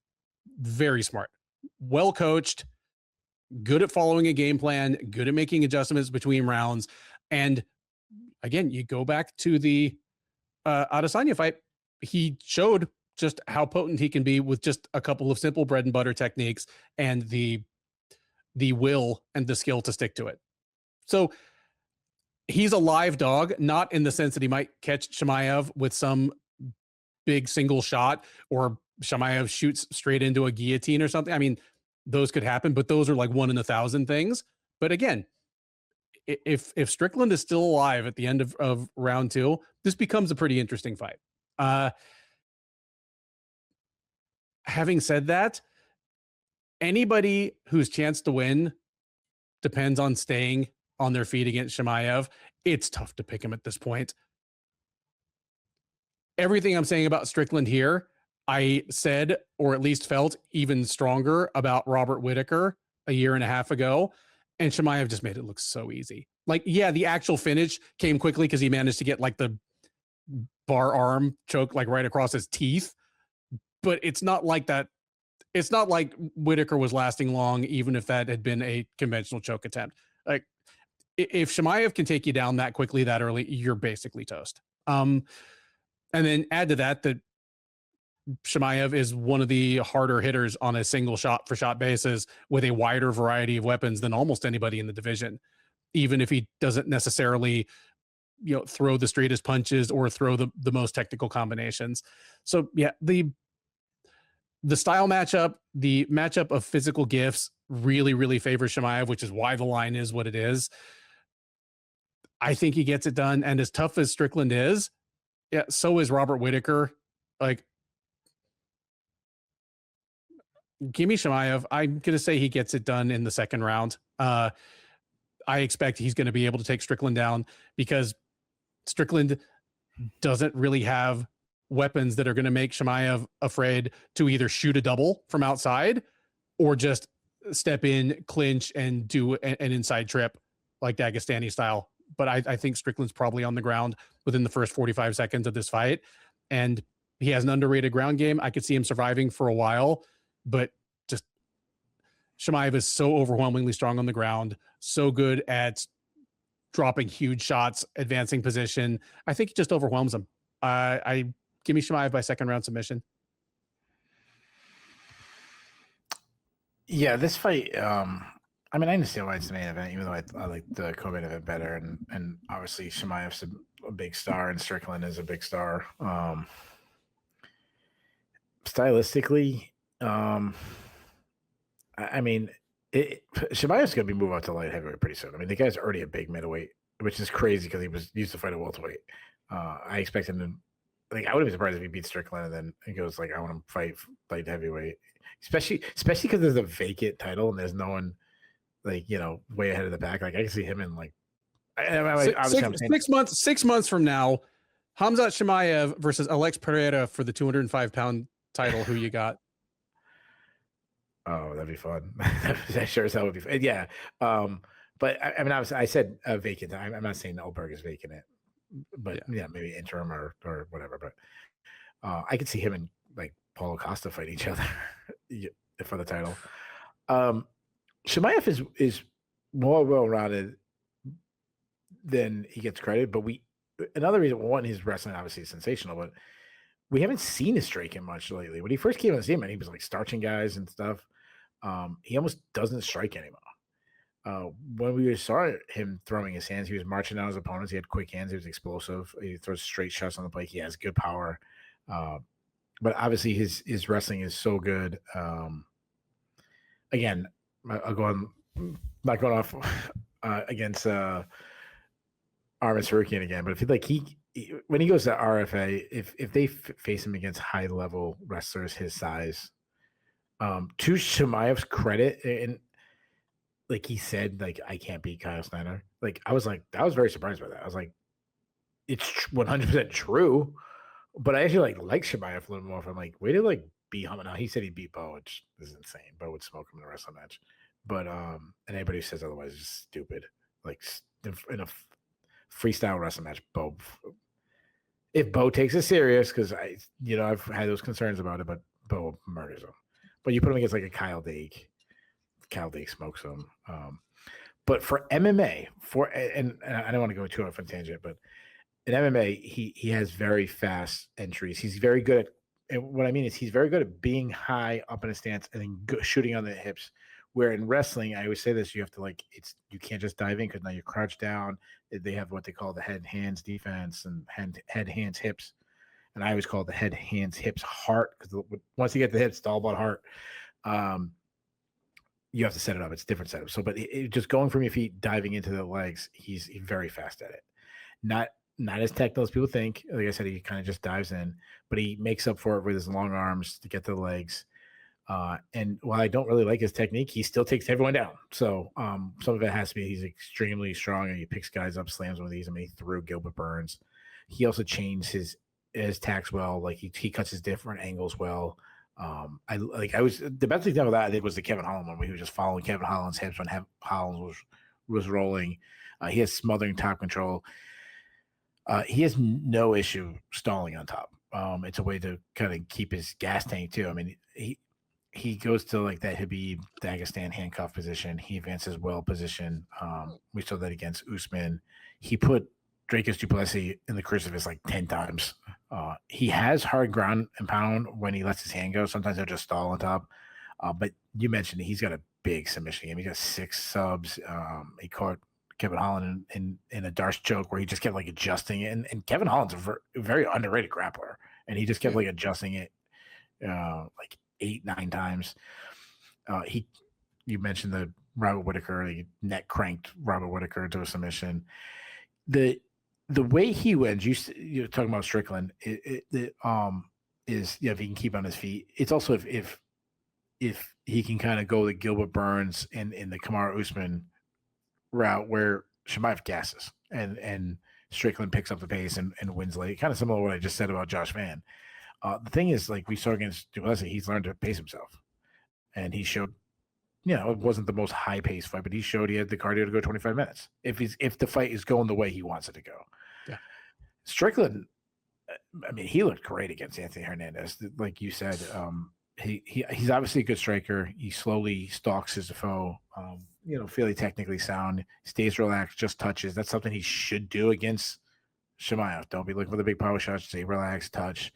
Very smart, well coached, good at following a game plan, good at making adjustments between rounds. And again, you go back to the Adesanya fight, he showed just how potent he can be with just a couple of simple bread and butter techniques and the will and the skill to stick to it. So he's a live dog, not in the sense that he might catch Chimaev with some big single shot or Chimaev shoots straight into a guillotine or something. I mean, those could happen, but those are like 1 in 1,000 things. But again, if Strickland is still alive at the end of round 2, this becomes a pretty interesting fight. Having said that, anybody whose chance to win depends on staying on their feet against Chimaev. It's tough to pick him at this point. Everything I'm saying about Strickland here, I said, or at least felt even stronger about Robert Whittaker a year and a half ago. And Chimaev just made it look so easy. Like, yeah, the actual finish came quickly because he managed to get like the bar arm choke like right across his teeth. But it's not like that. It's not like Whittaker was lasting long, even if that had been a conventional choke attempt. Like, if Chimaev can take you down that quickly, that early, you're basically toast. And then add to that Chimaev is one of the harder hitters on a single shot for shot basis with a wider variety of weapons than almost anybody in the division, even if he doesn't necessarily, throw the straightest punches or throw the most technical combinations. So yeah, the style matchup, the matchup of physical gifts really, really favors Chimaev, which is why the line is what it is. I think he gets it done. And as tough as Strickland is, yeah, so is Robert Whittaker. Like, give me Chimaev. I'm going to say he gets it done in the second round. I expect he's going to be able to take Strickland down because Strickland doesn't really have weapons that are going to make Chimaev afraid to either shoot a double from outside or just step in, clinch, and do an inside trip like Dagestani style. But I think Strickland's probably on the ground within the first 45 seconds of this fight. And he has an underrated ground game. I could see him surviving for a while, but just Chimaev is so overwhelmingly strong on the ground, so good at dropping huge shots, advancing position. I think he just overwhelms him. I give me Chimaev by second round submission. Yeah, this fight, I mean, I understand why it's the main event, even though I like the co-main event better. And obviously Chimaev's a big star and Strickland is a big star. Stylistically, I mean, Chimaev's going to be moved out to light heavyweight pretty soon. I mean, the guy's already a big middleweight, which is crazy because he was used to fight a welterweight. I expect him to, like, I wouldn't be surprised if he beats Strickland and then he goes like, I want to fight light heavyweight, especially because there's a vacant title and there's no one like, way ahead of the pack. Like I can see him in like 6 months from now, Khamzat Chimaev versus Alex Pereira for the 205-pound title. Who you got? Oh, that'd be fun. That sure as hell would be fun. Yeah. But I mean, I said vacant. I'm not saying Oldberg is vacant it, but yeah, maybe interim or whatever. But I could see him and like Paulo-Costa fight each other for the title. Chimaev is more well-rounded than he gets credit, but another reason, one, his wrestling obviously is sensational, but we haven't seen his striking much lately. When he first came on the scene, man, he was like starching guys and stuff. He almost doesn't strike anymore. When we saw him throwing his hands, he was marching down his opponents. He had quick hands. He was explosive. He throws straight shots on the plate. He has good power. But obviously his wrestling is so good. Again, I'll go on, not going off against Armin Sarukian again, but if when he goes to RFA, if they face him against high level wrestlers his size, to Chimaev's credit, and like he said, like I can't beat Kyle Snyder. Like I was very surprised by that. I was like, it's 100% true. But I actually like Chimaev a little more. If I'm like, way to like beat him. Now he said he beat Bo, which is insane. Bo would smoke him in a wrestling match. But and anybody who says otherwise is just stupid. Like in a freestyle wrestling match, Bo. If Bo takes it serious, because I've had those concerns about it, but Bo murders him. But you put him against like a Kyle Dake smokes him. But for MMA, and I don't want to go too off on a tangent, but in MMA, he has very fast entries. He's very good at, and what I mean is he's very good at being high up in a stance and then shooting on the hips. Where in wrestling, I always say this: you have to you can't just dive in because now you're crouched down. They have what they call the head, hands defense and head, hands, hips. And I always call it the head, hands, hips, heart, because once you get the hips, it's all about heart. You have to set it up. It's a different setup. So, but just going from your feet, diving into the legs, he's very fast at it. Not as technical as people think. Like I said, he kind of just dives in, but he makes up for it with his long arms to get to the legs. And while I don't really like his technique, he still takes everyone down. So some of it has to be he's extremely strong and he picks guys up, slams one of these. I mean, he threw Gilbert Burns. He also changed his tacks well. Like he cuts his different angles well. The best example of that I think was the Kevin Holland one where he was just following Kevin Holland's hips when Holland was rolling. He has smothering top control. He has no issue stalling on top. It's a way to kind of keep his gas tank too. I mean, he goes to like that Habib Dagestan handcuff position. He advances well position. We saw that against Usman. He put Dracus du Plessis in the crucifix like 10 times. He has hard ground and pound when he lets his hand go. Sometimes he'll just stall on top. But you mentioned he's got a big submission game. He got 6 subs. He caught Kevin Holland in a Darce choke where he just kept like adjusting it. And Kevin Holland's a very underrated grappler. And he just kept like adjusting it like 8-9 times. You mentioned the Robert Whittaker, he neck cranked Robert Whittaker to a submission. The way he wins, you're talking about Strickland. Is if he can keep on his feet. It's also if he can kind of go the Gilbert Burns in the Kamaru Usman route where Chimaev gasses and Strickland picks up the pace and wins late. Kind of similar to what I just said about Josh Van. The thing is, like we saw against du Plessis, he's learned to pace himself, and he showed. It wasn't the most high-paced fight, but he showed he had the cardio to go 25 minutes. If the fight is going the way he wants it to go. Yeah. Strickland, I mean, he looked great against Anthony Hernandez. Like you said, he's obviously a good striker. He slowly stalks his foe. Fairly technically sound. Stays relaxed, just touches. That's something he should do against Chimaev. Don't be looking for the big power shots. Stay relaxed, touch.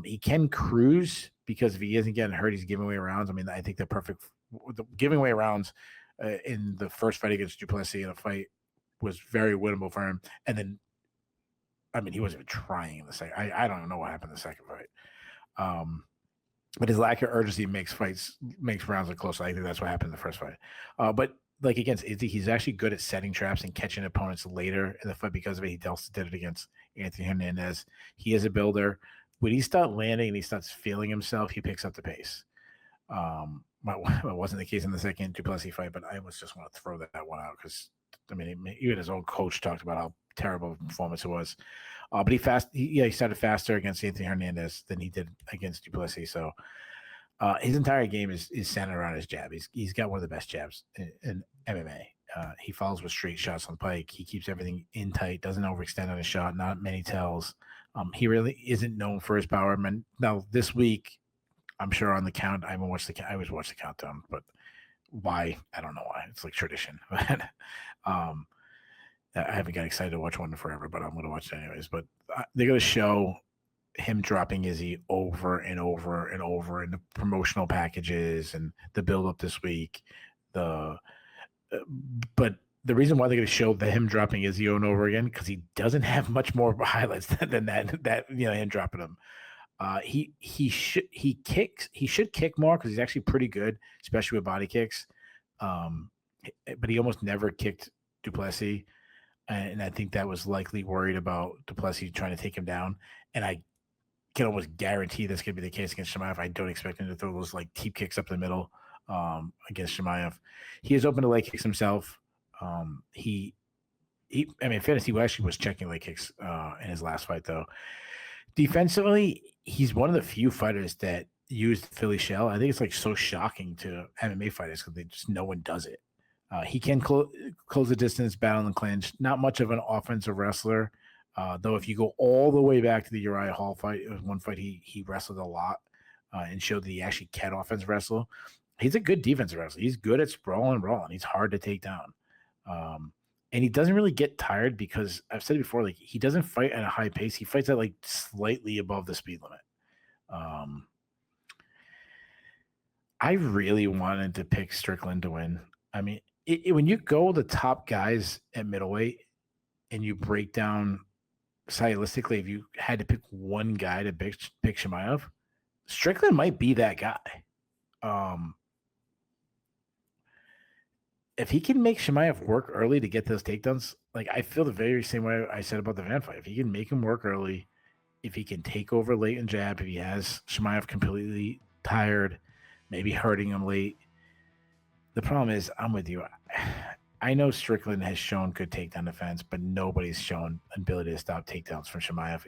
He can cruise because if he isn't getting hurt, he's giving away rounds. I mean, I think the giving away rounds in the first fight against du Plessis in a fight was very winnable for him. And then, I mean, he wasn't even trying in the second. I don't know what happened in the second fight. But his lack of urgency makes rounds look close. I think that's what happened in the first fight. But like against Izzy, he's actually good at setting traps and catching opponents later in the fight because of it. He also did it against Anthony Hernandez. He is a builder. When he starts landing and he starts feeling himself, he picks up the pace. It wasn't the case in the second du Plessis fight, but I almost just want to throw that one out because, I mean, even his own coach talked about how terrible a performance it was. But he started faster against Anthony Hernandez than he did against du Plessis. So his entire game is centered around his jab. He's got one of the best jabs in MMA. He follows with straight shots on pike. He keeps everything in tight, doesn't overextend on his shot, not many tells. He really isn't known for his power. Now, this week, I'm sure on the count, I always watch the countdown, but why? I don't know why. It's like tradition. I haven't got excited to watch one in forever, but I'm going to watch it anyways. But they're going to show him dropping Izzy over and over and over in the promotional packages and the build-up this week. But the reason why they're going to show him dropping Izzy over and over again because he doesn't have much more highlights than that him dropping him. He should kick more because he's actually pretty good, especially with body kicks. But he almost never kicked du Plessis, and I think that was likely worried about du Plessis trying to take him down. And I can almost guarantee that's going to be the case against Chimaev. I don't expect him to throw those like teep kicks up the middle against Chimaev. He is open to leg kicks himself. In fairness, he actually was checking leg kicks in his last fight, though. defensively, he's one of the few fighters that used Philly shell. I think it's like so shocking to MMA fighters because no one does it. He can close the distance, battle and clinch. Not much of an offensive wrestler, though. If you go all the way back to the Uriah Hall fight, it was one fight he wrestled a lot and showed that he actually can offensive wrestle. He's a good defensive wrestler. He's good at sprawling and brawling. He's hard to take down. And he doesn't really get tired because I've said it before, like he doesn't fight at a high pace. He fights at like slightly above the speed limit. I really wanted to pick Strickland to win. I mean, when you go the top guys at middleweight and you break down stylistically, if you had to pick one guy to pick Chimaev, Strickland might be that guy. If he can make Chimaev work early to get those takedowns, like I feel the very same way I said about the Van fight. If he can make him work early, if he can take over late and jab, if he has Chimaev completely tired, maybe hurting him late. The problem is, I'm with you. I know Strickland has shown good takedown defense, but nobody's shown ability to stop takedowns from Chimaev.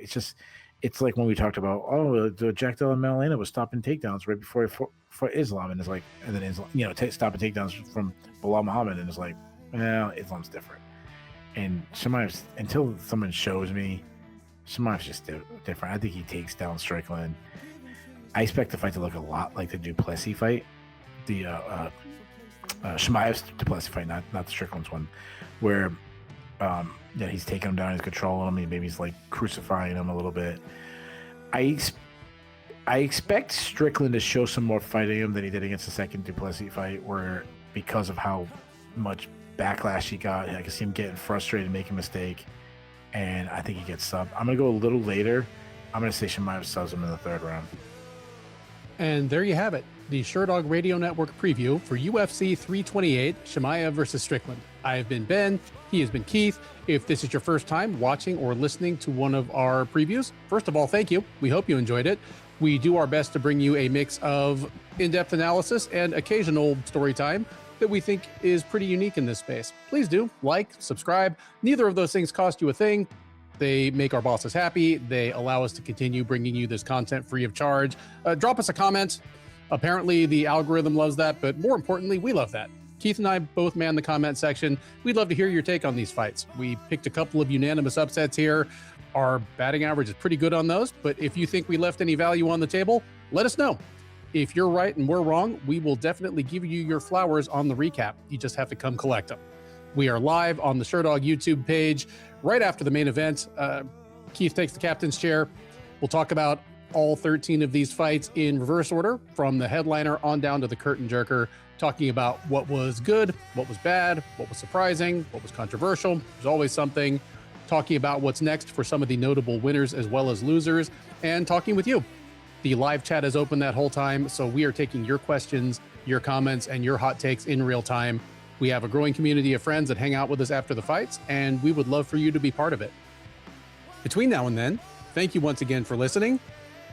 It's like when we talked about, Jack Della Maddalena was stopping takedowns right before for Islam, and it's like, and then Islam, stopping takedowns from Bilal Muhammad, and it's like, Islam's different. And Chimaev's, until someone shows me, Chimaev's just different. I think he takes down Strickland. I expect the fight to look a lot like the Duplessis fight, the Chimaev's Duplessis fight, not the Strickland's one, where he's taking him down, he's controlling him, maybe he's like crucifying him a little bit. I expect Strickland to show some more fight in him than he did against the second Duplessis fight, where because of how much backlash he got, I can see him getting frustrated, making a mistake, and I think he gets subbed. I'm going to go a little later. I'm going to say Chimaev subs him in the third round. And there you have it, the Sherdog Radio Network preview for UFC 328, Chimaev versus Strickland. I have been Ben, he has been Keith. If this is your first time watching or listening to one of our previews, first of all, thank you. We hope you enjoyed it. We do our best to bring you a mix of in-depth analysis and occasional story time that we think is pretty unique in this space. Please do like, subscribe. Neither of those things cost you a thing. They make our bosses happy. They allow us to continue bringing you this content free of charge. Drop us a comment. Apparently the algorithm loves that, but more importantly, we love that. Keith and I both man the comment section. We'd love to hear your take on these fights. We picked a couple of unanimous upsets here. Our batting average is pretty good on those, but if you think we left any value on the table, let us know. If you're right and we're wrong, we will definitely give you your flowers on the recap. You just have to come collect them. We are live on the Sherdog YouTube page right after the main event. Keith takes the captain's chair. We'll talk about all 13 of these fights in reverse order, from the headliner on down to the curtain jerker, talking about what was good, what was bad, what was surprising, what was controversial. There's always something. Talking about what's next for some of the notable winners as well as losers, and talking with you. The live chat is open that whole time, so we are taking your questions, your comments, and your hot takes in real time. We have a growing community of friends that hang out with us after the fights, and we would love for you to be part of it. Between now and then, thank you once again for listening.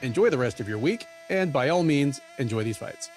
Enjoy the rest of your week, and by all means, enjoy these fights.